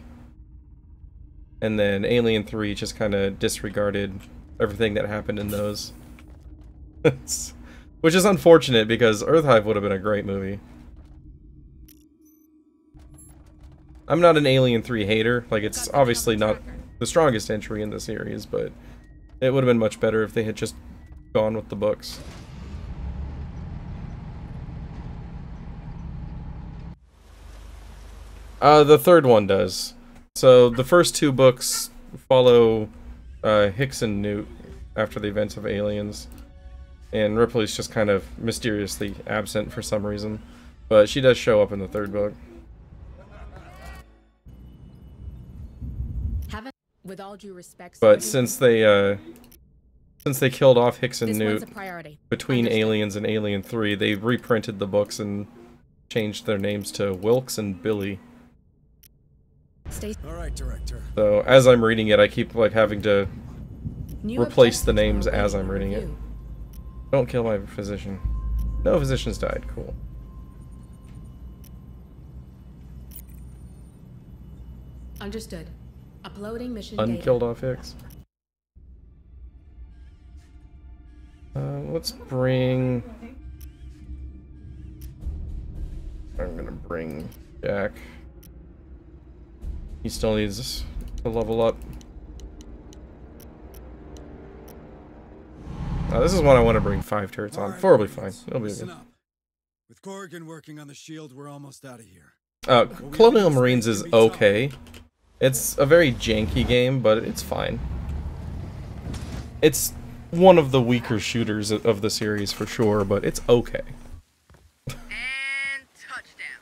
And then Alien 3 just kind of disregarded everything that happened in those. Which is unfortunate, because Earth Hive would have been a great movie. I'm not an Alien 3 hater, like it's obviously not the strongest entry in the series, but it would have been much better if they had just gone with the books. The third one does. So the first two books follow Hicks and Newt after the events of Aliens, and Ripley's just kind of mysteriously absent for some reason, but she does show up in the third book. With all due respect, But since they killed off Hicks and This Newt one's a priority. between Aliens and Alien 3, they reprinted the books and changed their names to Wilkes and Billy. All right, Director. So as I'm reading it, I keep like having to New replace the objectives names are as awaiting I'm reading it. review. Don't kill my physician. No physicians died. Cool. Understood. Uploading mission Unkilled data. off Hicks. Let's bring... I'm gonna bring Jack. He still needs to level up. This is one I want to bring 5 turrets on. 4 will be fine. It'll be good. With Corrigan working on the shield, we're almost out of here. Colonial Marines is okay. It's a very janky game, but it's fine. It's one of the weaker shooters of the series for sure, but it's okay. And touchdown.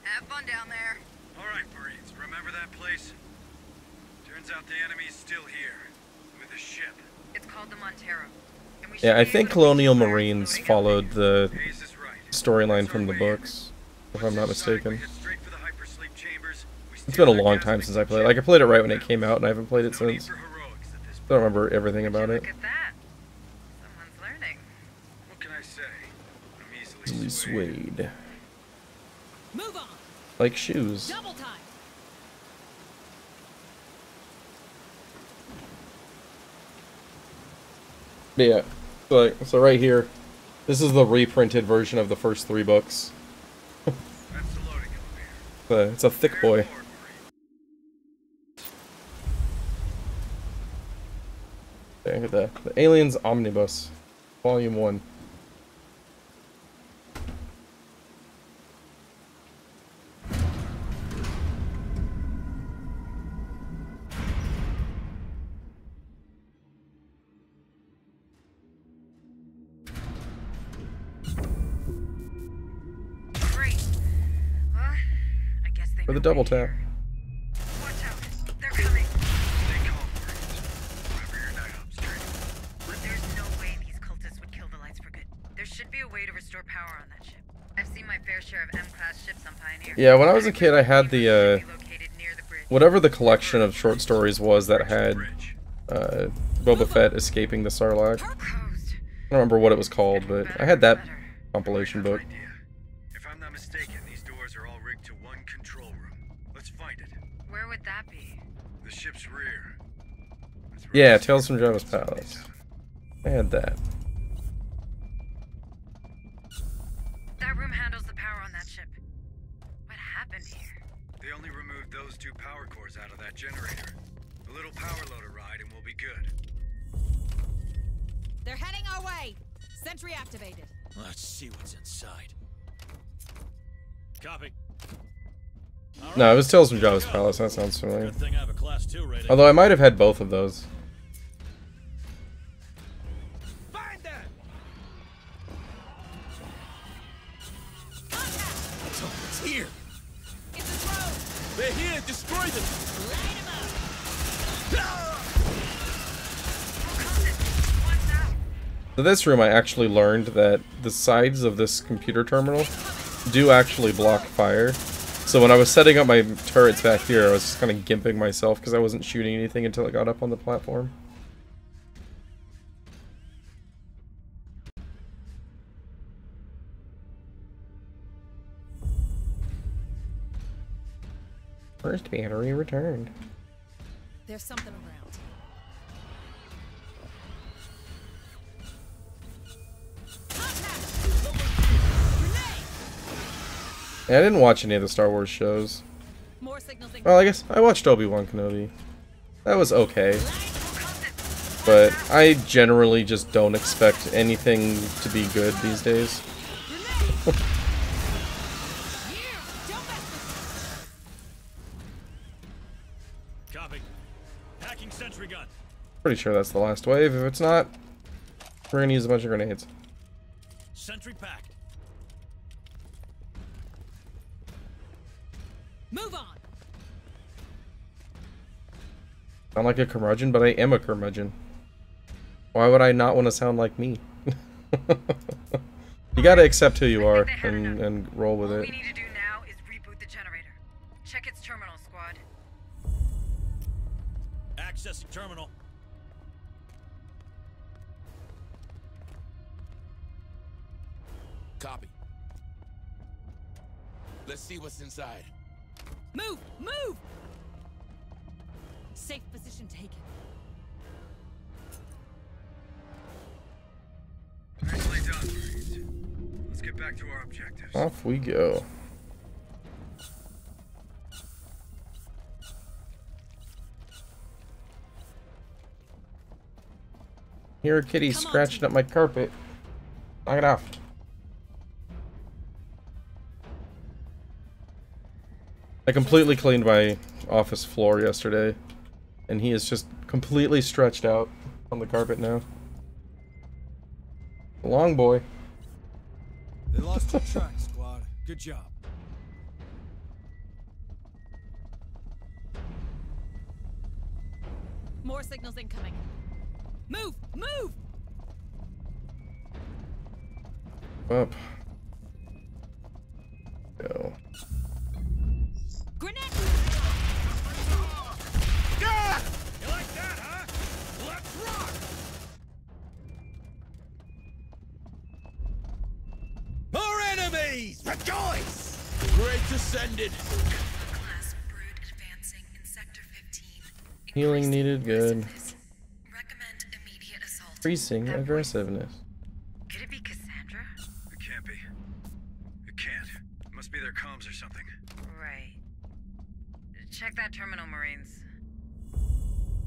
Have fun down there. Alright, Marines, remember that place? Turns out the enemy's still here. With a ship. It's called the Montero. Yeah, I think Colonial Marines followed the storyline from the books, if I'm not mistaken. It's been a long time since I played it. Like, I played it right when it came out, and I haven't played it since. I don't remember everything about it. Someone's learning. What can I say? I'm Easily swayed. Move on. Like shoes. Double time. Yeah. So right here, this is the reprinted version of the first 3 books. It's a thick boy. Okay, the Aliens Omnibus, Volume 1. For the double tap. Watch out. They're coming. There's no way these cultists would kill the lights for good. There should be a way to restore power on that ship. I've seen my fair share of M-class ships on Pioneer. Yeah, when I was a kid, I had the, whatever the collection of short stories was that had, Boba Fett escaping the Sarlacc. I don't remember what it was called, but I had that compilation book. If I'm not mistaken, these doors are all rigged to one control room. Let's find it. Where would that be? The ship's rear. Yeah, Tales from Jabba's Palace. I had that. That room handles the power on that ship. What happened here? They only removed those 2 power cores out of that generator. A little power loader ride and we'll be good. They're heading our way. Sentry activated. Let's see what's inside. Copy. No, it was Tales from Jabba's Palace. That sounds familiar. Good thing I have a class 2 rating. Although I might have had both of those. Find them! Someone's here. It's a drone. They're here. Destroy them. Light them up. So this room, I actually learned that the sides of this computer terminal do actually block fire. So when I was setting up my turrets back here, I was just kind of gimping myself because I wasn't shooting anything until I got up on the platform. First battery returned. There's something around. Yeah, I didn't watch any of the Star Wars shows. Well, I guess I watched Obi-Wan Kenobi. That was okay. But I generally just don't expect anything to be good these days. Copy. Hacking sentry gun. Pretty sure that's the last wave. If it's not, we're gonna use a bunch of grenades. Sentry packed. Move on. Sound like a curmudgeon, but I am a curmudgeon. Why would I not want to sound like me? You gotta accept who you are and roll with All it. we need to do now is reboot the generator. Check its terminal, squad. Accessing terminal. Copy. Let's see what's inside. Move! Move! Safe position taken. Nicely done, Marines. Let's get back to our objectives. Off we go. Here, kitty scratching up my carpet. Knock it off. I completely cleaned my office floor yesterday, and he is just completely stretched out on the carpet now. Long boy. They lost your track, squad. Good job. More signals incoming. Move! Move! Up. Go. Grenade! Yeah! You like that, huh? Let's rock! More enemies! Rejoice! Great descended. Class brood advancing in sector 15. Healing needed. Good. Recommend immediate assault. Increasing aggressiveness. Could it be Cassandra? It can't be. It can't. It must be their comms or something. Right. Check that terminal, Marines.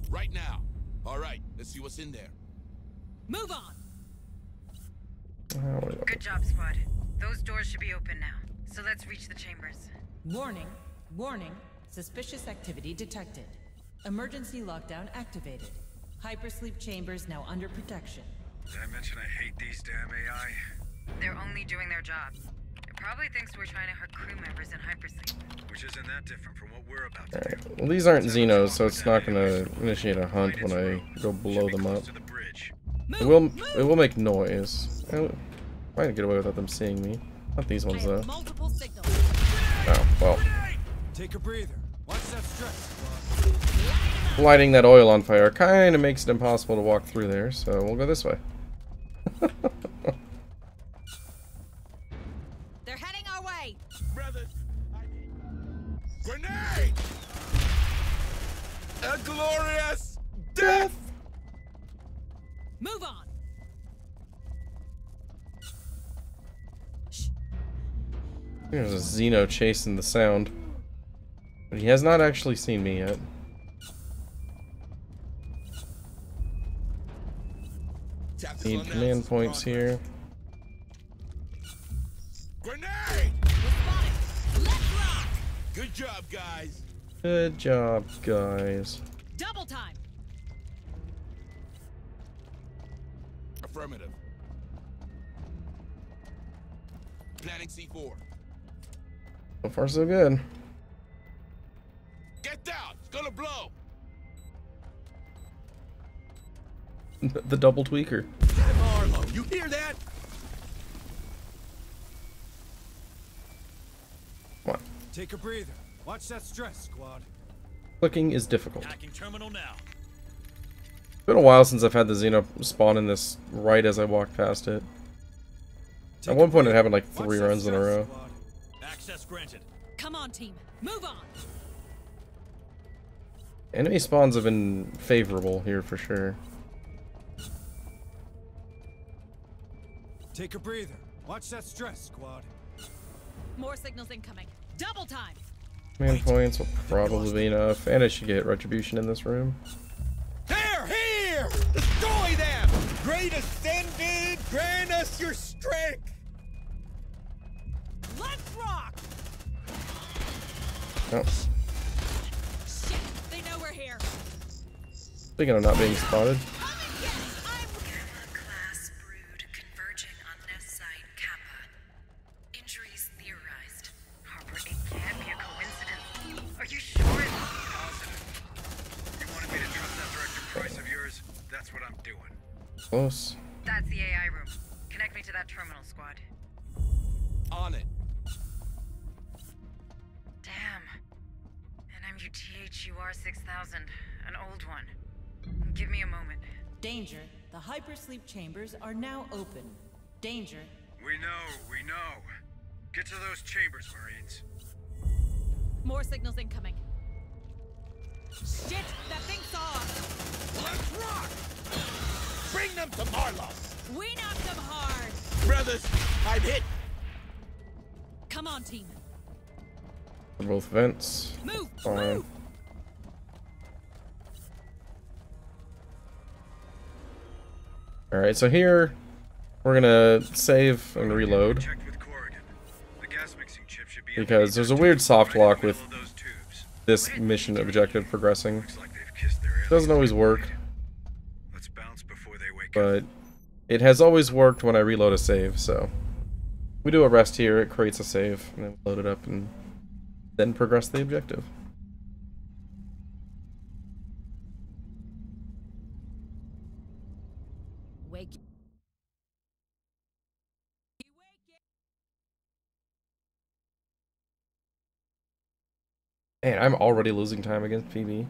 Right now. All right, let's see what's in there. Move on! Good job, squad. Those doors should be open now. So let's reach the chambers. Warning. Warning. Suspicious activity detected. Emergency lockdown activated. Hypersleep chambers now under protection. Did I mention I hate these damn AI? They're only doing their job. It probably thinks we're trying to hurt crew members in hypersleep. Which isn't that different from what we're about to Alright, well these aren't Xenos, so it's not gonna initiate a hunt when I go blow them up. It will make noise. I might get away without them seeing me. Not these ones though. Oh, well. Take a breather. Watch that stress. Lighting that oil on fire kinda makes it impossible to walk through there, so we'll go this way. They're heading our way! Brothers, grenade! A glorious death! Move on! There's a Xeno chasing the sound. But he has not actually seen me yet. Need command points here. Grenade! Good job, guys. Good job, guys. Double time! Affirmative. Planning C4. So far, so good. Get down! It's gonna blow! The double tweaker. Marlowe, you hear that? Come on. Take a breather. Watch that stress, squad. Clicking is difficult. Hacking terminal now. It's been a while since I've had the Xeno spawn in this right as I walked past it. At one point it happened like 3 runs in a row. Access granted. Come on, team. Move on! Enemy spawns have been favorable here for sure. Take a breather. Watch that stress, squad. More signals incoming. Double time! Command points will probably be enough, and I should get retribution in this room. They're here! Destroy them! Great Ascended, grant us your strength! Let's rock! Oh. Shit! They know we're here! Speaking of not being spotted. Class brood converging on nest site Kappa. Injuries theorized. Harper, it can't be a coincidence. Are you sure? Positive. You wanted me to trust that Director Price of yours? That's what I'm doing. Close. That's the AI room. Connect me to that terminal, squad. On it. Damn. An MUTHUR 6000. An old one. Give me a moment. Danger. The hypersleep chambers are now open. Danger. We know. Get to those chambers, Marines. More signals incoming. Shit! That thing saw us! Let's rock! Bring them to Marlowe! We knocked them hard! Brothers, I'm hit! Come on, team. For both vents. Move! Fine. Move! Alright, so here we're gonna save and reload. Because there's a weird soft lock with this mission objective progressing. Doesn't always work. But it has always worked when I reload a save, so we do a rest here, it creates a save, and then load it up and then progress the objective. Wake. Man, I'm already losing time against PB.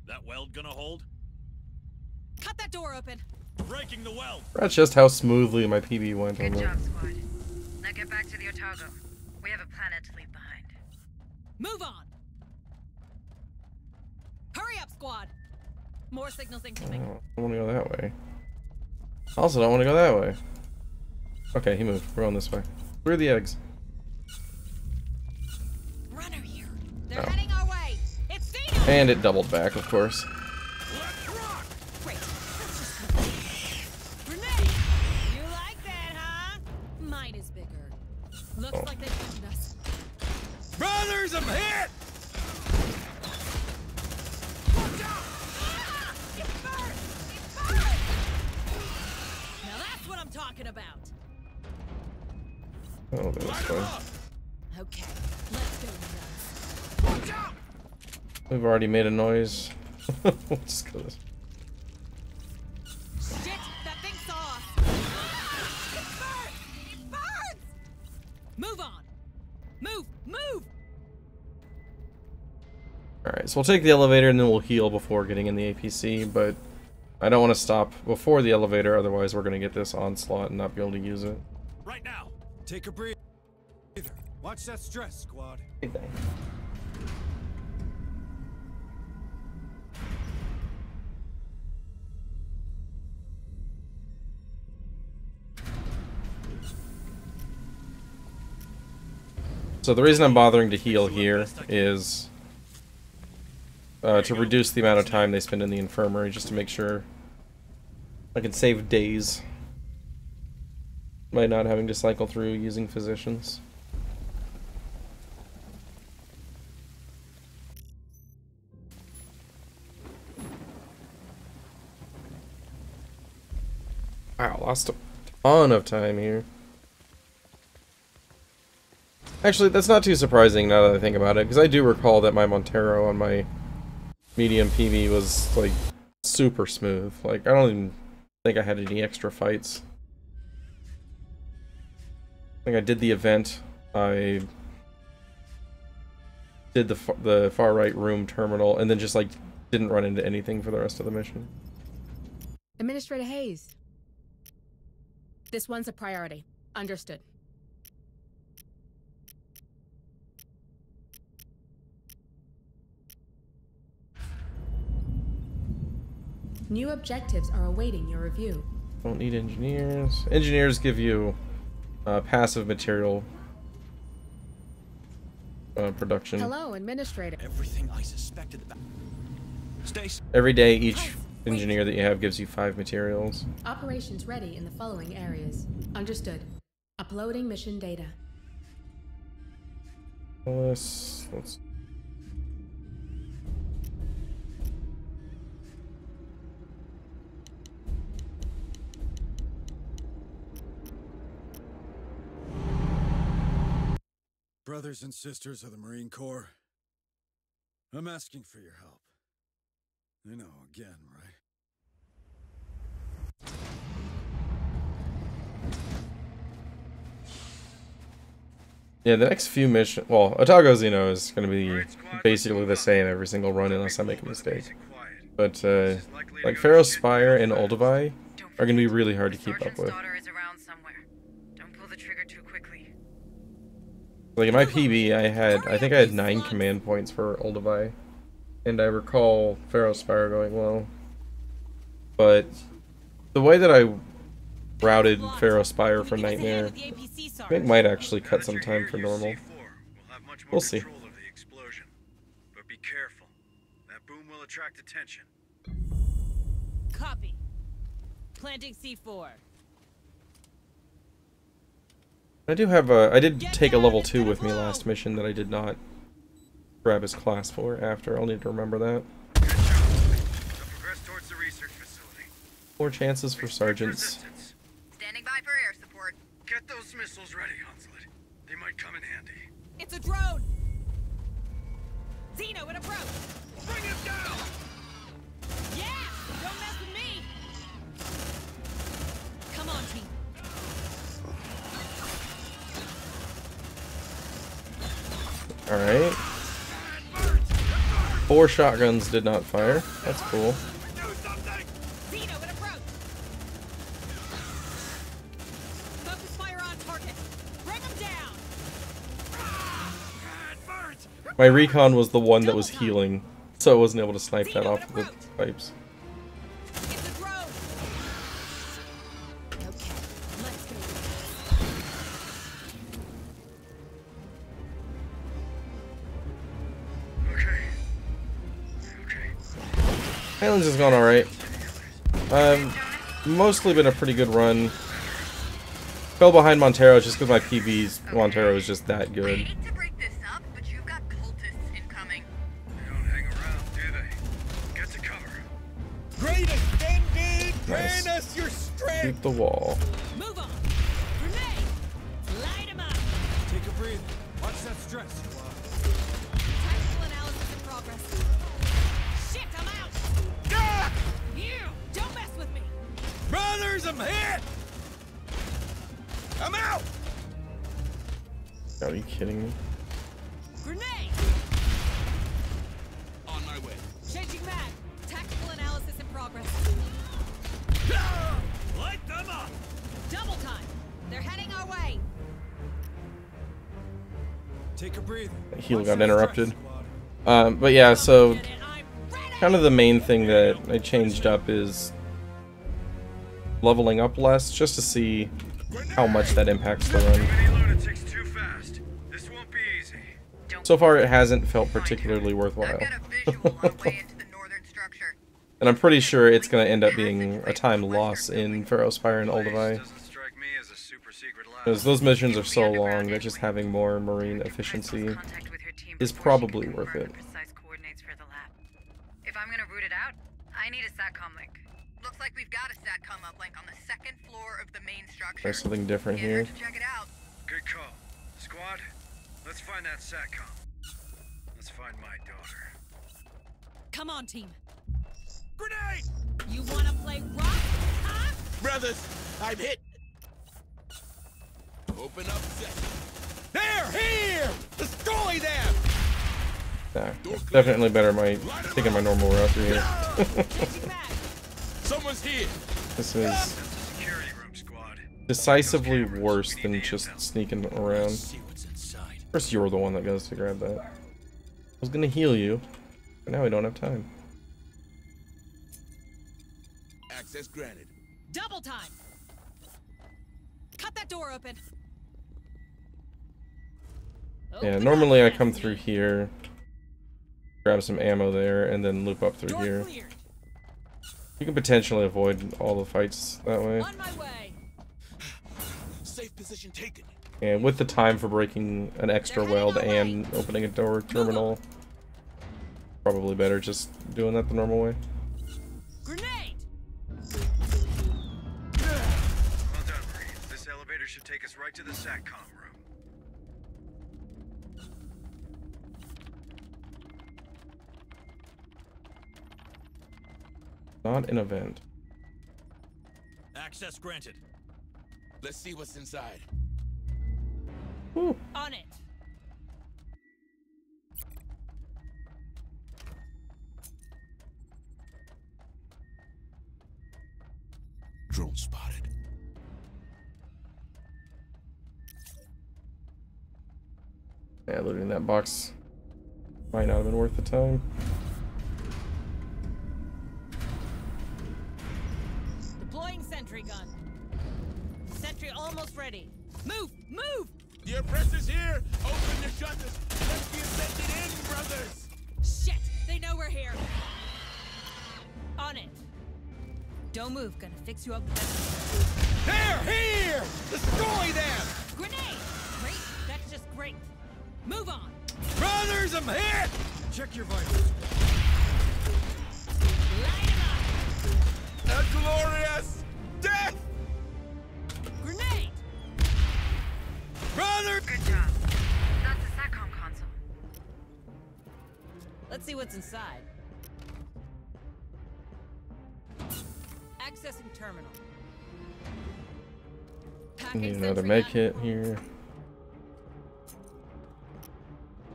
That weld gonna hold? Cut that door open. Breaking the weld. That's just how smoothly my PB went. Good job, squad. Now get back to the Otago. We have a planet to leave behind. Move on. Hurry up, squad. More signals incoming. I don't want to go that way. I also don't want to go that way. Okay, he moved. We're going this way. Where are the eggs? Runner here. They're heading our way. It's Dino. And it doubled back, of course. Great. Renee, you like that, huh? Mine is bigger. Looks like they found us. Brothers, I'm hit! Watch out! Ah! It burns! It burns! Now that's what I'm talking about. Oh, that was fun. Okay, let's go nuts. Watch out! We've already made a noise. We'll just go this. Shit, that thing saw us. It burns! It burns! Move on. Move, move! Alright, so we'll take the elevator and then we'll heal before getting in the APC, but I don't want to stop before the elevator, otherwise we're going to get this onslaught and not be able to use it. Right now. Take a breather. Watch that stress, squad. So the reason I'm bothering to heal here is to reduce the amount of time they spend in the infirmary, just to make sure I can save days by not having to cycle through using physicians. Wow, lost a ton of time here. Actually, that's not too surprising now that I think about it, because I do recall that my Montero on my medium PB was, like, super smooth. Like, I don't even think I had any extra fights. I think I did the event, I did the far right room terminal, and then just, like, didn't run into anything for the rest of the mission. Administrator Hayes. This one's a priority. Understood. New objectives are awaiting your review. Don't need engineers. Engineers give you passive material production. Hello, Administrator. Everything I suspected about. Stacy. Every day, each engineer that you have gives you 5 materials. Operations ready in the following areas. Understood. Uploading mission data. Let's Brothers and sisters of the Marine Corps, I'm asking for your help. I know, again, right? Yeah, the next few missions... Well, Otago Xeno is going to be basically the same every single run unless I make a mistake. But, like, Pharaoh's Spire and Olduvai are going to be really hard to keep up with. Like, in my PB, I think I had 9 command points for Olduvai. And I recall Pharaoh's Spire going well. But the way that I routed Pharaoh's Spire for Nightmare, I think might actually cut some time for normal. We'll see. But be careful. That boom will attract attention. Copy. Planting C4. I do have a... I did take a level 2 with me last mission that I did not grab his class for after. I'll need to remember that. Good job. Now progress towards More chances for sergeants. Standing by for air support. Get those missiles ready, Hunslet. They might come in handy. It's a drone! Xeno in approach! Bring him down! Yeah! Don't mess with me! Come on, team. Alright. 4 shotguns did not fire. That's cool. Xeno in approach! Focus fire on target. Bring him down! My recon was the one that was healing, so I wasn't able to snipe that off of the pipes. It's a drone! Okay, let's go. Highlands has gone alright. Mostly been a pretty good run. Fell behind Montero just because my PV's Montero is just that good. I hate to break this up, but you've got cultists incoming. They don't hang around, do they? Get to cover. Great Ascended, grant Nice. us your strength! Shoot the wall. Move on! Grenade! Light him up! Take a breather. Watch that stress. Tactical analysis in progress. Shit, I'm out! Ah! You! Don't mess with me! Brothers, I'm hit! I'm out! Are you kidding me? Grenade! On my way. Changing mag. Tactical analysis in progress. Light them up! Double time. They're heading our way. Take a breather. Heal got interrupted. But yeah, so kind of the main thing that I changed up is leveling up less, just to see how much that impacts the run. So far it hasn't felt particularly worthwhile. And I'm pretty sure it's going to end up being a time loss in Pharaohspire and Olduvai. Because those missions are so long that just having more marine efficiency is probably worth it. If I'm gonna root it out, I need a SATCOM link. Looks like we've got a SATCOM uplink on the second floor of the main structure. There's something different here. Check it out. Good call. Squad, let's find that SATCOM. Let's find my daughter. Come on, team. Grenade! You wanna play rock? Huh? Brothers, I'm hit. Open up session. They're here! Destroy them! Yeah, definitely better taking my normal route through here. Someone's here. This is decisively worse than just sneaking around. First, you're the one that goes to grab that. I was gonna heal you, but now we don't have time. Access granted. Double time. Cut that door open. Yeah, normally I come through here, grab some ammo there, and then loop up through here. You can potentially avoid all the fights that way. On my way. Safe position taken. And with the time for breaking an extra weld and opening a door terminal, probably better just doing that the normal way. Grenade! Well done, Marines. This elevator should take us right to the SATCOM room. Not an event. Access granted. Let's see what's inside. Woo. On it. Drone spotted. Yeah, looting that box might not have been worth the time. Deploying sentry gun. Sentry almost ready. Move! Move! The oppressor's here! Open the shutters! Let's be infected in, brothers! Shit! They know we're here. On it. Don't move. Gonna fix you up. They're here! Destroy them! Grenade! Great. That's just great. Move on. Brothers, I'm hit! Check your vitals. Light him up. A Gloria! Let's see what's inside. Accessing terminal. Need another med kit here.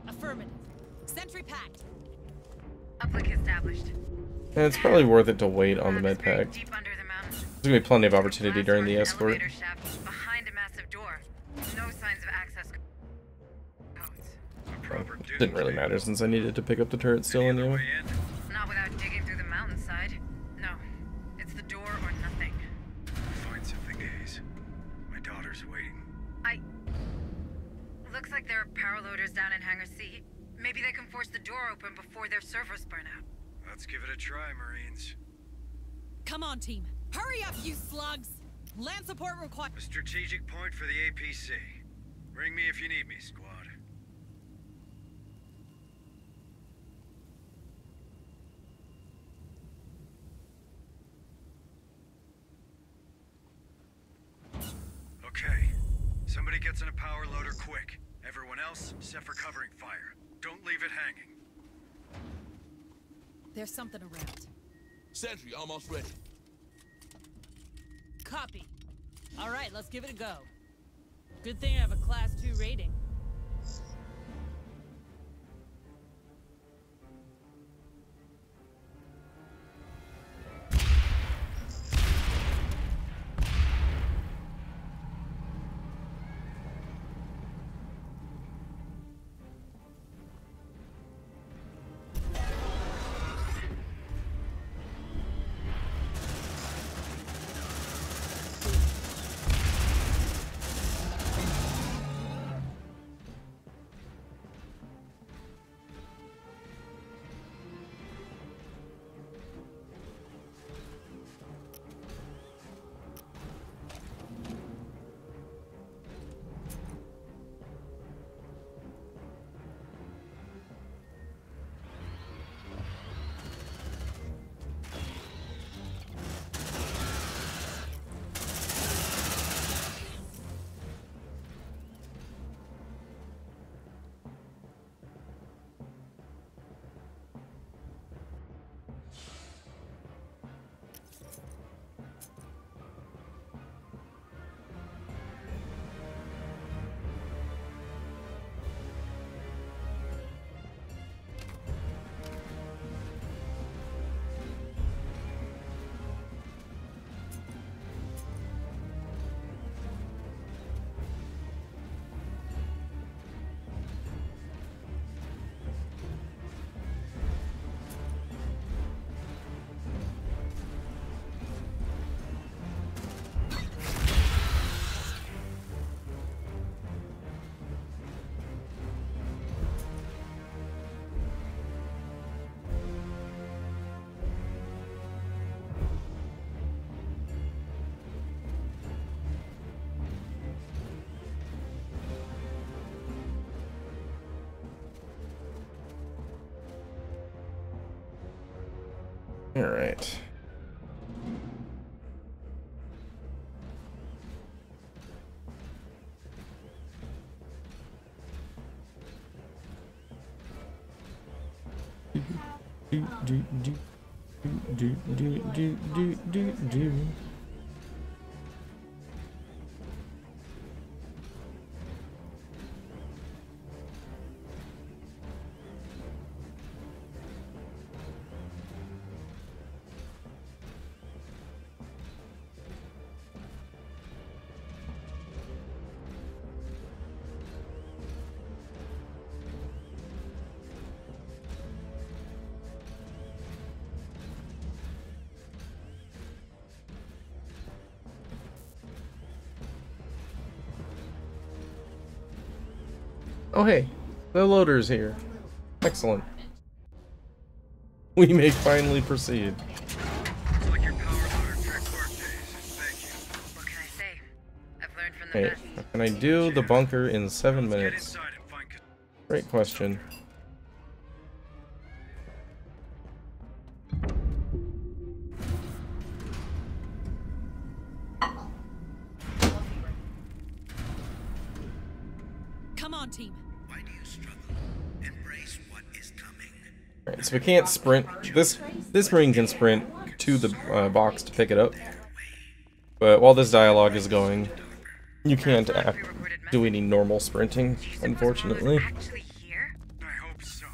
Affirmative. Sentry packed. Uplink established. And it's probably worth it to wait on the med pack. Deep under the mountain. There's gonna be plenty of opportunity during the escort. Elevator shaft behind a massive door. No signs of access codes. Didn't really matter since I needed to pick up the turret still anyway. Not without digging through the mountainside. No. It's the door or nothing. Find something, Hayes. My daughter's waiting. Looks like there are power loaders down in Hangar C. Maybe they can force the door open before their servers burn out. Let's give it a try, Marines. Come on, team. Hurry up, you slugs! Land support required. A strategic point for the APC. Ring me if you need me, squad. Okay. Somebody gets in a power loader quick. Everyone else, set for covering fire. Don't leave it hanging. There's something around. Sentry almost ready. Copy. All right, let's give it a go. Good thing I have a Class 2 rating. All right. Do. Oh hey, the loader's here. Excellent. We may finally proceed. What can I say? I've learned from the Hey, best. how can I do the bunker in 7 minutes? Great question. Come on, team. Why do you struggle? Embrace what is coming. Alright, so we can't sprint. This Marine can sprint to the box to pick it up. But while this dialogue is going, you can't do any normal sprinting, unfortunately. I hope so.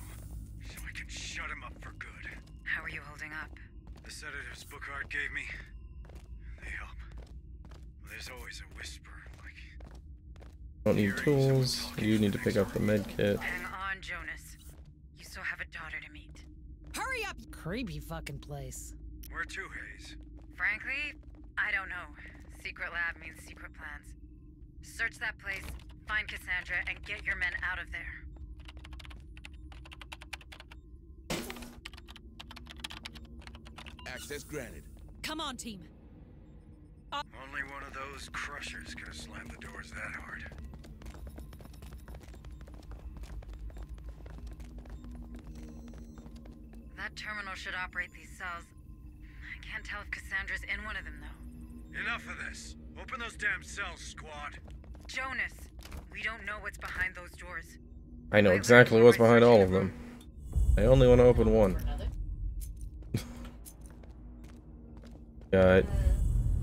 So I can shut him up for good. How are you holding up? The sedatives Bookard gave me, they help. There's always a whisper, like... Don't need tools. You need to pick up the med kit. Hang on, Jonas. You still have a daughter to meet. Hurry up! Creepy fucking place. Where to, Hayes? Frankly, I don't know. Secret lab means secret plans. Search that place, find Cassandra, and get your men out of there. Access granted. Come on, team. Only one of those crushers could have slammed the doors that hard. That terminal should operate these cells. I can't tell if Cassandra's in one of them, though. Enough of this. Open those damn cells, squad. Jonas, we don't know what's behind those doors. I know exactly what's behind all of them. I only want to open one. Got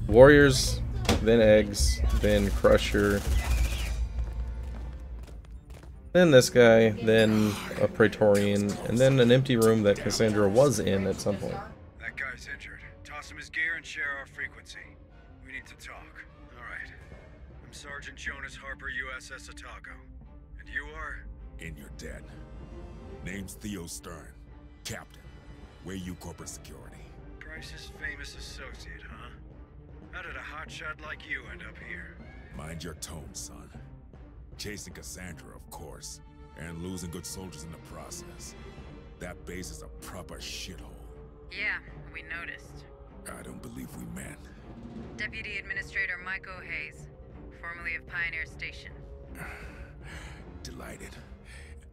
warriors, then eggs, then crusher, then this guy, then a praetorian, and then an empty room that Cassandra was in at some point. That guy's injured. Toss him his gear and share our frequency. We need to talk. Alright. I'm Sergeant Jonas Harper, USS Otago. And you are? In your debt. Name's Theo Stern. Captain. Where you corporate security? Price's famous associate, huh? How did a hotshot like you end up here? Mind your tone, son. Chasing Cassandra, of course. And losing good soldiers in the process. That base is a proper shithole. Yeah, we noticed. I don't believe we met. Deputy Administrator Michael Hayes, formerly of Pioneer Station. Delighted.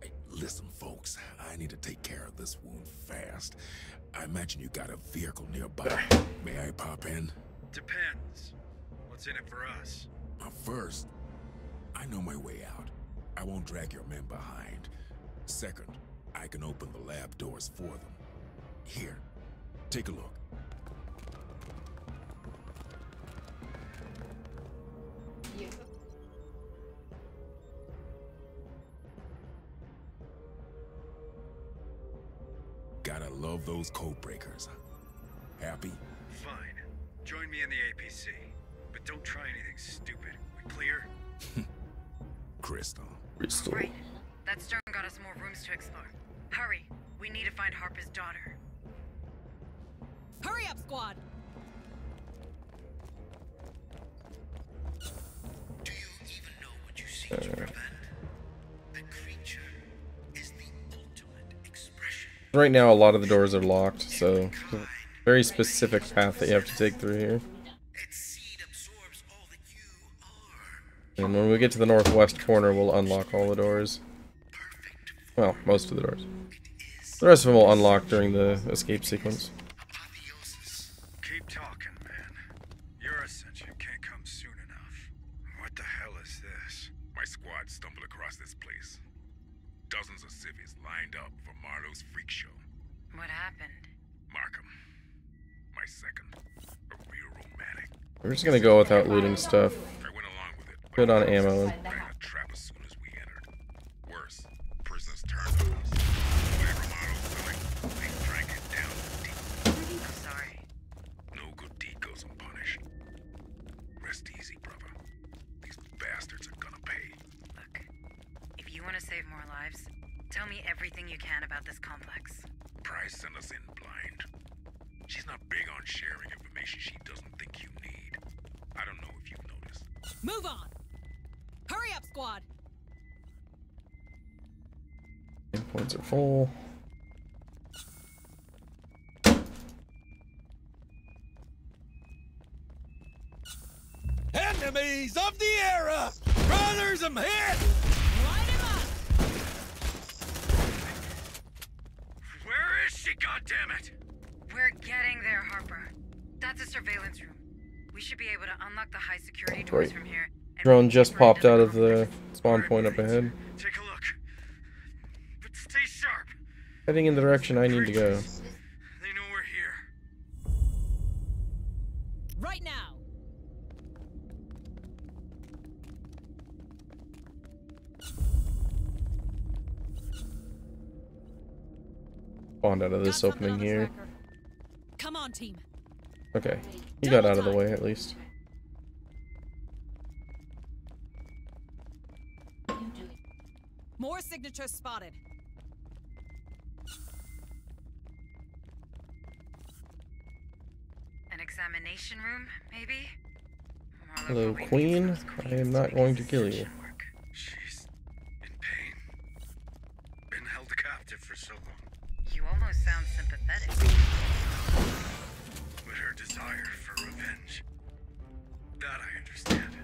Hey, listen, folks, I need to take care of this wound fast. I imagine you got a vehicle nearby. May I pop in? Depends. What's in it for us? First, I know my way out. I won't drag your men behind. Second, I can open the lab doors for them. Here, take a look. Gotta love those code breakers. Happy? Fine. Join me in the APC. But don't try anything stupid. We clear? Crystal. Right. That Stern got us more rooms to explore. Hurry. We need to find Harper's daughter. Hurry up, squad! Do you even know what you seek to prevent? The creature is the ultimate expression. Right now, a lot of the doors are locked, so very specific path that you have to take through here. And when we get to the northwest corner, we'll unlock all the doors. Well, most of the doors. The rest of them will unlock during the escape sequence. Keep talking, man. Your ascension can't come soon enough. What the hell is this? My squad stumbled across this place. Dozens of civvies lined up for Marlowe's freak show. What happened? Markham. My second. A real romantic. We're just gonna go without looting stuff. Good on ammo. A trap as soon as we entered. Worse, prisoners turned on us. Whatever Marlowe's doing, they drank it down deep. I'm sorry. No good deed goes unpunished. Rest easy, brother. These bastards are gonna pay. Look, if you want to save more lives, tell me everything you can about this complex. Price sent us in blind. She's not big on sharing information she doesn't think you need. I don't know if you've noticed. Move on! Hurry up, squad! Points are full. Enemies of the era! Brothers, I'm hit! Light him up! Where is she, goddammit? We're getting there, Harper. That's a surveillance room. We should be able to unlock the high security doors from here. Drone just popped out of the spawn point up ahead. Take a look. But stay sharp. heading in the direction I need to go. They know we're here. Right now. Spawned out of this opening here. Come on, team. Okay, he got out of the way at least. More signatures spotted. An examination room, maybe? Hello, Queen. I am not going to kill you. She's in pain. Been held captive for so long. You almost sound sympathetic. But her desire for revenge. That I understand.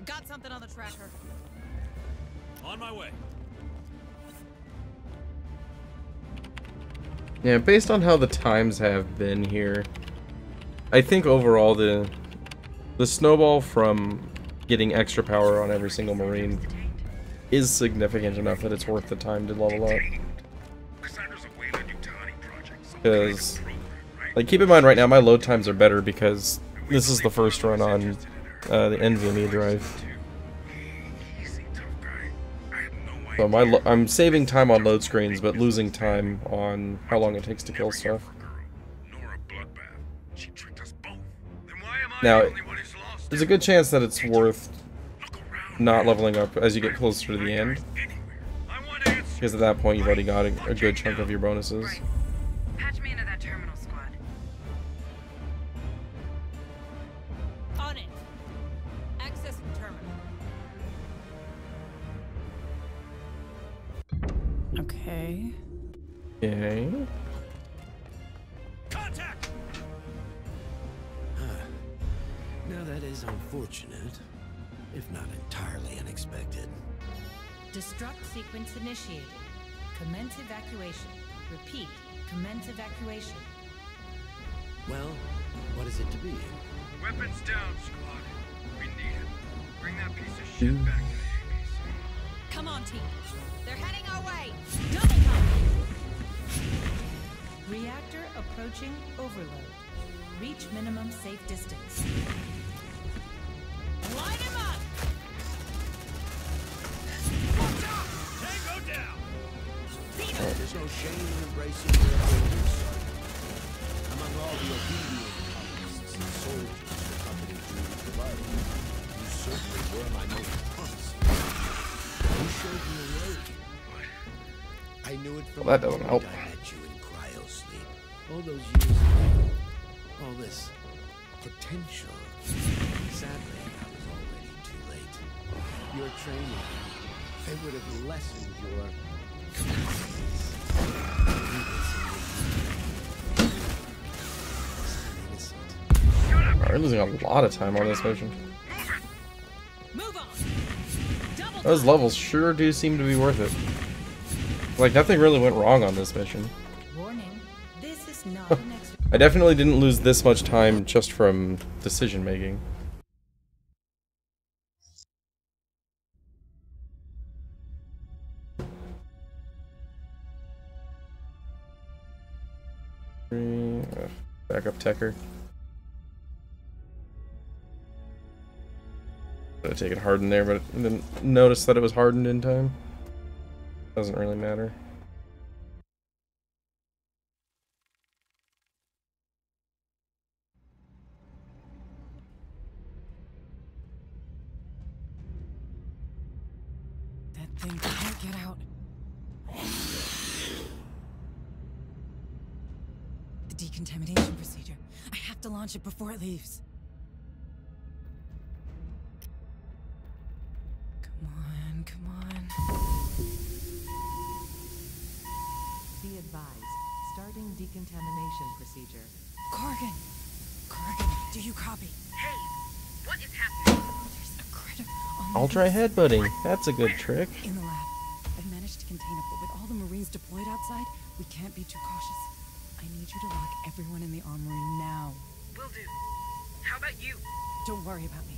Got something on the tracker. On my way. Yeah, based on how the times have been here, I think overall the snowball from getting extra power on every single Marine is significant enough that it's worth the time to level up. Because, like, keep in mind right now my load times are better because this is the first run on the NVMe drive. So I'm saving time on load screens, but losing time on how long it takes to kill stuff. Now, there's a good chance that it's worth not leveling up as you get closer to the end, because at that point you've already got a good chunk of your bonuses. Patch me into that terminal squad. On it. Access terminal. Okay. Okay. Contact! Now that is unfortunate, if not entirely unexpected. Destruct sequence initiated. Commence evacuation. Repeat, commence evacuation. Well, what is it to be? Weapons down, squad. We need him. Bring that piece of shit back to the ABC. Come on, team. They're heading our way. Double time. Reactor approaching overload. Reach minimum safe distance. Light him up! Watch out! Tango down! There's no shame in embracing your elders, son. Among all the obedient colonists and soldiers the company duly provided, you certainly were my most promising. You showed me a road. I knew it from Well, that doesn't help. I met you in cryo sleep. All those years ago. All this potential. Sadly, I was already too late. Your training, it would have lessened your We're losing a lot of time on this mission. Move on. Those levels sure do seem to be worth it. Like, nothing really went wrong on this mission. Warning, this is not an extra. I definitely didn't lose this much time just from decision making. Back up Tecker. Should have taken hardened there, but I didn't notice that it was hardened in time. Doesn't really matter. That thing can't get out. The decontamination procedure. I have to launch it before it leaves. Come on, come on. Be advised, starting decontamination procedure. Corrigan! Corrigan, do you copy? Hey, what is happening? There's a critter on the I'll try headbutting. That's a good trick. in the lab. I've managed to contain it, but with all the Marines deployed outside, we can't be too cautious. I need you to lock everyone in the armory now. Will do. How about you? Don't worry about me.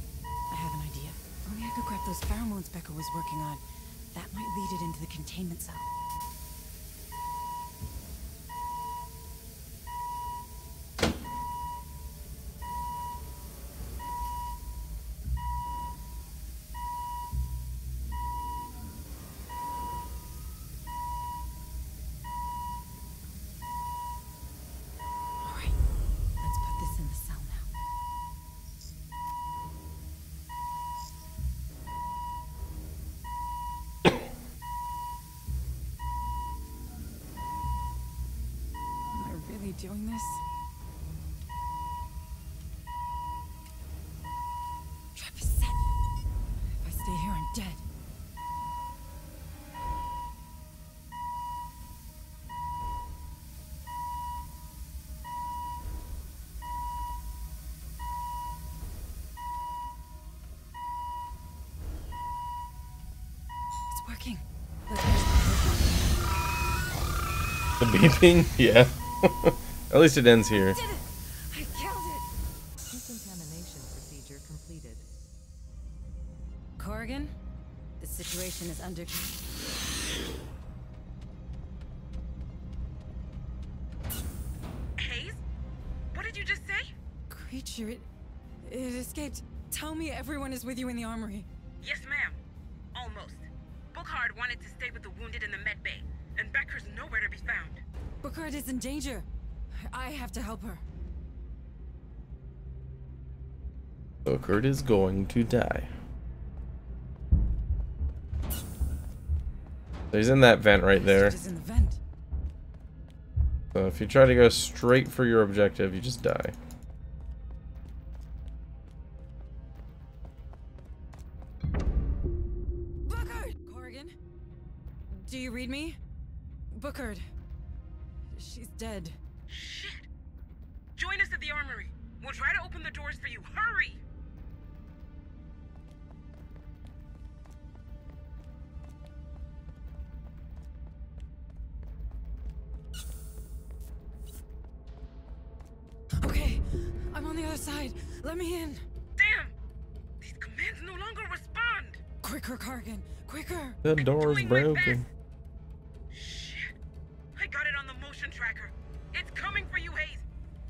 I have an idea. only I could grab those pheromones Becca was working on. That might lead it into the containment cell. Doing this? Trap is set. If I stay here, I'm dead. It's working. The beeping? Yeah. At least it ends here. I killed it. Decontamination procedure completed. Corrigan, the situation is under control. Hayes? What did you just say? Creature, it escaped. Tell me everyone is with you in the armory. Yes, ma'am. Almost. Bookhart wanted to stay with the wounded in the med bay, and Becker's nowhere to be found. Bookhart is in danger. I have to help her. Bookhart is going to die. So he's in that vent right there. He's in the vent. So if you try to go straight for your objective, you just die. Bookhart! Corrigan? Do you read me? Bookhart. She's dead. Shit! Join us at the armory. We'll try to open the doors for you. Hurry! Okay, I'm on the other side. Let me in. Damn! These commands no longer respond! Quicker, Corrigan. Quicker! The door's broken. Shit! I got it on the motion tracker. It's coming for you, Hayes.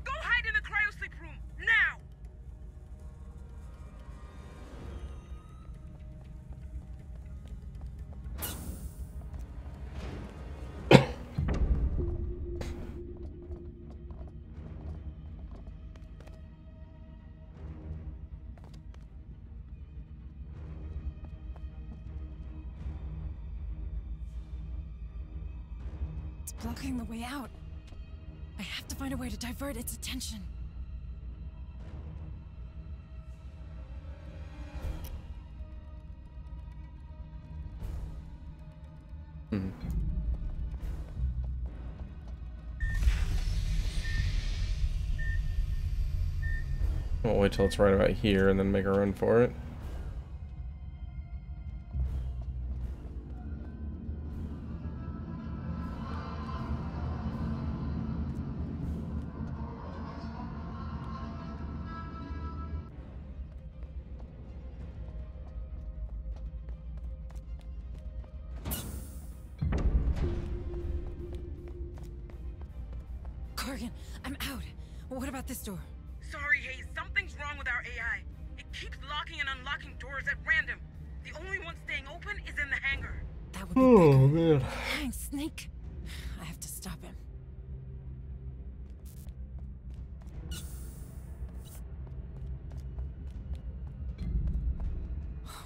Go hide in the cryosleep room, now! It's blocking the way out. I have to find a way to divert its attention. We'll wait till it's right about here and then make a run for it. Corrigan, I'm out. What about this door? Sorry, Hayes. Something's wrong with our AI. It keeps locking and unlocking doors at random. The only one staying open is in the hangar. That would be Oh, bigger. man. Flying snake. I have to stop him.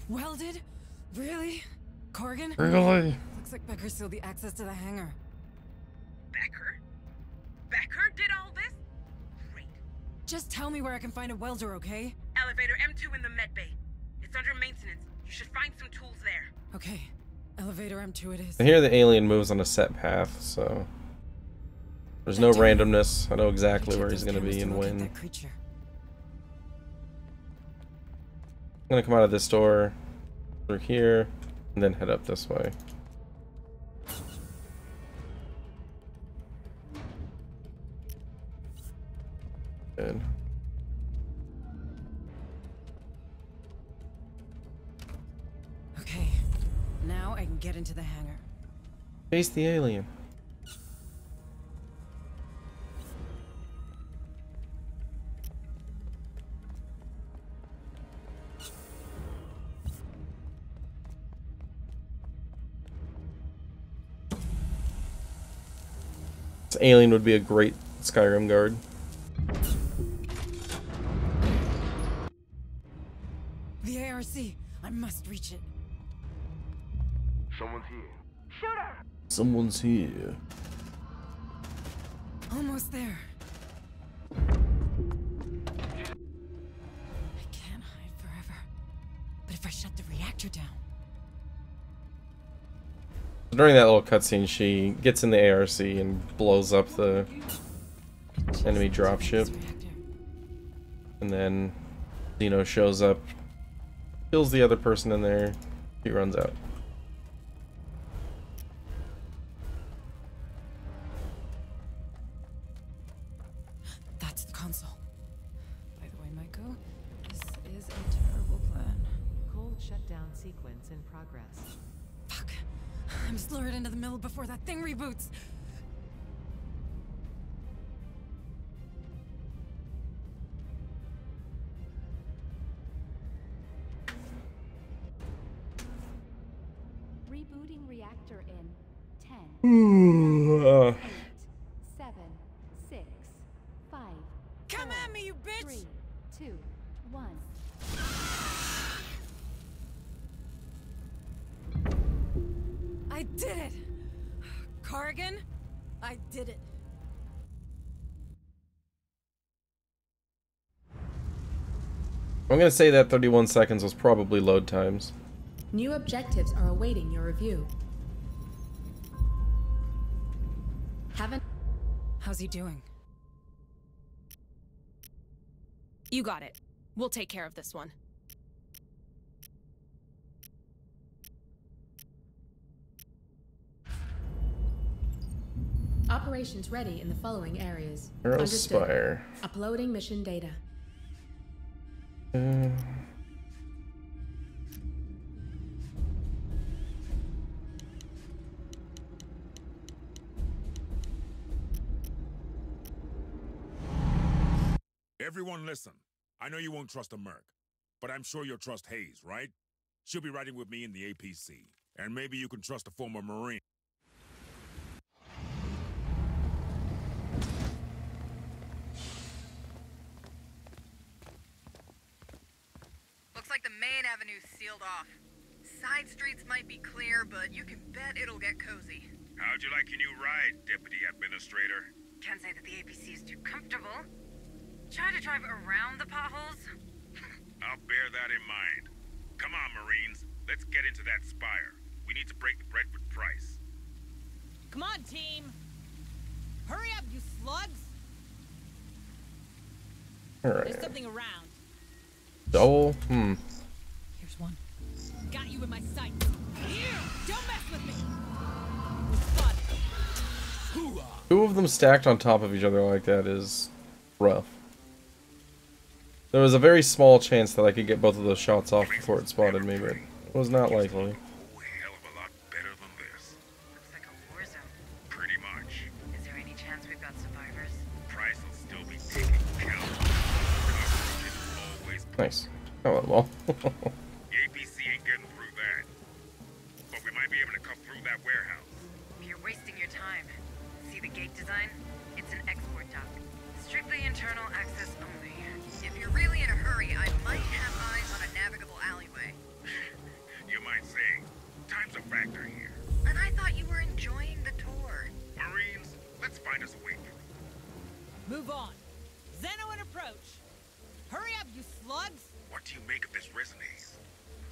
Welded? Really? Corrigan? Really? Looks like Becker sealed the access to the hangar. Becker? Becker did all this? Great. Just tell me where I can find a welder, okay? Elevator M2 in the med bay. It's under maintenance. You should find some tools there. Okay. Elevator M2 it is. I hear the alien moves on a set path, so there's no randomness. I know exactly where he's going to be and when. That creature. I'm going to come out of this door, through here, and then head up this way. Good. Now I can get into the hangar. Face the alien. This alien would be a great Skyrim guard. The ARC. I must reach it. Someone's here. Shooter! Someone's here. Almost there. I can't hide forever. But if I shut the reactor down... During that little cutscene, she gets in the ARC and blows up the enemy dropship. And then Xeno shows up, kills the other person in there, he runs out. That's the console. By the way, Maiko, this is a terrible plan. Cold shutdown sequence in progress. Fuck. I'm just lured into the middle before that thing reboots. Rebooting reactor in 10, Ooh, 8, 7, 6, 5. Come 4, at me, you bitch! 3, 2, 1. I did it! Corrigan, I did it. I'm gonna say that 31 seconds was probably load times. New objectives are awaiting your review. Haven't. How's he doing? You got it. We'll take care of this one. Operations ready in the following areas. Aerospire. Uploading mission data. Everyone listen. I know you won't trust a merc, but I'm sure you'll trust Hayes, right? She'll be riding with me in the APC. And maybe you can trust a former Marine. Looks like the main avenue's sealed off. Side streets might be clear, but you can bet it'll get cozy. How'd you like your new ride, Deputy Administrator? Can't say that the APC is too comfortable. Try to drive around the potholes. I'll bear that in mind. Come on, Marines. Let's get into that spire. We need to break the Bradford Price. Come on, team! Hurry up, you slugs! Alright. There's something around. Double? Here's one. Got you in my sights. Here! Don't mess with me! Spot. Two of them stacked on top of each other like that is rough. There was a very small chance that I could get both of those shots off before it spotted me, but it was not likely. Pretty much. Is there any chance we've got survivors? Price will still be taking count. Nice. Oh well. The APC ain't getting through that. But we might be able to cut through that warehouse. You're wasting your time. See the gate design? It's an export dock. Strictly internal access only. If you're really in a hurry, I might have eyes on a navigable alleyway. You might say, time's a factor here. And I thought you were enjoying the tour. Marines, let's find us a way through. Move on. Xeno in approach. Hurry up, you slugs! What do you make of this resumes?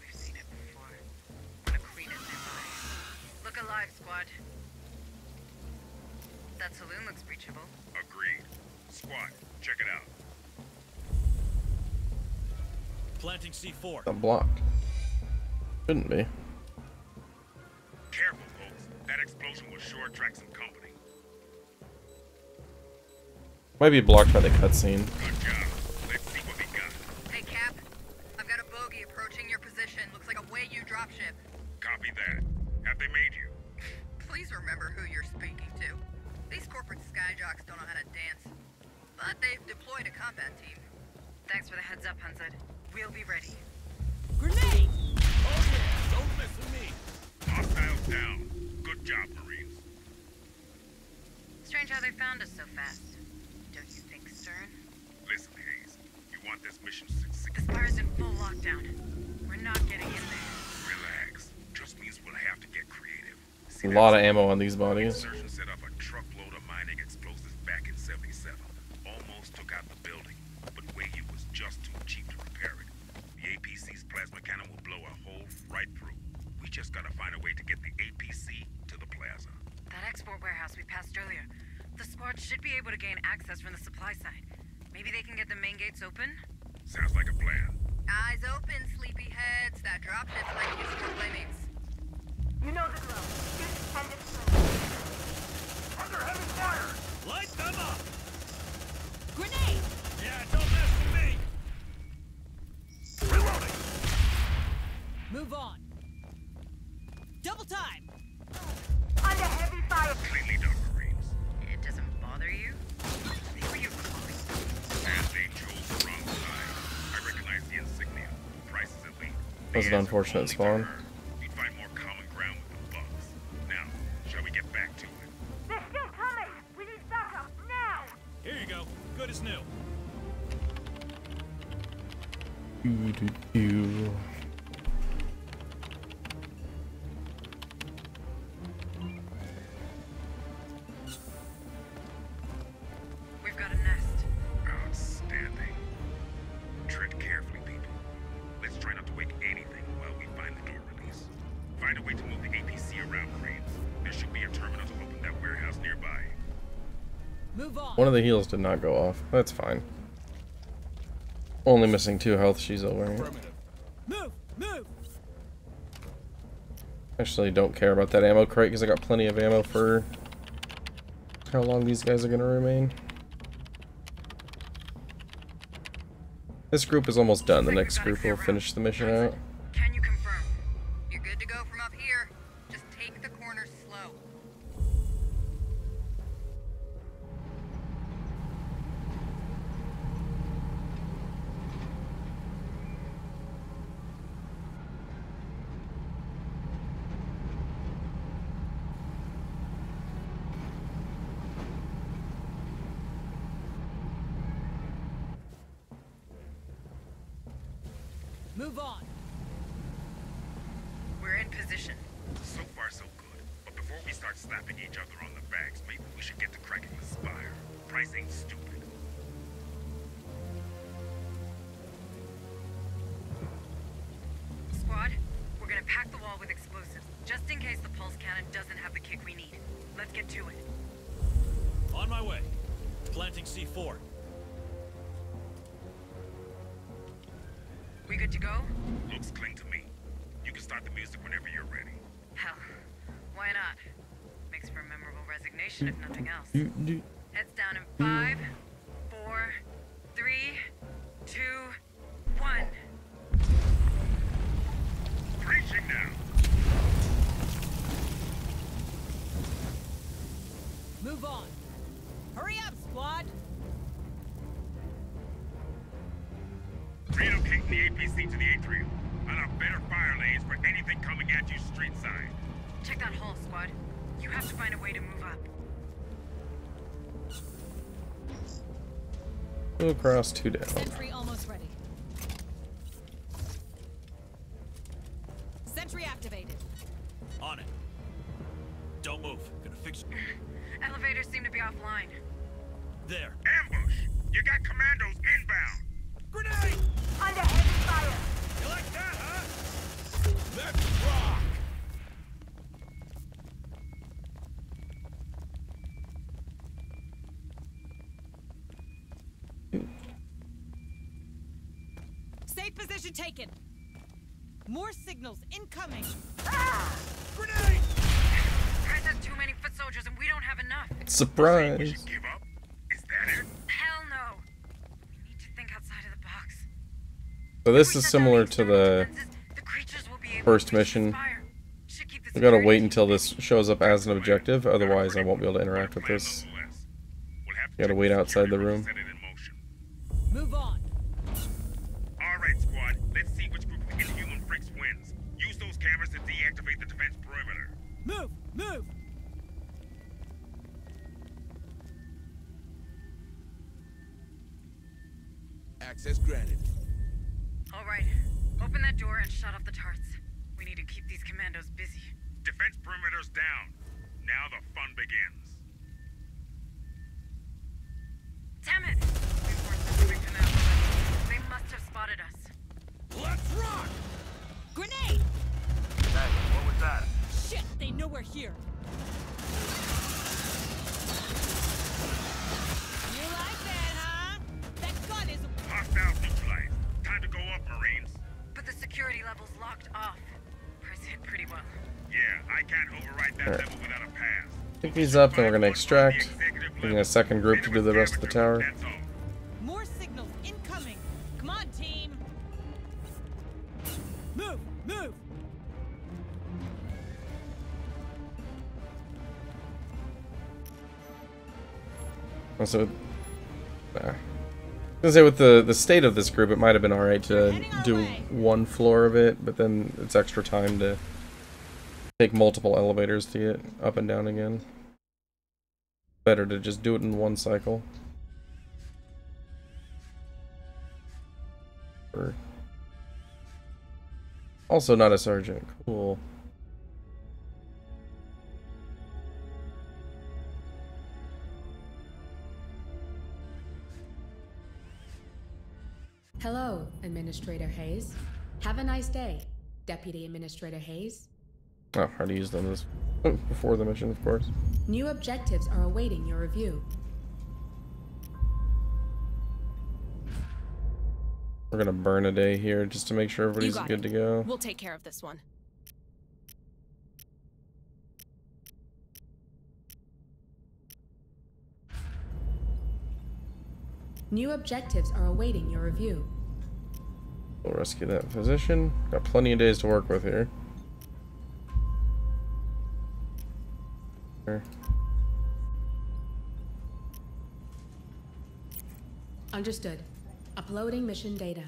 We've seen it before. When a queen is nearby. Look alive, squad. That saloon looks breachable. Agreed. Squad, check it out. Planting C4. I'm blocked. Shouldn't be. Careful, folks. That explosion will sure attract some company. Might be blocked by the cutscene. Good job. Let's see what we got. Hey, Cap. I've got a bogey approaching your position. Looks like a Wei-Yu dropship. Copy that. Have they made you? Please remember who you're speaking to. These corporate skyjocks don't know how to dance. But they've deployed a combat team. Thanks for the heads up, Hunzad. We'll be ready. Grenade! Oh yeah, don't mess with me. Hostiles down. Good job, Marines. Strange how they found us so fast. Don't you think, Stern? Listen, Hayes. You want this mission to succeed? The Spire's in full lockdown. We're not getting in there. Relax. Just means we'll have to get creative. A lot of ammo on these bodies. Insurgents set up a truckload of mining explosives back in 77. Almost took out the building, but Wayne was just too cheap to repair it. The APC's plasma cannon will blow a hole right through. We just gotta find a way to get the APC to the plaza. That export warehouse we passed earlier. The squad should be able to gain access from the supply side. Maybe they can get the main gates open? Sounds like a plan. Eyes open, sleepyheads. That dropship's like useful playmates. You know the drill. Get intended Under heavy fire! Light them up! Grenade! Yeah, don't mess with me! Reloading! Move on. Double time! Under heavy fire. Cleanly done, Marines. It doesn't bother you? Who are you calling? As they chose the wrong side, I recognize the insignia. Price is elite. That was an unfortunate spawn. We'd find more common ground with the bugs. Now, shall we get back to it? They're still coming! We need backup, now! Here you go. Good as new. We've got a nest. Outstanding. Tread carefully, people. Let's try not to wake anything while we find the door release. Find a way to move the APC around, Marines. There should be a terminal to open that warehouse nearby. Move on. One of the heals did not go off. That's fine. Only missing 2 health. She's over. Move! Move! Actually, don't care about that ammo crate because I got plenty of ammo for how long these guys are going to remain. This group is almost done. The next group will finish the mission out. Can you confirm? You're good to go from up here. Just take the corners slow. Move on. We're in position. So far, so good. But before we start slapping each other on the backs, maybe we should get to cracking the spire. Price ain't stupid. Squad, we're gonna pack the wall with explosives, just in case the pulse cannon doesn't have the kick we need. Let's get to it. On my way. Planting C4. We good to go? Looks clean to me. You can start the music whenever you're ready. Hell, why not? Makes for a memorable resignation if nothing else. Heads down in 5, 4, 3, 2, 1. Preaching now. Move on. Hurry up, squad! Relocating the APC to the atrium. I'll have better fire lanes for anything coming at you street side. Check that hole, squad. You have to find a way to move up. Go across 2 down. Sentry almost ready. Sentry activated. On it. Don't move. Gonna fix you. Elevators seem to be offline. There. Ambush! You got commandos inbound! Grenade! Under heavy fire. You like that, huh? Let's rock! Safe position taken. More signals incoming. Grenade! Price has too many foot soldiers and we don't have enough. Surprise! Give up? Is that it? Hell no. We need to think outside of the box. So this is similar to the first mission We gotta wait until this shows up as an objective, otherwise I won't be able to interact with this. You gotta wait outside the room. Move on. Alright, squad. Let's see which group of inhuman freaks wins. Use those cameras to deactivate the defense perimeter. Move! Move! Access granted. All right. Open that door and shut off the tarts. We need to keep these commandos busy. Defense perimeter's down. Now the fun begins. Damn it! Reinforcements are coming out. They must have spotted us. Let's rock! Grenade! Hey, what was that? Shit, they know we're here. You like that, huh? That gun is... Hostiles neutralized. Time to go up, Marines. But the security level's locked off. Press hit pretty well. Yeah, I can't override that level without a pass. Pick these up and we're gonna extract. Bring a second group to do the rest of the tower. More signals incoming. Come on, team. Move! Move! Also, I was gonna say with the state of this group, it might have been alright to do one floor of it, but then it's extra time to take multiple elevators to get up and down again. Better to just do it in one cycle. Also not a sergeant. Cool. Hello, Administrator Hayes. Have a nice day, Deputy Administrator Hayes. Oh, I already used them this before the mission, of course. New objectives are awaiting your review. We're gonna burn a day here just to make sure everybody's good to go. We'll take care of this one. New objectives are awaiting your review. We'll rescue that physician. Got plenty of days to work with here. Understood. Uploading mission data.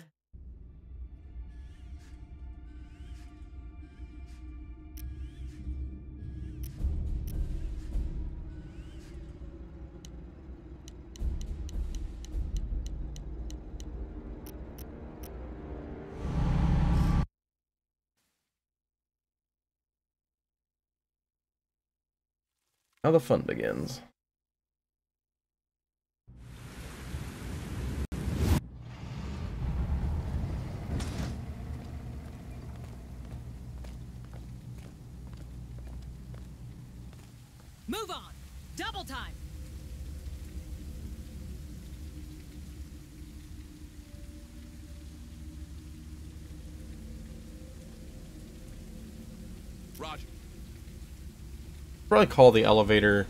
Now the fun begins. Move on! Double time! Roger. Probably call the elevator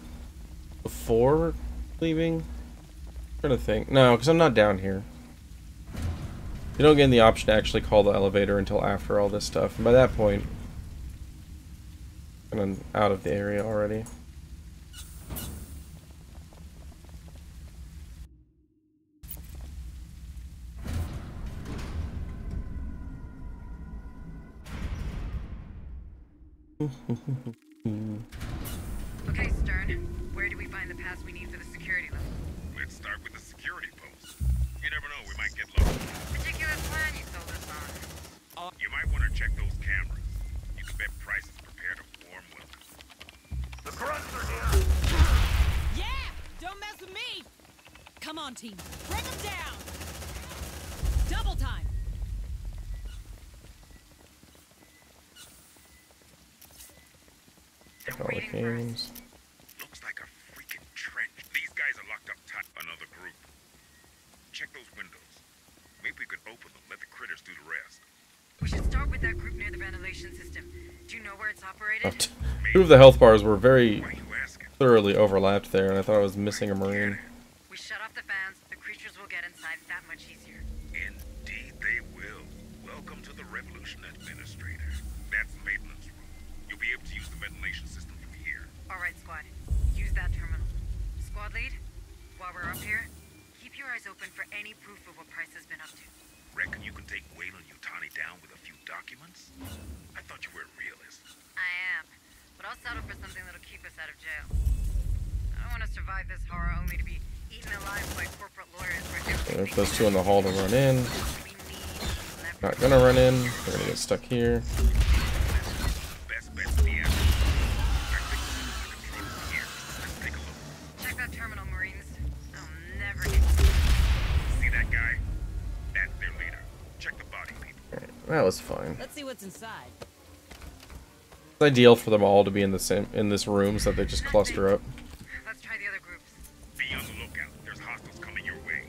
before leaving. I'm trying to think. No, because I'm not down here. You don't get the option to actually call the elevator until after all this stuff. And by that point, I'm out of the area already. Okay, Stern. Where do we find the pass we need for the security level? Let's start with the security post. You never know, we might get lost. Ridiculous plan you sold us on. You might want to check those cameras. You can bet Price is prepared a warm welcome. The grunts are here! Yeah! Don't mess with me! Come on, team. Bring them down! Double time! All the games. Looks like a freaking trench. These guys are locked up tight. Another group. Check those windows. Maybe we could open them, let the critters do the rest. We should start with that group near the ventilation system. Do you know where it's operated? Two of the health bars were very thoroughly overlapped there, and I thought I was missing a Marine. We shut off the fans, the creatures will get inside that much easier. Indeed they will. Welcome to the Revolution, Administrator. That's the maintenance room. You'll be able to use the up here, keep your eyes open for any proof of what Price has been up to. Reckon you can take Wayland Yutani down with a few documents? I thought you were a realist. I am, but I'll settle for something that'll keep us out of jail. I don't want to survive this horror only to be eaten alive by corporate lawyers for everything. There's those two in the hall to run in. Not gonna run in. They're gonna get stuck here. Check that terminal, Marines. I'll never get. See that guy? That's their leader. Check the body, people. Alright, that was fine. Let's see what's inside. It's ideal for them all to be in this room so that they just cluster up. Let's try the other groups. Be on the lookout. There's hostiles coming your way.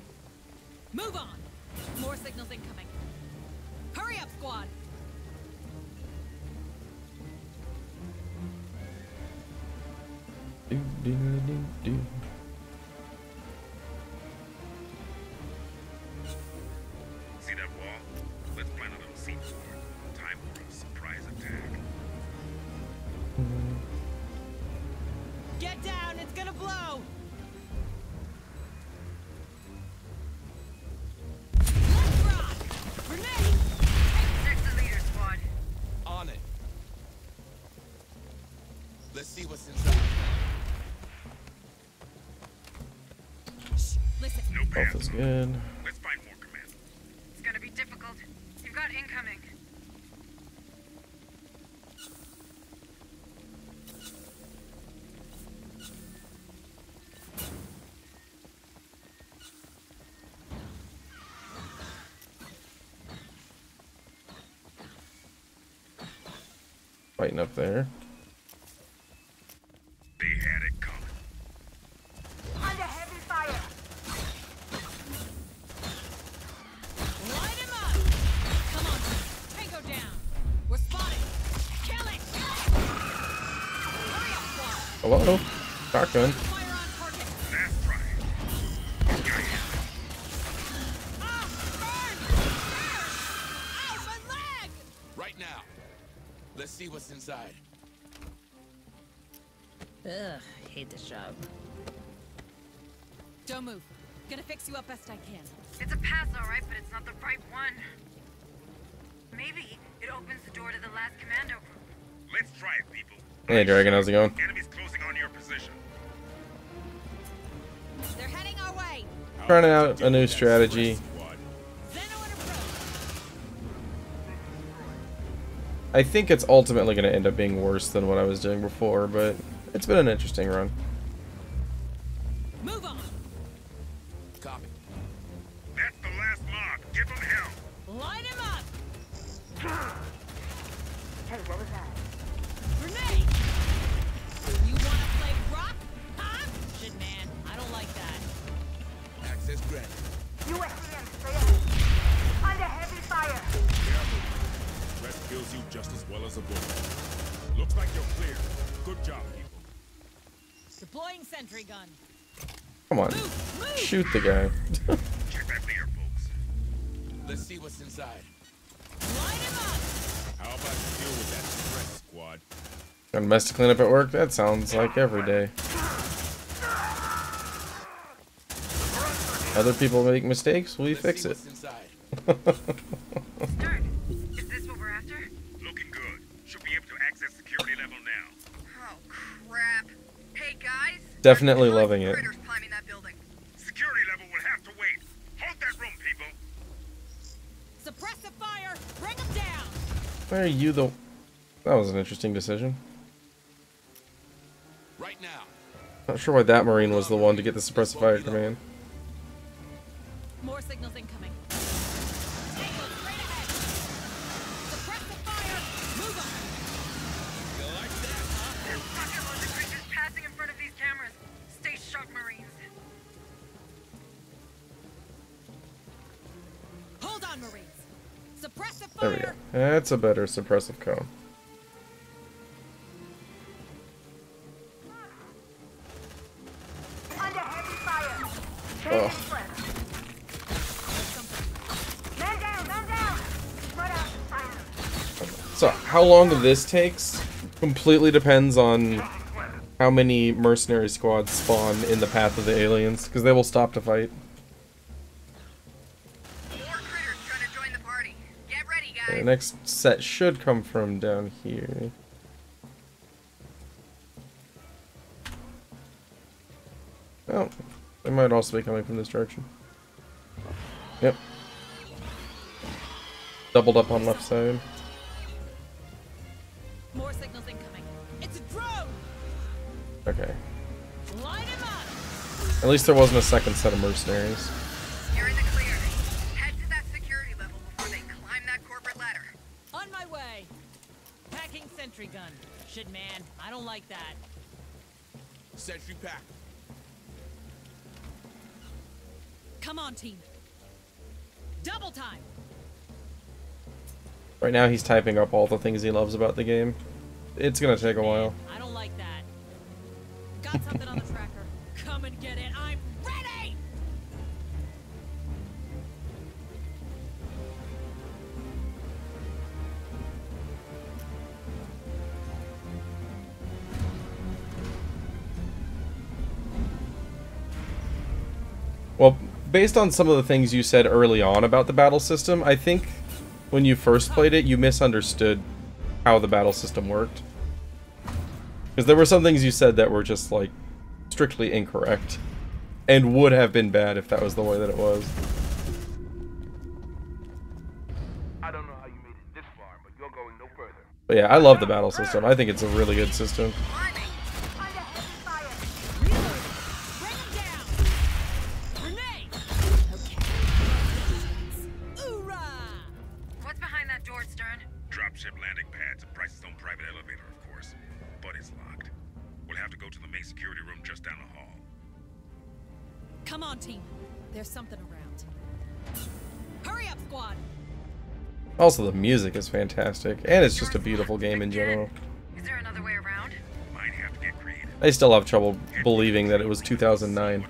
Move on. More signals incoming. Hurry up, squad. Do, do, do, do. See that wall? Let's plant a little seed for it. Time for a surprise attack. Get down, it's gonna blow. Let's rock. Grenade. Check the leader, squad. On it. Let's see what's inside. Listen. No Health is good. Let's find more command. It's gonna be difficult. You've got incoming. Fighting up there. They had it coming. Under heavy fire. Light him up. Come on, Tango down. We're spotted. Kill it. Hurry up, squad. Hello? Shotgun. Fire on target. Last try. Ah, burn. Ow, my leg. Right now. Let's see what's inside. Ugh, hate this job. Don't move. Gonna fix you up best I can. It's a pass, all right, but it's not the right one. Maybe it opens the door to the last commando group. Let's try it, people. Hey, Dragon, how's it going? Enemies closing on your position. They're heading our way. Trying out a new strategy. I think it's ultimately going to end up being worse than what I was doing before, but it's been an interesting run. Move on. Copy. That's the last mob. Give them hell. Light him up. Hey, what was that? Grenade. You wanna play rock? Huh? Shit, man. I don't like that. Access granted. USCM, stay ahead. Under heavy fire. Careful. Rest kills you just as well as a bullet. Looks like you're clear. Good job, people. Deploying sentry gun. Come on. Shoot the guy. Check that leader, folks. Let's see what's inside. Light him up. How about you deal with that stress, squad? Got a mess to clean up at work? That sounds like every day. Other people make mistakes, we fix it. Start. Is this what we're after? Looking good. Should be able to access security level now. Oh, crap. Hey, guys. Definitely loving it. Critters climbing that building. Security level will have to wait. Hold that room, people. Suppress the fire. Bring them down. Why are you the... That was an interesting decision. Right now. Not sure why that Marine was the one to get the suppressive fire command. More signals incoming. Tango straight ahead. Suppress the fire. Move on. You like that, huh? There's bucket-loads of creatures passing in front of these cameras. Stay sharp, Marines. Hold on, Marines. Suppress the There we fire. go. That's a better suppressive cone. Under heavy fire. Oh. Man down, man down. Spread out, fire. So how long this takes completely depends on how many mercenary squads spawn in the path of the aliens, because they will stop to fight. Okay, the next set should come from down here. Oh, they might also be coming from this direction. Yep. Doubled up on left side. More signals incoming. It's a drone. Okay. Line him up. At least there wasn't a second set of mercenaries. You're in the clear. Head to that security level before they climb that corporate ladder. On my way. Packing sentry gun. Shit, man. I don't like that. Sentry pack. Come on, team. Double time. Right now he's typing up all the things he loves about the game. It's gonna take a while. I don't like that. Got something on the tracker. Come and get it. I'm ready. Well, based on some of the things you said early on about the battle system, I think when you first played it, you misunderstood how the battle system worked. Because there were some things you said that were just, like, strictly incorrect. And would have been bad if that was the way that it was. I don't know how you made it this far, but you're going no further. But yeah, I love the battle system. I think it's a really good system. What's behind that door, Stern? Dropship landing pads, and Price's own private elevator, of course. But it's locked. We'll have to go to the main security room just down the hall. Come on, team. There's something around. Hurry up, squad. Also, the music is fantastic, and it's just a beautiful game in general. Is there another way around? Might have to get creative. I still have trouble believing that it was 2009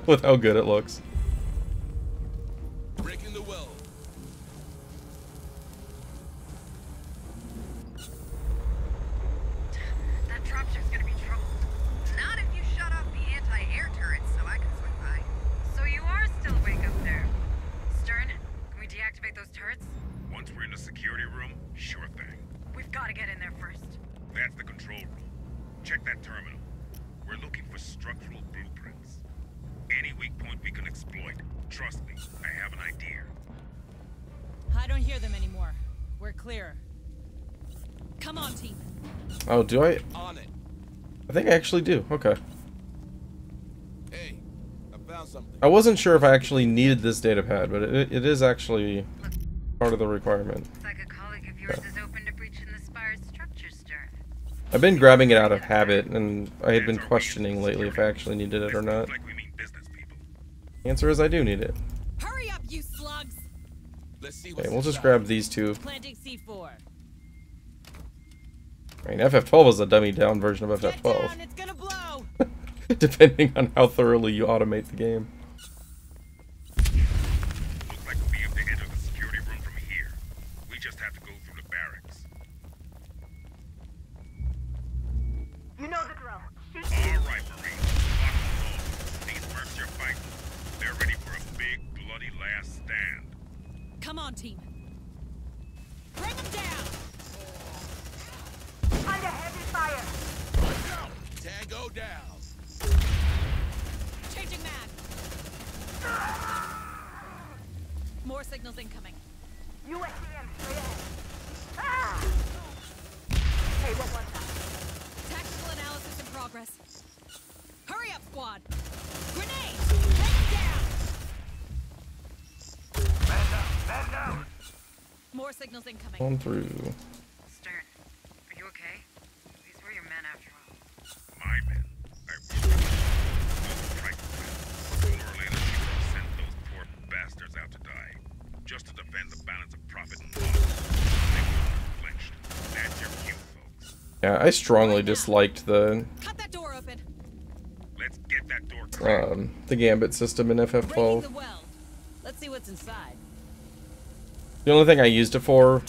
with how good it looks. Breaking the well. That dropship's gonna be trouble. Not if you shut off the anti-air turrets so I can swing by. So you are still awake up there. Stern, can we deactivate those turrets? Once we're in the security room, sure thing. We've got to get in there first. That's the control room. Check that terminal. We're looking for structural blueprints. Any weak point we can exploit. Trust me, I have an idea. I don't hear them anymore. We're clear. Come on, team. Oh, do I? On it. I think I actually do. Okay. Hey, I found something. I wasn't sure if I actually needed this data pad, but it is actually part of the requirement. Looks like a colleague of yours is open to breaching the spire's structure, Stern. I've been grabbing it out of habit, and I had been questioning lately if I actually needed it or not. The answer is I do need it. Hurry up, you slugs! Let's see Okay, we'll just grab these two. Planting C4. I mean, FF12 is a dummy down version of FF12. It's gonna blow. Depending on how thoroughly you automate the game. Looks like we'll be able to enter the security room from here. We just have to go through the barracks. You know the drill. All right, Marine. Lock them on. These mercs you're fighting, they're ready for a big, bloody last stand. Come on, team. Bring them down. Under heavy fire. Tango down. Changing mag. More signals incoming. USCM straight ahead. Ah! Hey, what was that? Tactical analysis in progress. Hurry up, squad. Grenade! Bring them down! Man down! More signals incoming. On through. Stern, are you okay? These were your men after all. My men? I wish they were. Those Triton men. Sooner or later, we will send those poor bastards out to die. Just to defend the balance of profit and loss. They won't flinched. That's your cue, folks. Yeah, I strongly disliked the Cut that door open. Let's get that door cracked. the gambit system in Breaking FF12. the well. Let's see what's inside. The only thing I used it for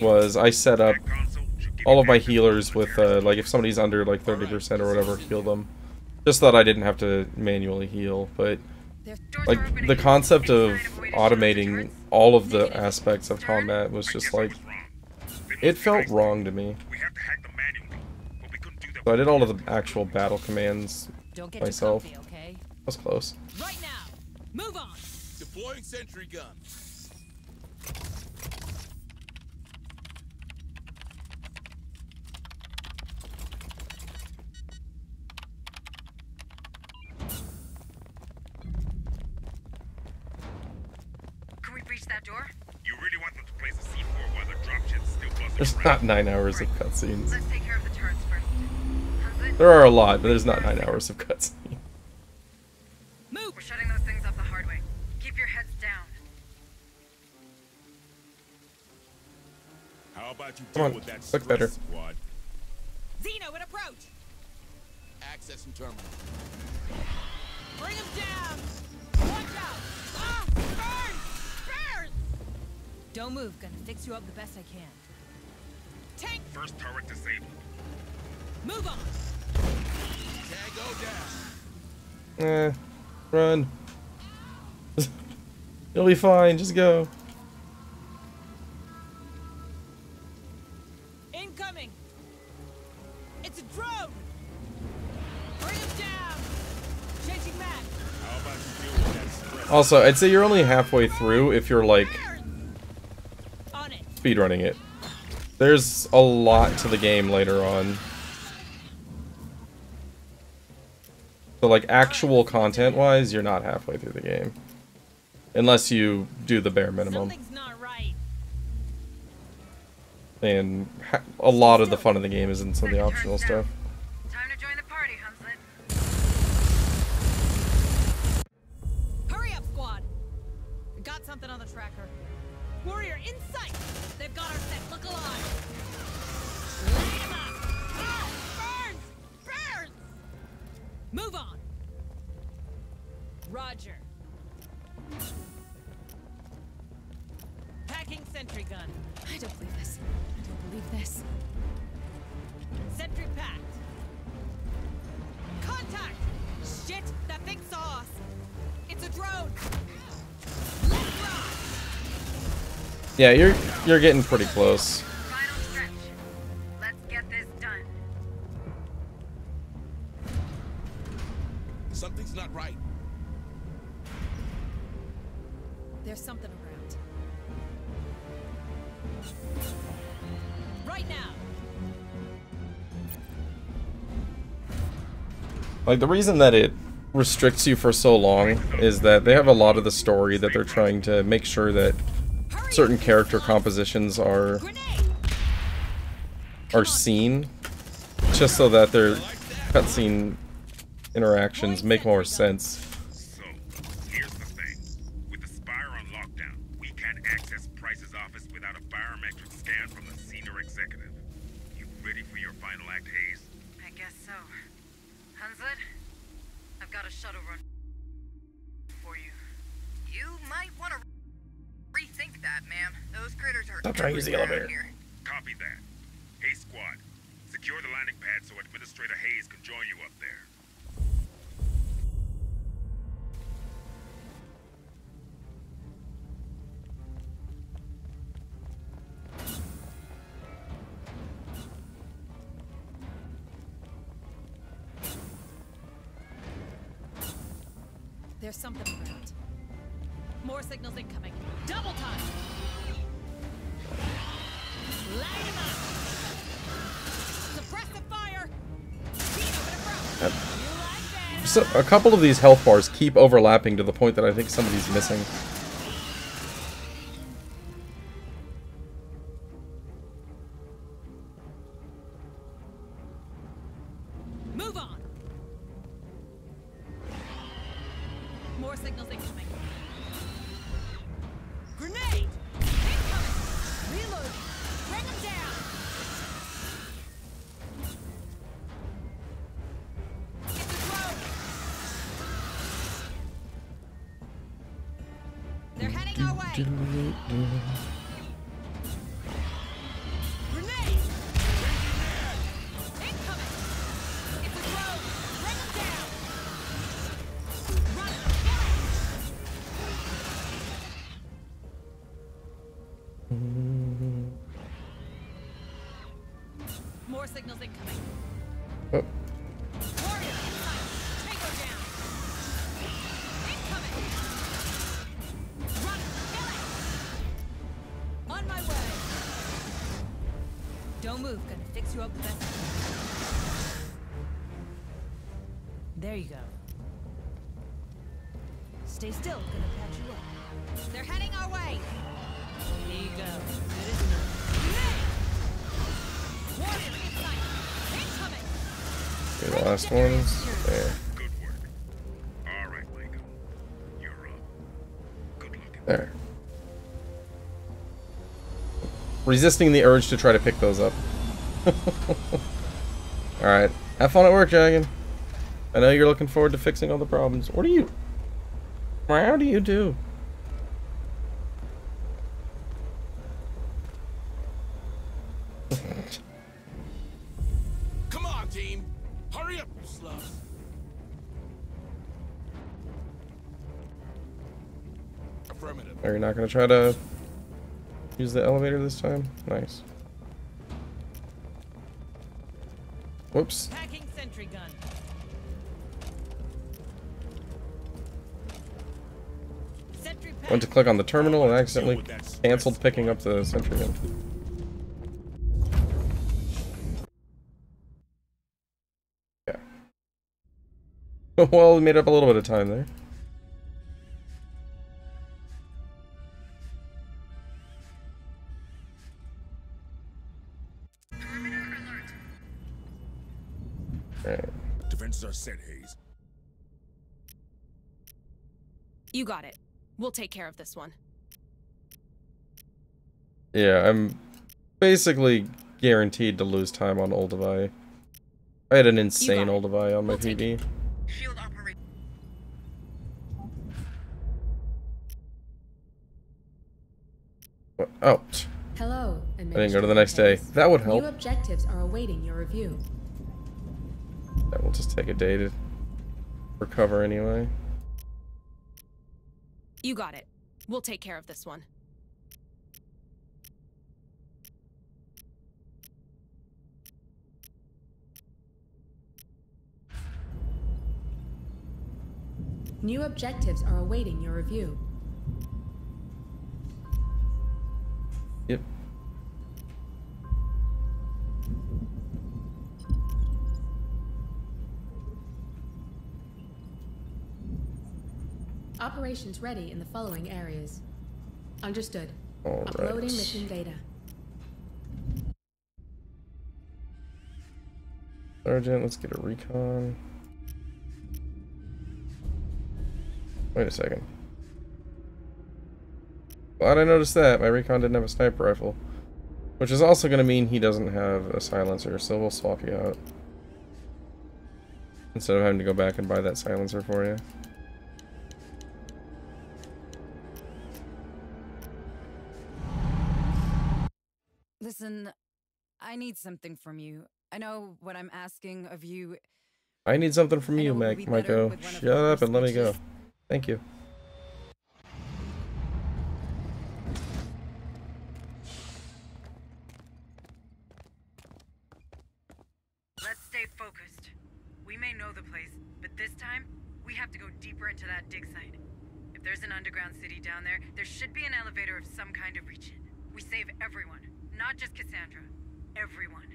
was I set up all of my healers with, like, if somebody's under, like, 30% or whatever, heal them. Just that I didn't have to manually heal, but, like, the concept of automating all of the aspects of combat was just, like, it felt wrong to me. So I did all of the actual battle commands myself. That was close. Right now, move on. Deploying sentry gun. Can we breach that door? You really want them to place a C4 while the dropship's still buzzing There's around? not 9 hours of cutscenes. Let's take care of the turrets first. There are a lot, but there's not 9 hours of cutscenes. Move! We're shutting those things up the hard way. Keep your heads down. How about you Come on, deal with that look better. squad? Zeno, an approach. Accessing terminal. Bring him down. Watch out. Ah, burn! Burn! Don't move. Gonna fix you up the best I can. Tank. First turret disabled. Move on. Tango down. Run. You'll be fine, just go. Incoming. It's a drone. Bring him down. Changing mag. How about you deal with that stress? Also, I'd say you're only halfway through if you're, like, On it. speedrunning it. There's a lot to the game later on. So, like, actual content-wise, you're not halfway through the game. Unless you do the bare minimum. Something's not right. And a lot of the fun of the game is in some of the optional stuff. Time to join the party, Hunslet. Hurry up, squad. We got something on the tracker. Warrior in sight. They've got our set. Look alive. Light him up. Ah, burns! Burns! Move on. Roger. Packing sentry gun. I don't believe this. I don't believe this. Sentry packed. Contact! Shit! That thing saw us. It's a drone. Let's rock. Yeah, you're getting pretty close. Final stretch. Let's get this done. Something's not right. There's something around. Right now. Like, the reason that it restricts you for so long is that they have a lot of the story that they're trying to make sure that certain character compositions are seen, just so that their cutscene interactions make more sense. So, here's the thing. With the Spire on lockdown, we can't access Price's office without a biometric scan from the senior executive. You ready for your final act, Hayes? I guess so. Hunslet, I've got a shuttle run for you. You might want to rethink that, ma'am. Those critters are Stop trying to use the everywhere elevator. out here. Copy that. Hey, squad. Secure the landing pad so Administrator Hayes can join you up there. There's something around. More signals incoming. Double time. Light him up. Suppress the fire. So, a couple of these health bars keep overlapping to the point that I think somebody's missing. Move on. More signals incoming. Grenade! Incoming! Reload! Bring them down! It's a drone! They're heading our way! Grenade! Power signals incoming. Oh. Warrior, Tango down. Incoming. Run, kill it. On my way. Don't move. Gonna fix you up the best. There you go. Stay still. Gonna patch you up. They're heading our way. Here you go. Good as new. Warrior, inside. Incoming. Okay, the last one's there. Good work. All right, Lego. You're up. Good luck. There. Resisting the urge to try to pick those up. Alright. Have fun at work, Dragon. I know you're looking forward to fixing all the problems. What do you... How do you do? Come on, team. Hurry up, you slugs. Affirmative. Are you not going to try to use the elevator this time? Nice. Whoops. Packing sentry gun. Sentry pack. Went to click on the terminal and accidentally canceled picking up the sentry gun. Yeah. Well, we made up a little bit of time there. Alright. Defenses are set, Hayes. You got it. We'll take care of this one. Yeah, I'm basically guaranteed to lose time on Olduvai. I had an insane Olduvai on my PB. Shield operate. What? Oh. Hello, I didn't go to the next day. That would help. New objectives are awaiting your review. That will just take a day to recover anyway. You got it. We'll take care of this one. New objectives are awaiting your review. Yep. Operations ready in the following areas. Understood. All right. Uploading mission data. Sergeant, let's get a recon. Wait a second. Glad I noticed that. My recon didn't have a sniper rifle. Which is also going to mean he doesn't have a silencer, so we'll swap you out. Instead of having to go back and buy that silencer for you. Listen, I need something from you. I know what I'm asking of you. I need something from you, Maiko. Shut up and let me go. Thank you. Let's stay focused. We may know the place, but this time, we have to go deeper into that dig site. If there's an underground city down there, there should be an elevator of some kind to reach it. We save everyone, not just Cassandra. Everyone.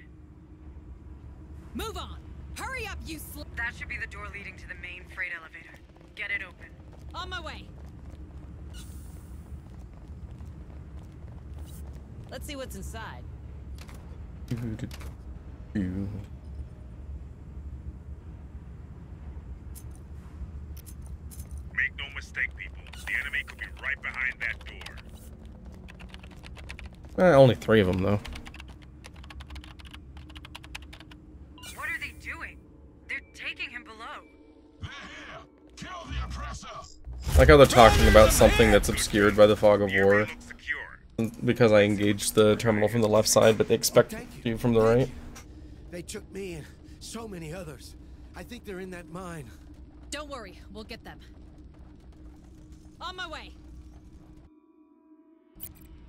Move on! Hurry up, you That should be the door leading to the main freight elevator. Get it open. On my way. Let's see what's inside. Make no mistake, people. The enemy could be right behind that door. Only 3 of them, though. What are they doing? They're taking him below. Kill the oppressor. I like how they're talking about something that's obscured by the fog of war. Because I engaged the terminal from the left side, but they expect you from the right. They took me and so many others. I think they're in that mine. Don't worry, we'll get them. On my way.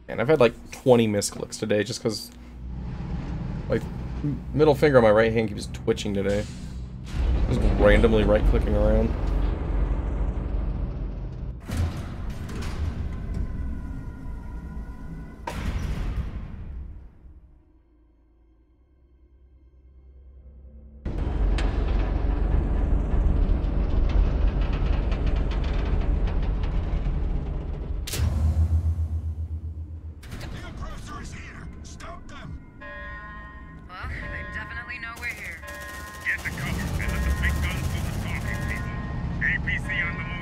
And I've had like 20 misclicks today just because, like, Middle finger on my right hand keeps twitching today. Just randomly right-clicking around.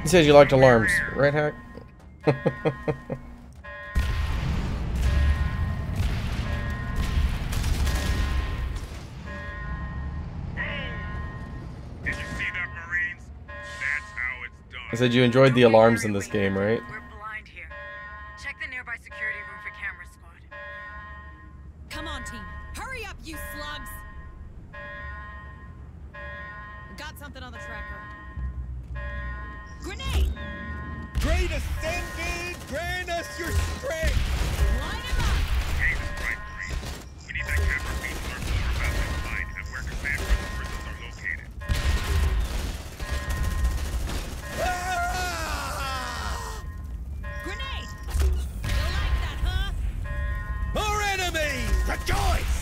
He says you liked alarms, right, Hack? I said you enjoyed the alarms in this game, right? We're blind here. Check the nearby security room for camera squad. Come on, team. Hurry up, you slugs! Got something on the tracker. Grenade! Great Ascended, grant us your strength! Line him up! Jesus Christ, Marine. We need that camera feed to learn more about this mine and where Cassandra and the prisons are located. Grenade! You like that, huh? More enemies! Rejoice!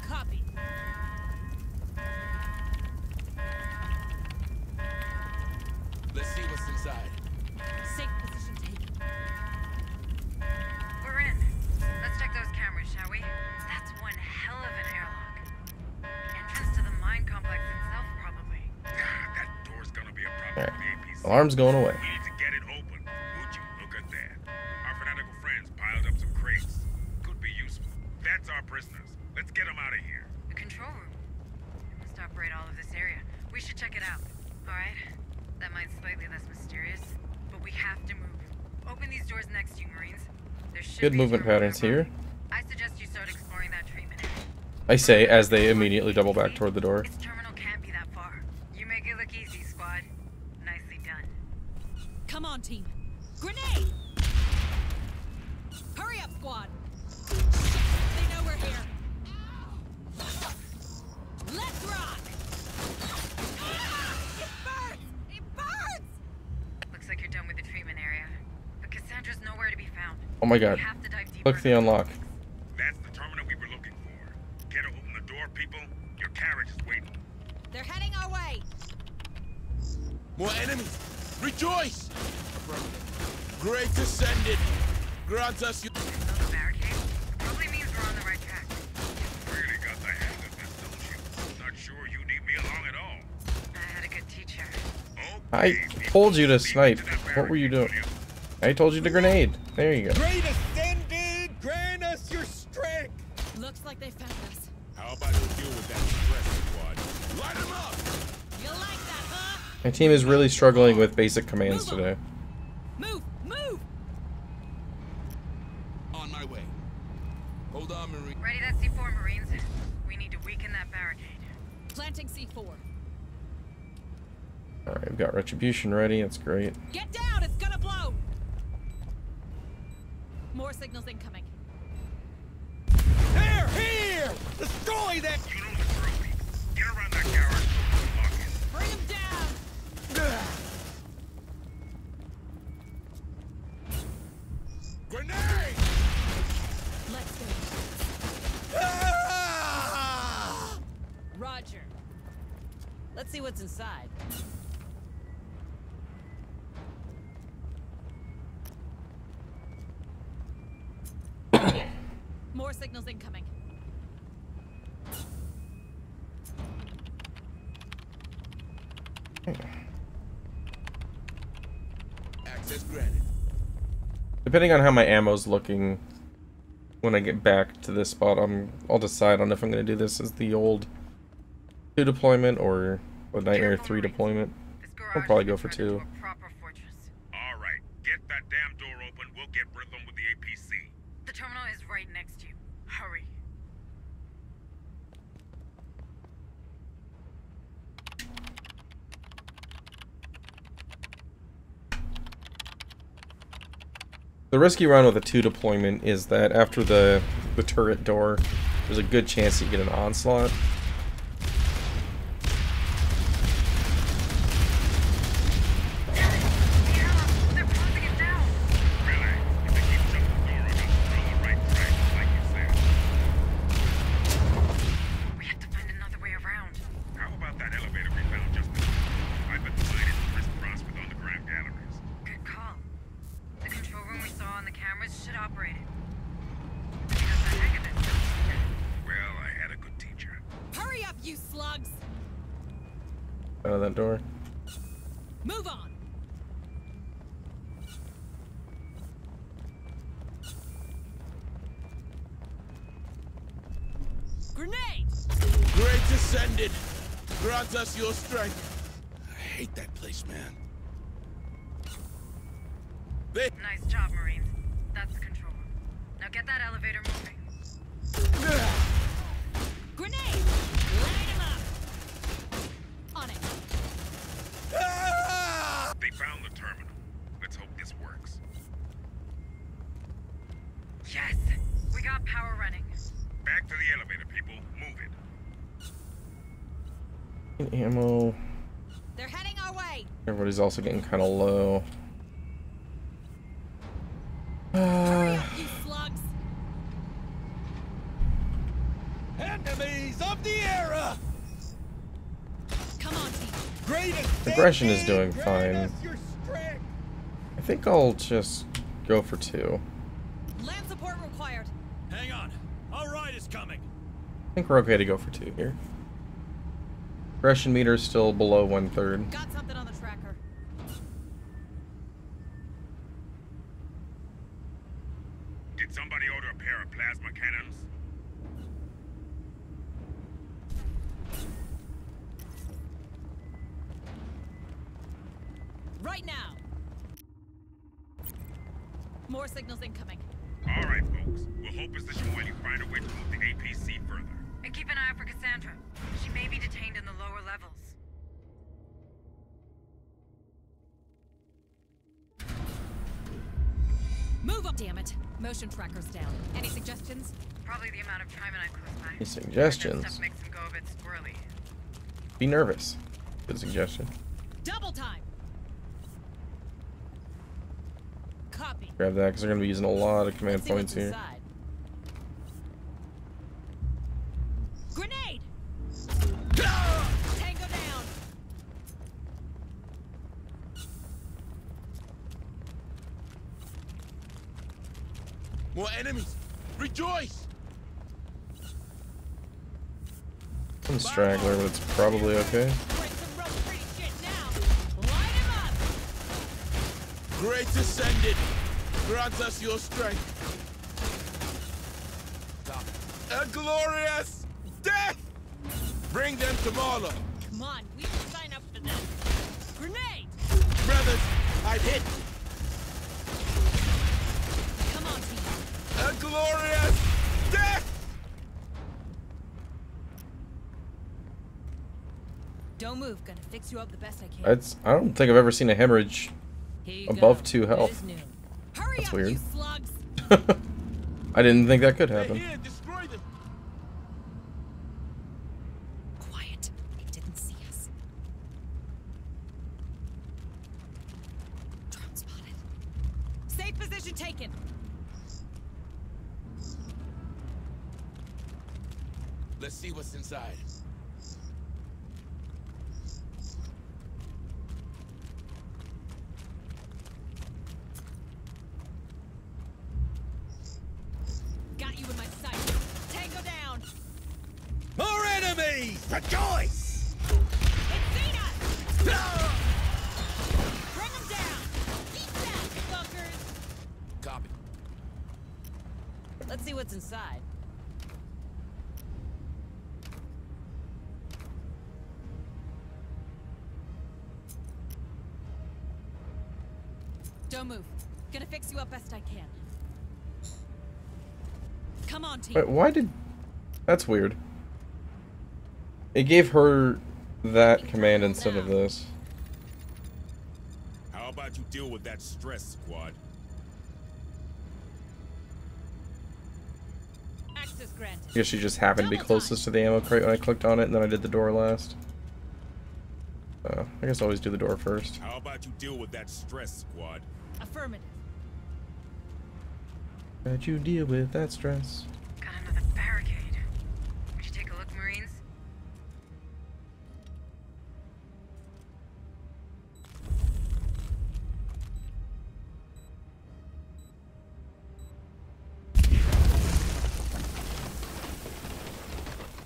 Copy. Let's see what's inside. Safe position taken. We're in. Let's check those cameras, shall we? That's one hell of an airlock. Entrance to the mine complex itself, probably. That door's gonna be a problem for the APC. Alarm's going away. We need to get it open. Would you look at that? Our fanatical friends piled up some crates. Could be useful. That's our prisoners. Let's get them out of here. The control room. It must operate all of this area. We should check it out. Alright? That mine's slightly less mysterious, but we have to move. Open these doors next to you, Marines. There should Good be movement patterns here. I suggest you start exploring that treatment area. I say as they immediately double back toward the door. Its terminal can't be that far. You make it look easy, squad. Nicely done. Come on, team. Grenade! Hurry up, squad! They know we're here. Let's rock! It burns! It burns! Looks like you're done with the treatment area. But Cassandra's nowhere to be found. Oh my god. We have to dive deeper. Click the unlock. That's the terminal we were looking for. Care to open the door, people? Your carriage is waiting. They're heading our way! More enemies! Rejoice! Affirmative. Great Ascended! Grant us you. The barricade probably means we're on the right track. Really got the hang of this, don't you? Not sure you need me along at all. I had a good teacher. I told you to snipe. What were you doing? I told you to grenade. There you go. Great Ascended, grant us your strength! Looks like they found us. How about you deal with that stress, squad? Light them up! You like that, huh? My team is really struggling with basic commands today. Move! Move! On my way. Hold on, Marine. Ready that C4, Marines. We need to weaken that barricade. Planting C4. Alright, I've got retribution ready. That's great. Get down! It's gonna blow! More signals incoming. They're here! Destroy that! You know the drill, people. Get around that garage door and lock it. Bring him down! Grenade! Let's go. Roger. Let's see what's inside. More signals incoming. Access granted. Depending on how my ammo's looking when I get back to this spot, I'll decide on if I'm going to do this as the old 2 deployment or a Nightmare 3 deployment. I'll probably go for 2. Alright, get that damn door open. We'll get rhythm with the APC. The terminal is right next to you. Hurry. The risky run with a 2 deployment is that after the turret door, there's a good chance you get an onslaught. Out of that door. Move on. Grenade! Great Ascended! Grant us your strength. I hate that place, man. Nice job, Marines. That's the control room. Now get that elevator moving. Grenade! Light him up! On it. They found the terminal. Let's hope this works. Yes! We got power running. Back to the elevator, people. Move it. Ammo. They're heading our way. Everybody's also getting kind of low. Hurry up, you slugs! Enemies of the era! Come on, team. Aggression is doing fine. I think I'll just go for 2. Land support required. Hang on. Our ride is coming. I think we're okay to go for 2 here. Aggression meter is still below 1/3. Got something on the tracker. Did somebody order a pair of plasma cannons? Right now. More signals incoming. All right, folks. We'll hope as the while you find a way to move the APC further. And keep an eye out for Cassandra. She may be detained in the lower levels. Move up, damn it. Motion tracker's down. Any suggestions? Probably the amount of Trimonite close by. Any suggestions? That stuff makes them go a bit squirrely. Be nervous. Good suggestion. Double time. Copy. Grab that because they're going to be using a lot of command points here. Inside. Grenade! Tango down! More enemies! Rejoice! One straggler, but it's probably okay. Great Ascended! Grant us your strength! A glorious death! Bring them to Marlow! Come on, we can sign up for this. Grenade! Brothers, I've hit! Come on, team. A glorious death! Don't move, gonna fix you up the best I can. I don't think I've ever seen a hemorrhage above 2 health. That's weird. I didn't think that could happen. Quiet. They didn't see us. Drone spotted. Safe position taken. Let's see what's inside. Got you in my sight. Tango down. More enemies! Rejoice! It's Zena! Bring them down. Eat that, fuckers. Copy. Let's see what's inside. Don't move. Gonna fix you up best I can. Come on, team. Wait, why did... That's weird. It gave her that command instead of this. How about you deal with that stress, squad? granted. I guess she just happened to be closest to the ammo crate when I clicked on it, and then I did the door last. I guess I always do the door first. How about you deal with that stress, squad? Affirmative. How'd you deal with that stress? Got another barricade. Would you take a look, Marines?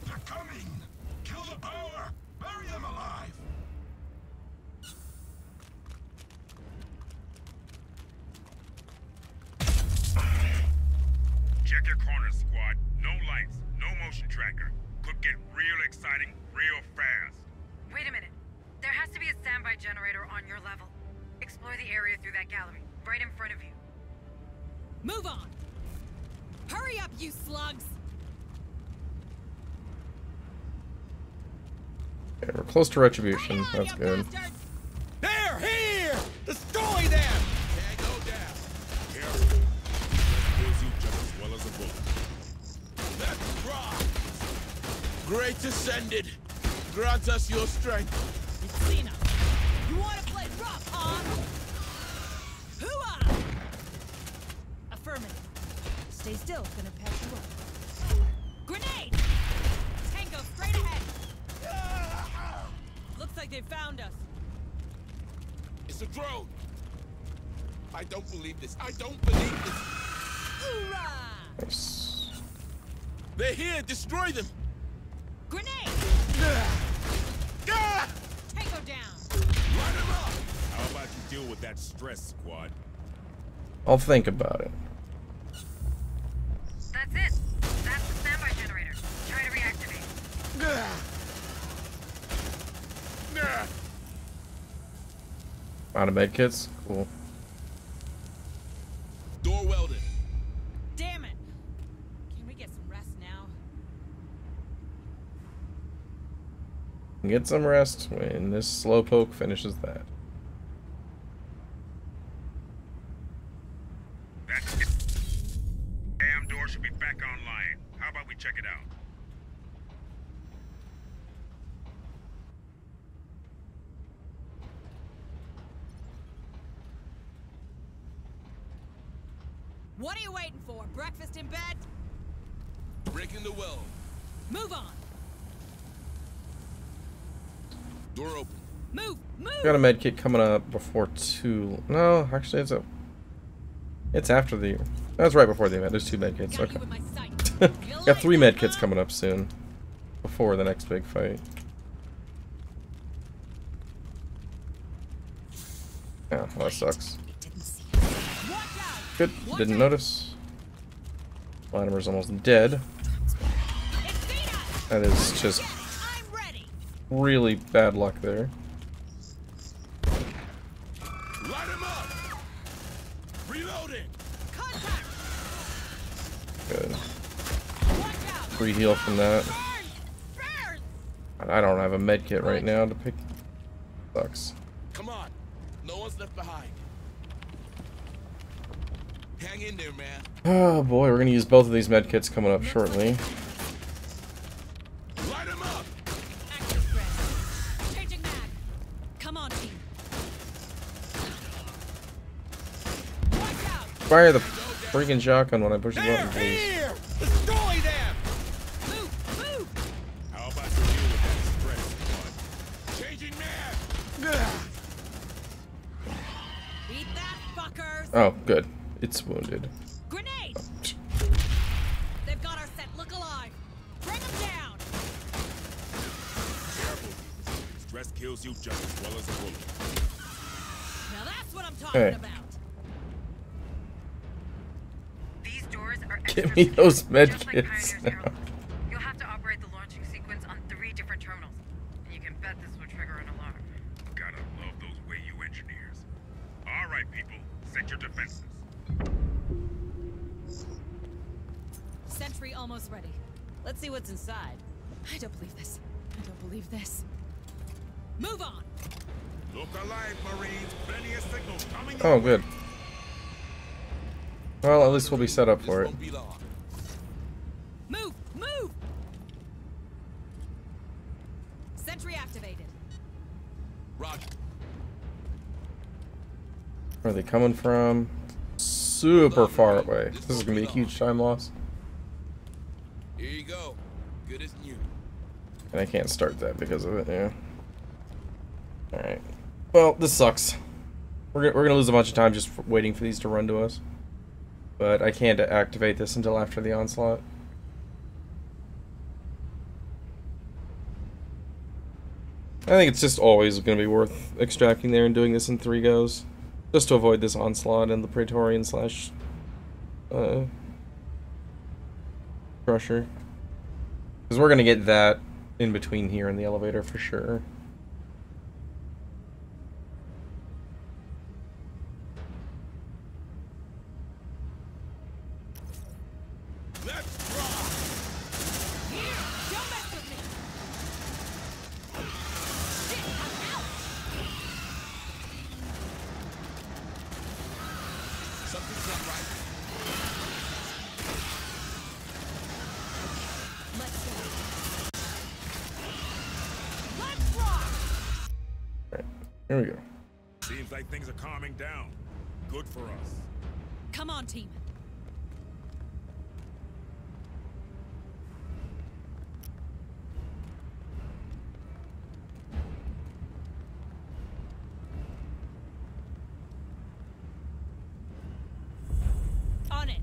They're coming! Kill the power! Bury them alive! Check your corners, squad. No lights, no motion tracker. Could get real exciting real fast. Wait a minute. There has to be a standby generator on your level. Explore the area through that gallery, right in front of you. Move on! Hurry up, you slugs! Okay, we're close to retribution. That's good. They're here! Destroy them! Can't go down. Careful. That kills you just as well as a bullet. Let's rock! Great Ascended, grant us your strength. Cena, you want to play rough, huh? Hooah! Affirmative. Stay still, gonna patch you up. Grenade! Tango straight ahead! Looks like they found us. It's a drone. I don't believe this. I don't believe this. Hoorah! Nice. They're here. Destroy them. Grenade! Ah! Tango down! Line them up! How about you deal with that stress, squad? I'll think about it. That's it. That's the standby generator. Try to reactivate. Out of medkits? Cool. Door welded. Damn it! Can we get some rest now? Get some rest when this slowpoke finishes that. That's it. Damn door should be back online. How about we check it out? What are you waiting for? Breakfast in bed? Breaking the well. Move on! Door open. Move! Move! Got a medkit coming up before too. No, actually, it's after the. That's right before the event. There's 2 medkits. Okay. Got 3 medkits coming up soon, before the next big fight. Yeah, well, that sucks. Good. Didn't notice. Latimer's almost dead. That is just really bad luck there. Light him up! Reloading! Good. Free heal from that. I don't have a medkit right now to pick. Sucks. Come on. No one's left behind. Hang in there, man. Oh boy, we're gonna use both of these medkits coming up shortly. Light him up! Changing mag. Come on, team. Fire the freaking shotgun when I push the button, please. Here! Destroy them! Move! Move! How about you deal with that stress, squad? Changing mag! Beat that, fuckers! Oh, good. It's wounded. Grenade! They've got our set. Look alive. Bring them down. Careful. Stress kills you just as well as a bullet. Now that's what I'm talking Hey. about. These doors are Give me those just like medkits Pioneer's now. airlock. You'll have to operate the launching sequence on 3 different terminals. And you can bet this will trigger an alarm. Gotta love those Wayu engineers. All right, people, set your defenses. Sentry almost ready. Let's see what's inside. I don't believe this. I don't believe this. Move on! Look alive, Marines. Plenty of signals coming. Oh, good. Well, at least we'll be set up for it. Move! Sentry activated. Roger. Where are they coming from? Super far away. This is gonna be a huge time loss. Here you go. Good as new. And I can't start that because of it, yeah. Alright. Well, this sucks. We're gonna lose a bunch of time just waiting for these to run to us. But I can't activate this until after the onslaught. I think it's just always going to be worth extracting there and doing this in 3 goes. Just to avoid this onslaught and the Praetorian slash Crusher. Because we're going to get that in between here in the elevator for sure. Here we go. Seems like things are calming down. Good for us. Come on, team. On it.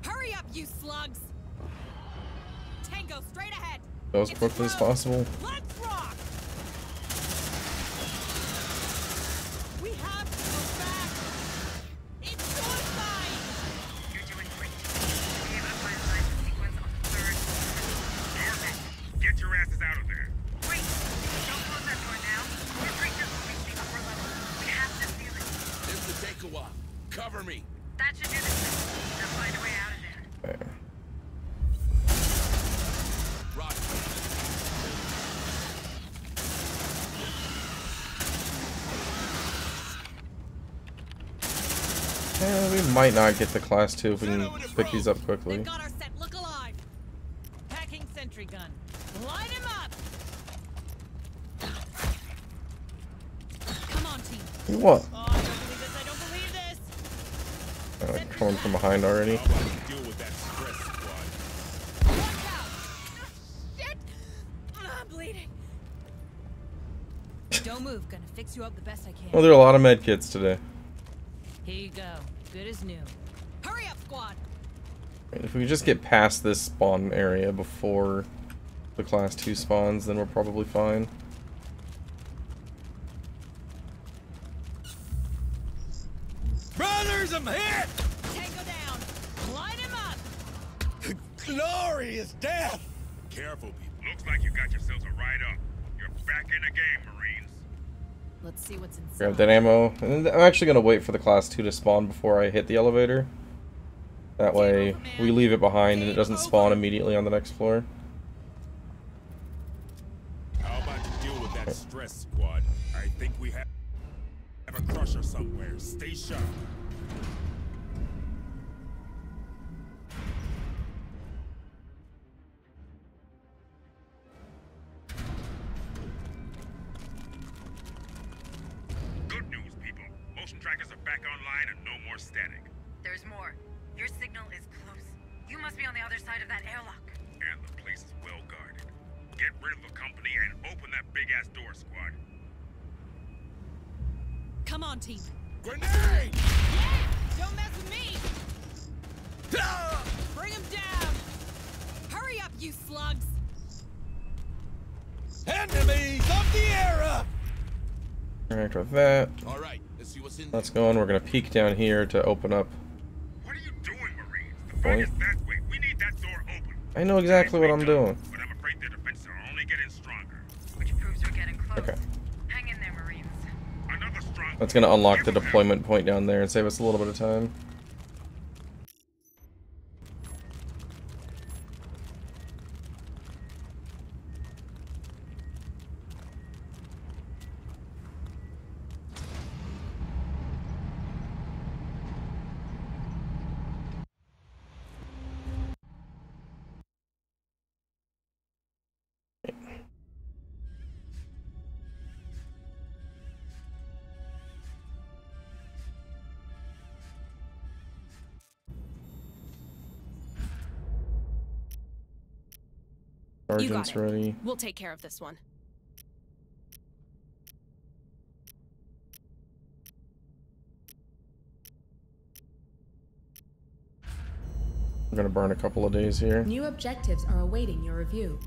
Hurry up, you slugs. Tango straight ahead. Go as quickly as possible. Let's rock. We have to go back. It's suicide. You're doing great. Be able to finalize the sequence on the 3rd. Normal, get your asses out of there. Wait, don't close that door now. Your creatures will reach the upper level. We have to seal it. This will take a while. Cover me. That should do the trick. Now find a way out of there. There. Yeah, we might not get the class 2 if we can pick these up quickly. Got our set. Look alive. Packing sentry gun. Light him up. Come on, team. What? Oh, I don't believe this. I don't believe this. Coming from behind already. Deal with that stress, squad. Watch out. Shit. I'm bleeding. Don't move. Gonna fix you up the best I can. Well, there are a lot of med kits today. Here you go. Good as new. Hurry up, squad. If we could just get past this spawn area before the class 2 spawns, then we're probably fine. Brothers, I'm hit! Tango down. Light him up. Glorious death! Careful, people. Looks like you got yourselves a ride up. You're back in the game, Marines. Let's see what's inside. Grab that ammo. And I'm actually going to wait for the class 2 to spawn before I hit the elevator. That way we leave it behind and it doesn't spawn immediately on the next floor. How about you deal with that stress, squad? I think we have a crusher somewhere. Stay sharp. Good news, people. Motion trackers are back online and no more static. There's more. Your signal is close. You must be on the other side of that airlock. And the place is well guarded. Get rid of the company and open that big-ass door, squad. Come on, team. Grenade! Yeah! Don't mess with me! Bring him down! Hurry up, you slugs! Enemies of the era! Interact with that. All right, let's see what's in Let's go on. We're going to peek down here to open up. What are you doing, Marines? The fight is that way. We need that door open. I know exactly what I'm doing. But I'm afraid their defenses are only getting stronger. Which proves we're getting close. Okay. Hang in there, Marines. Another strong. That's going to unlock the deployment point down there and save us a little bit of time. Sergeant's ready. We'll take care of this one. We're gonna burn a couple of days here. New objectives are awaiting your review.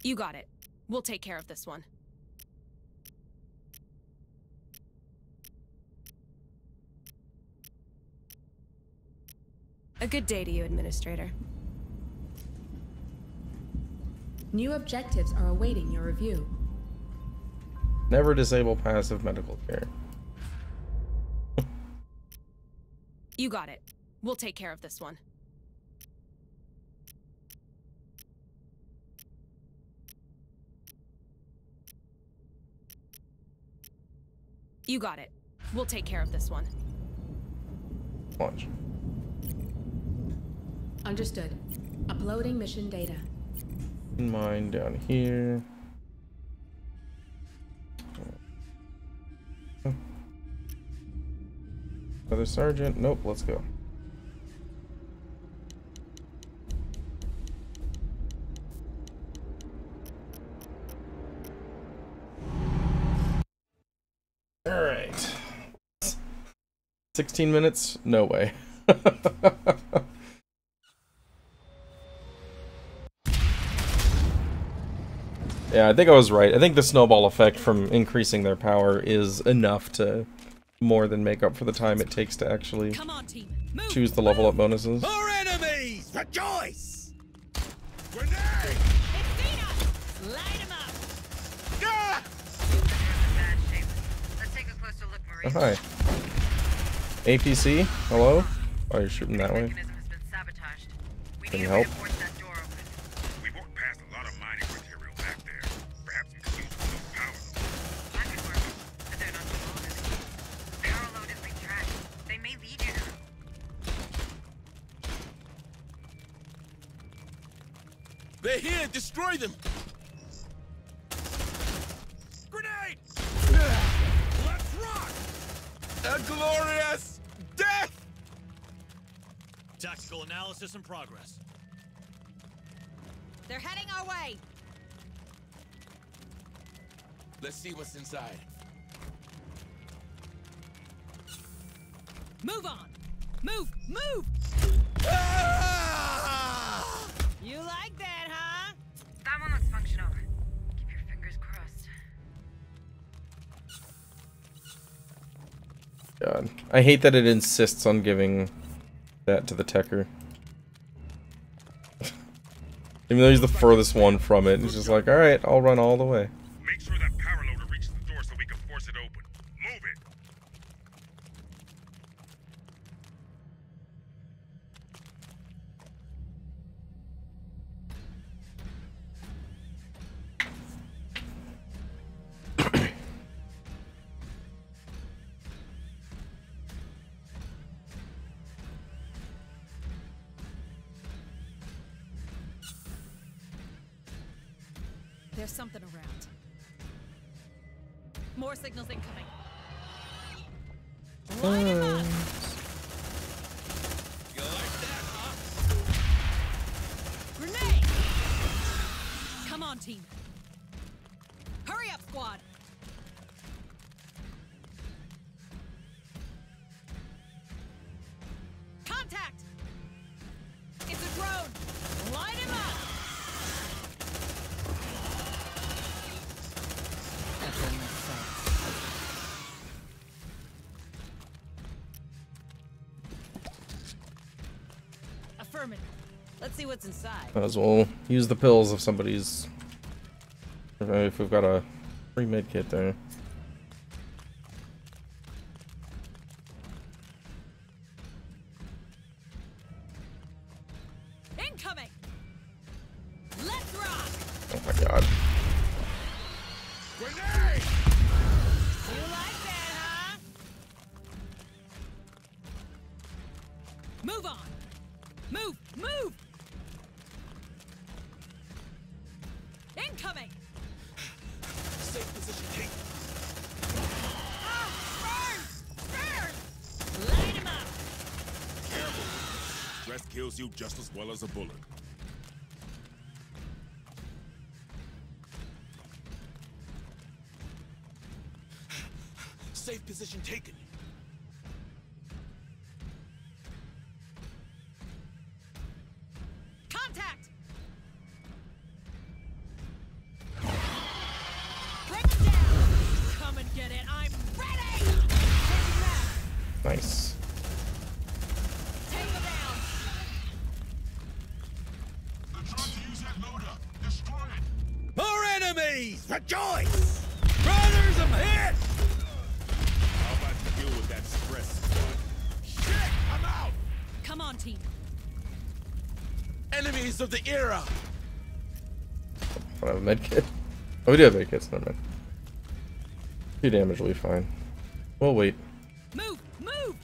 You got it. We'll take care of this one. A good day to you, Administrator. New objectives are awaiting your review. Never disable passive medical care. You got it. We'll take care of this one. You got it. We'll take care of this one. Watch. Understood. Uploading mission data. Mine down here. Another sergeant. Nope, let's go. All right. 16 minutes? No way. Yeah, I think I was right. I think the snowball effect from increasing their power is enough to more than make up for the time it takes to actually choose the level up bonuses. More enemies! Rejoice! Grenade! Light him up! Ah! Let's take a closer look, Marie. Oh, hi. APC? Hello? Oh, you're shooting that way. Can you help? We've walked past a lot of mining material back there. Perhaps we could use some of those power. That could work, but they're not too long. Power load is being tracked. They may lead you to them. They're here! Destroy them! Grenade! Let's rock! A glorious death! Tactical analysis in progress. They're heading our way! Let's see what's inside. Move on! Move! Move! Ah! You like that, huh? That one looks functional. Keep your fingers crossed. God. I hate that it insists on giving that to the Techer. Even though he's the furthest one from it, he's just like, alright, I'll run all the way. Make sure that power loader reaches the door so we can force it open. Move it! There's something around. More signals incoming. Light him up! You like that, huh? Grenade! Come on, team. Hurry up, squad! Contact! It's a drone! Light him up! Affirmative. Let's see what's inside. Might as well use the pills if somebody's... if we've got a free med kit there. Incoming! Let's rock! Oh my god. Grenade! You like that, huh? Move on! Move! Move! Incoming! Safe position, take. Ah! Burn! Burn! Light him up! Stress kills you just as well as a bullet. Safe position taken. Contact! Bring it down! Come and get it. I'm ready! Taking back. Nice. Take them down. They're trying to use that loader. Destroy it. More enemies! Rejoice! Brothers, I'm hit! How about you deal with that stress, squad? Shit! I'm out! Come on, team. Enemies of the era! I don't have a med kit. Oh, we do have med kits. Never mind. 2 damage will be fine. We'll wait. Move! Move!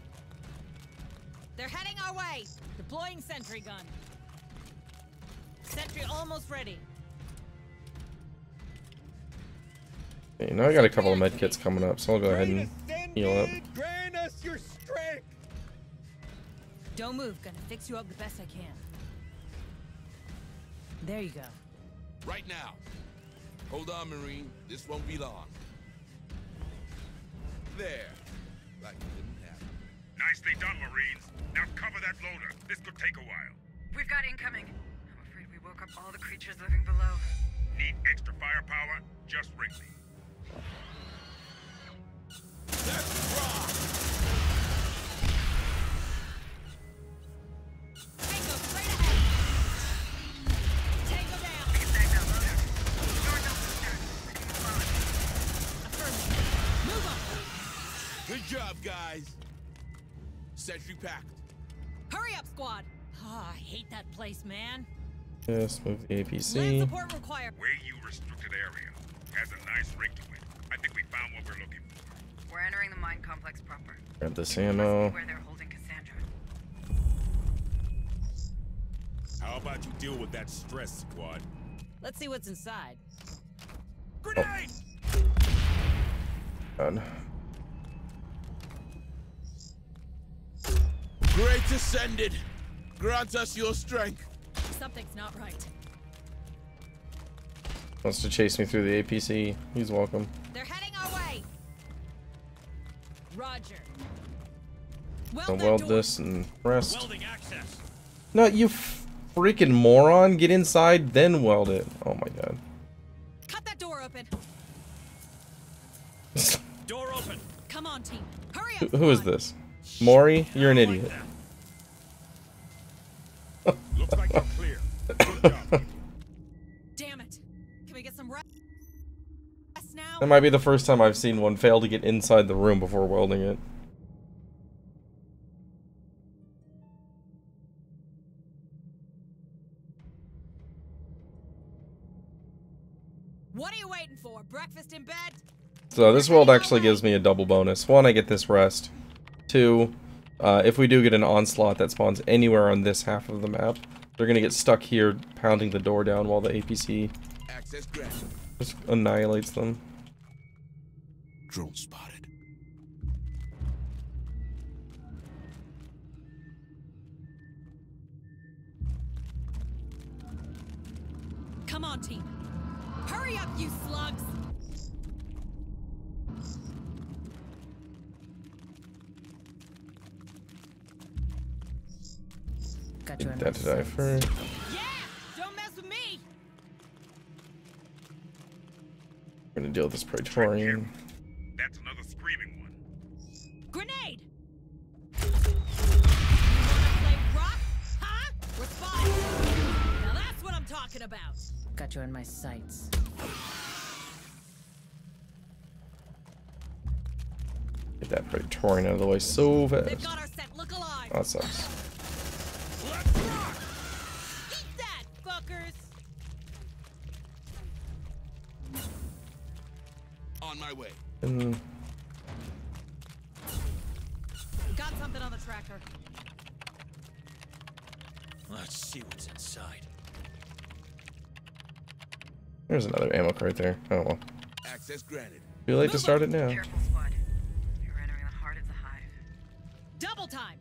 They're heading our way. Deploying sentry gun. Sentry almost ready. Okay, now I got a couple of med kits coming up, so I'll go ahead and heal up. Grant us your strength! Don't move. Gonna fix you up the best I can. There you go. Right now. Hold on, Marine. This won't be long. There. Like it didn't happen. Nicely done, Marines. Now cover that loader. This could take a while. We've got incoming. I'm afraid we woke up all the creatures living below. Need extra firepower? Just ring me. Let's rock! Tango straight ahead. Tango down. We can save that loader. Doors open, sir. We can move on. Affirmative. Move on. Good job, guys. Sentry packed. Hurry up, squad. Ah, I hate that place, man. Just move the Land APC. support required. Way you restricted area. Has a nice ring to it. I think we found what we're looking for. We're entering the mine complex proper. Grab this It must be ammo. where they're holding Cassandra. How about you deal with that stress, squad? Let's see what's inside. Grenade! God. Great ascended. Grant us your strength. Something's not right. Wants to chase me through the APC. He's welcome. They're heading our way. Roger. I'll weld this and rest. Welding access. No, you freaking moron. Get inside, then weld it. Oh my god. Cut that door open. Door open. Come on, team. Hurry up. Who is this? Maury? You're an idiot. Looks like you're clear. Good job. Damn it. Can we get some rest now? That might be the first time I've seen one fail to get inside the room before welding it. What are you waiting for? Breakfast in bed? So this weld actually gives me a double bonus. 1, I get this rest. 2, if we do get an onslaught that spawns anywhere on this half of the map, they're gonna get stuck here pounding the door down while the APC Access granted. just annihilates them. Drone spotted. Come on, team. Hurry up, you slugs. Got you in That to die first. Yeah! Don't mess with me! We're gonna deal with this Praetorian. That's another screaming one. Grenade! You wanna play rock? Huh? Respond! Now that's what I'm talking about! Got you in my sights. Get that Praetorian out of the way so They've fast. got our scent. Look alive! Oh, that sucks. Let's rock! Eat that, fuckers! On my way. And Got something on the tracker. Let's see what's inside. there's another ammo cart there. Oh well. Access granted. Too late to start it now. Careful, squad. You're entering the heart of the hive. Double time!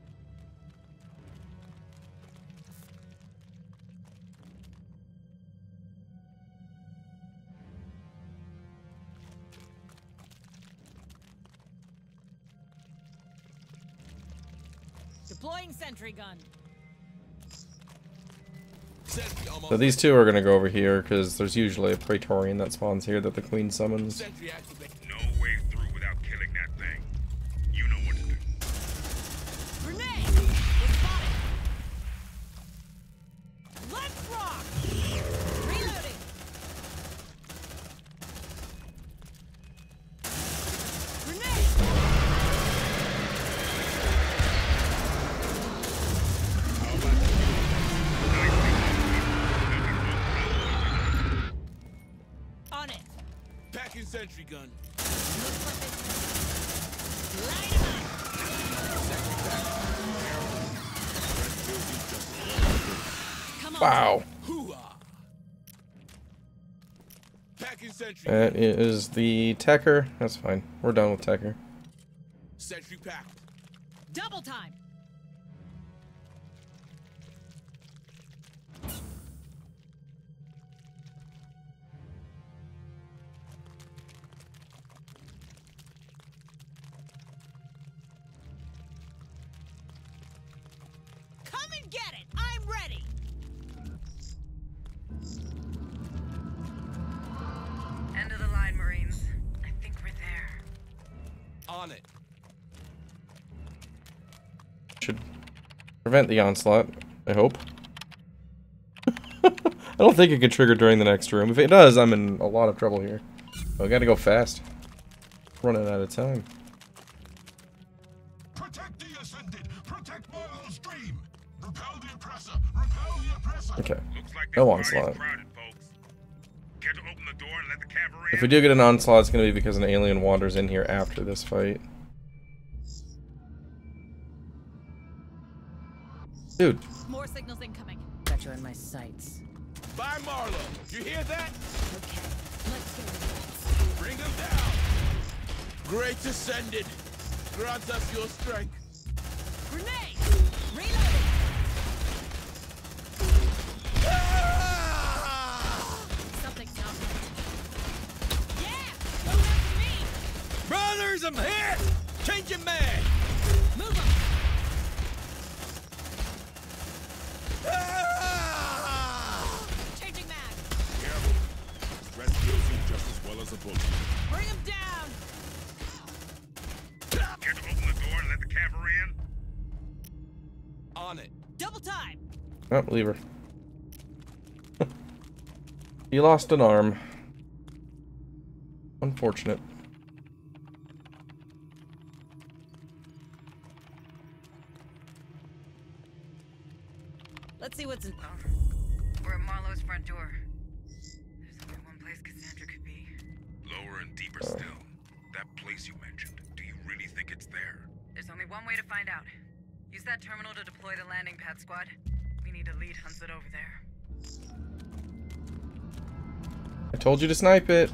Deploying sentry gun. So these two are gonna go over here because there's usually a Praetorian that spawns here that the Queen summons. No way through without killing that thing. You know what to do. Grenade! It's spotted. Let's rock! Reloading! Grenade! On it. Packing sentry gun. Light him up! Come on. Wow. Packing sentry. That is the Tecker. That's fine. We're done with Tecker. Sentry packed. Double time. Come and get it. I'm ready. End of the line, Marines. I think we're there. On it. Should prevent the onslaught, I hope. I don't think it could trigger during the next room. If it does, I'm in a lot of trouble here. I gotta go fast. Running out of time. Protect the ascended. Protect Marlo's dream. Repel the oppressor. Repel the oppressor. Okay. No onslaught. Care to open the door and let the cavalry If we do get an onslaught, it's gonna be because an alien wanders in here after this fight. Dude. More signals incoming. Got you in my sights. By Marlo. You hear that? Okay, let's go. Bring him down. Great ascended. Grant us your strength. Grenade! Reloading! Something's not right. Yeah! Go after me! Brothers, I'm hit! Changing man! Move 'em! Changing mag! Careful. Stress kills you just as well as a bullet. Bring him down! Care to open the door and let the cavalry in? On it. Double time! Oh, leave her. He lost an arm. Unfortunate. Let's see what's in. Oh, we're at Marlowe's front door. There's only one place Cassandra could be. Lower and deeper still. That place you mentioned. Do you really think it's there? There's only one way to find out. Use that terminal to deploy the landing pad squad. We need a lead hunted over there. I told you to snipe it.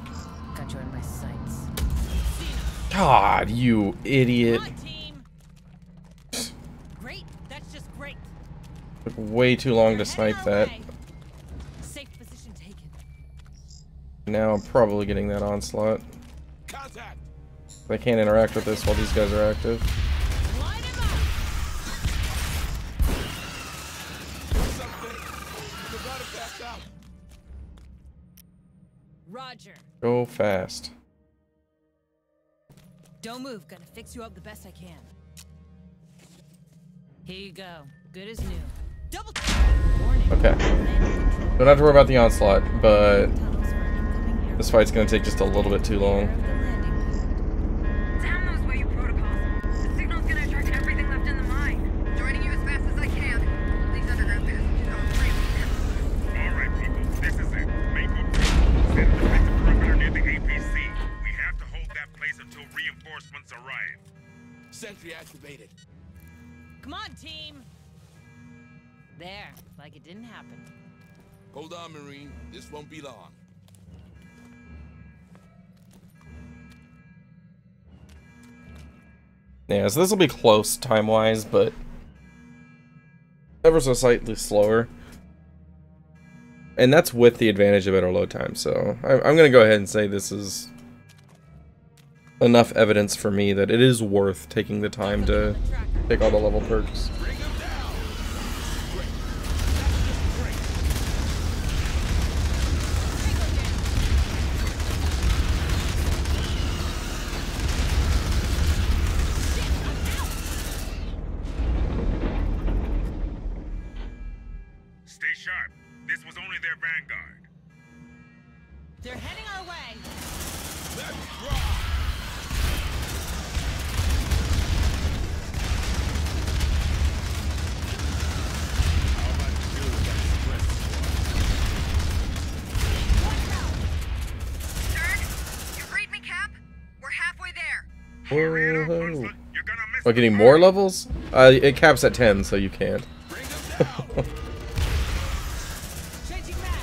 Got you in my sights. God, you idiot. Come on, team. Great. That's just great. Took way too long to snipe that. Safe position taken. Now I'm probably getting that onslaught. Contact. I can't interact with this while these guys are active. Line him up. Something. You gotta back out. Roger. Go fast. Don't move. Gonna fix you up the best I can. Here you go. Good as new. Double. Warning. Okay. Don't have to worry about the onslaught, but this fight's gonna take just a little bit too long. Damn those Wayu protocols. The signal's gonna attract everything left in the mine. Joining you as fast as I can. These underground passages are crazy. Alright, people. This is it. Make up. Send the defensive perimeter near the APC. We have to hold that place until reinforcements arrive. Sentry activated. Come on, team. There. Like it didn't happen. Hold on, Marine. This won't be long. Yeah, so this will be close time-wise, but ever so slightly slower. And that's with the advantage of better load time, so I'm going to go ahead and say this is enough evidence for me that it is worth taking the time to take all the level perks. Stay sharp. This was only their vanguard. They're heading our way. Let's rock! Stern, you read me, Cap? We're halfway there. Whoa. Oh, getting more levels? It caps at 10, so you can't. Changing back.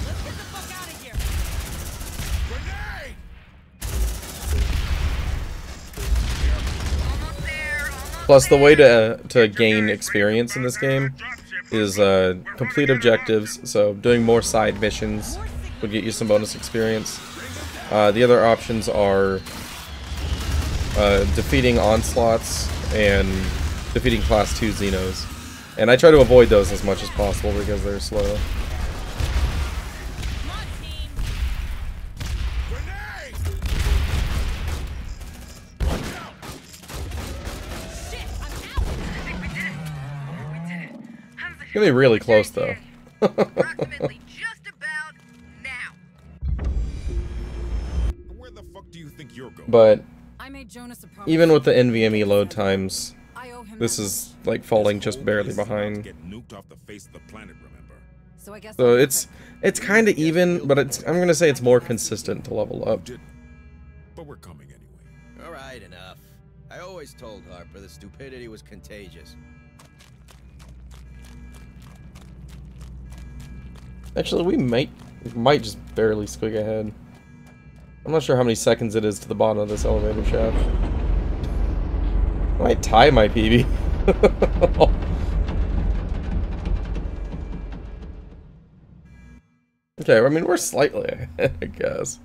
Let's get the fuck out of here. Plus, the way to gain experience in this game is complete objectives, so doing more side missions would get you some bonus experience. The other options are defeating onslaughts and defeating class 2 Xenos. And I try to avoid those as much as possible because they're slow. It's gonna be really close though. Approximately just about now. Where the fuck do you think you're going? But I made Jonas a promise. even with the NVMe load times, this is like falling just barely behind. Get nuked off the face of the planet, remember? So I guess So it's kind of even, but I'm gonna say it's more consistent to level up. But we're coming anyway. All right, enough. I always told Harper the stupidity was contagious. Actually, we might just barely squeak ahead. I'm not sure how many seconds it is to the bottom of this elevator shaft. I might tie my PB. Okay, I mean, we're slightly ahead, I guess.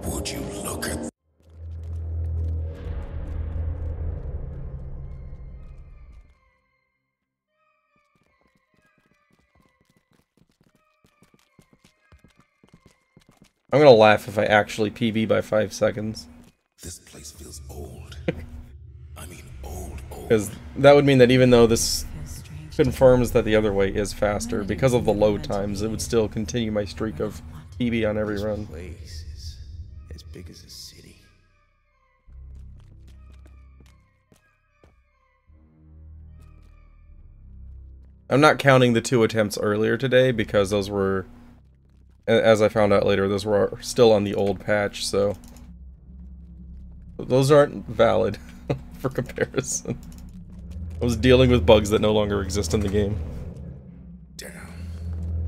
Would you look at... I'm gonna laugh if I actually PB by 5 seconds. This place feels old. I mean old. Because that would mean that even though this confirms that the other way is faster, because of the load times, it would still continue my streak of PB on every run. Place is as big as a city. I'm not counting the 2 attempts earlier today because those were, as I found out later, those were still on the old patch, so those aren't valid for comparison. I was dealing with bugs that no longer exist in the game. Damn.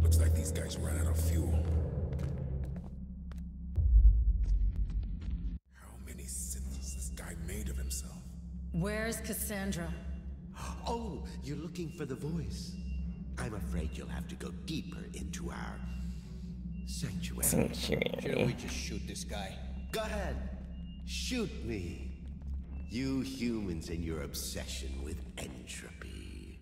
Looks like these guys ran out of fuel. How many sins has this guy made of himself? Where's Cassandra? Oh, you're looking for the voice. I'm afraid you'll have to go deeper into our sanctuary. Shouldn't we just shoot this guy? Go ahead. Shoot me. You humans and your obsession with entropy.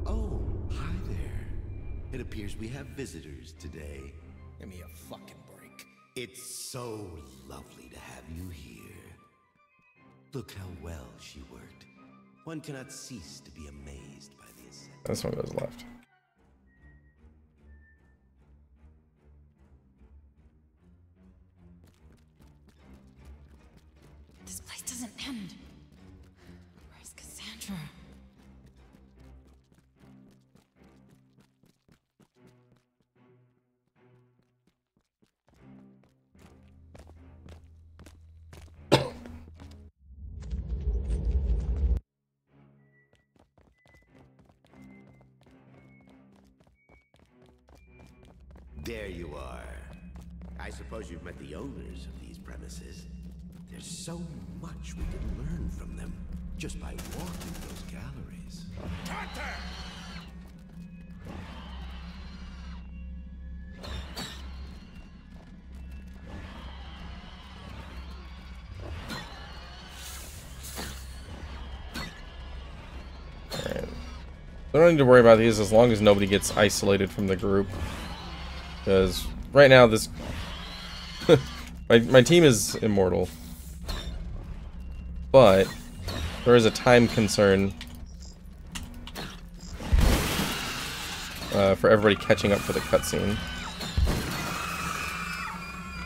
Oh, hi there. It appears we have visitors today. Give me a fucking break. It's so lovely to have you here. Look how well she worked. One cannot cease to be amazed by the ascent. This one goes left. This place doesn't end. Where's Cassandra? There you are. I suppose you've met the owners of these premises. There's so much we can learn from them just by walking those galleries. Alright. I don't need to worry about these as long as nobody gets isolated from the group. Because right now this my team is immortal. But there is a time concern for everybody catching up for the cutscene.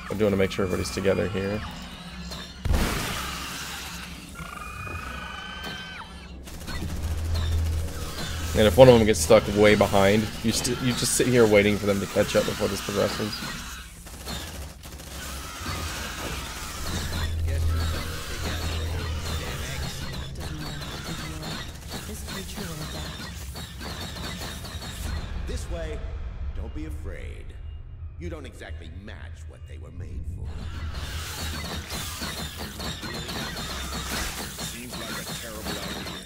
I do want to make sure everybody's together here. And if one of them gets stuck way behind, you just sit here waiting for them to catch up before this progresses. This way, don't be afraid. You don't exactly match what they were made for. Seems like a terrible idea.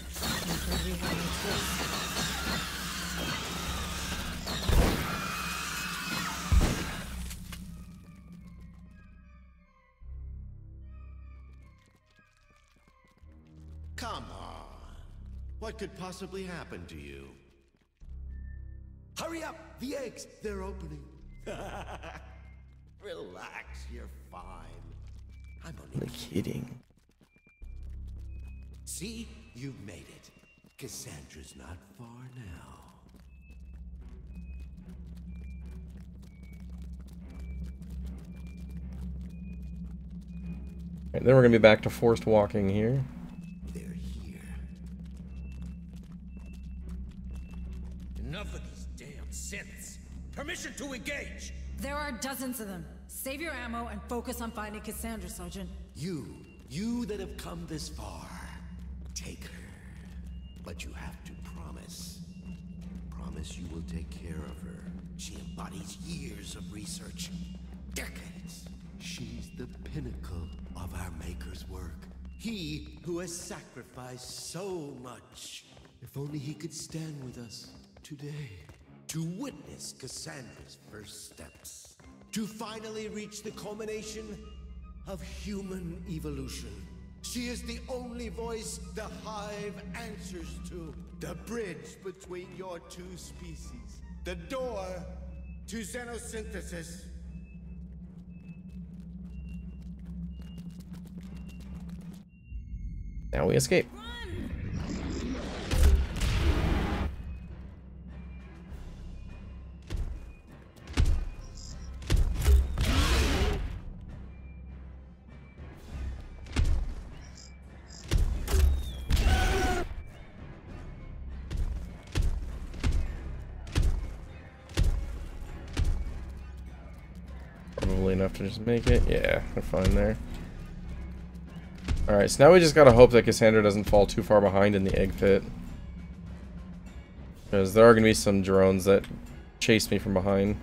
Come on. What could possibly happen to you? Hurry up! The eggs, they're opening. Relax, you're fine. I'm only kidding. See? You've made it. Cassandra's not far now. Right, then we're gonna be back to forced walking here. They're here. Enough of these damn synths. Permission to engage. There are dozens of them. Save your ammo and focus on finding Cassandra, Sergeant. You that have come this far, take her. But you have to promise. Promise you will take care of her. She embodies years of research. Decades. She's the pinnacle of our Maker's work. He who has sacrificed so much. If only he could stand with us today. To witness Cassandra's first steps. To finally reach the culmination of human evolution. She is the only voice the Hive answers to. The bridge between your two species. The door to xenosynthesis. Now we escape. Probably enough to just make it. Yeah, they're fine there. Alright, so now we just gotta hope that Cassandra doesn't fall too far behind in the egg pit. Because there are gonna be some drones that chase me from behind.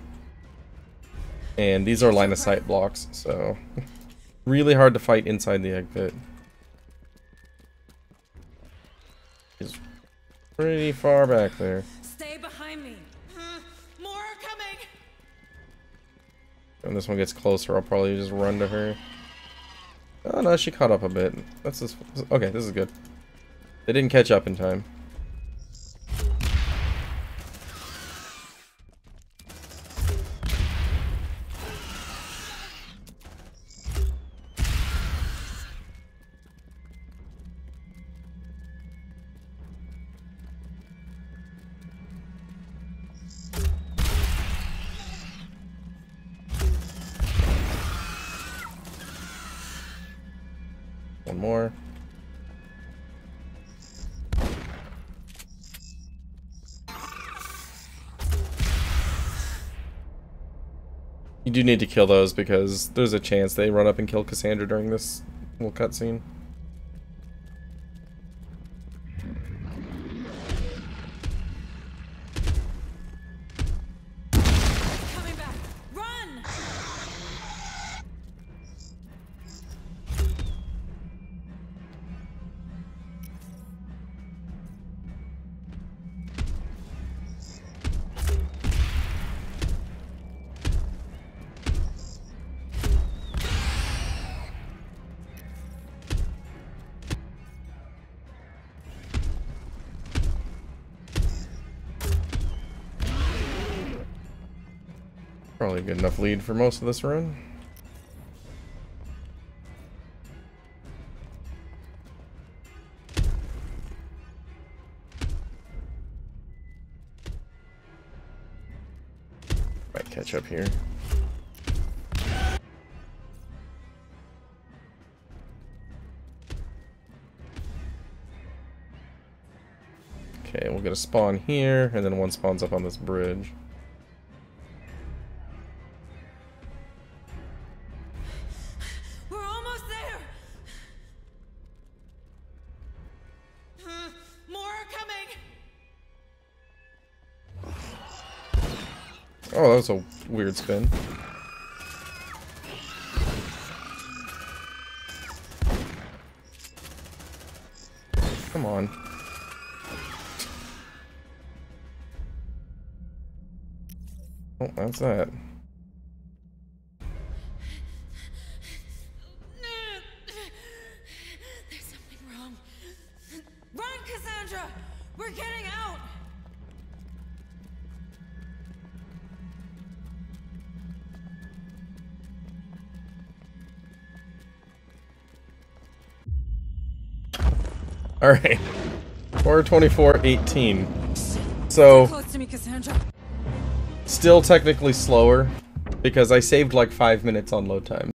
And these are line of sight blocks, so really hard to fight inside the egg pit. It's pretty far back there. Stay behind me. More are coming. When this one gets closer, I'll probably just run to her. Oh no, she caught up a bit. That's just, okay, this is good. They didn't catch up in time. One more. You do need to kill those because there's a chance they run up and kill Cassandra during this little cutscene. Coming back. Probably a good enough lead for most of this run. Might catch up here. Okay, we'll get a spawn here, and then one spawns up on this bridge. We're almost there. More are coming. Oh, that was a weird spin. Come on. Oh, that's that. There's something wrong. Run, Cassandra! We're getting out! Alright. 4:24:18. So Close to me, Cassandra. still technically slower because I saved like 5 minutes on load time.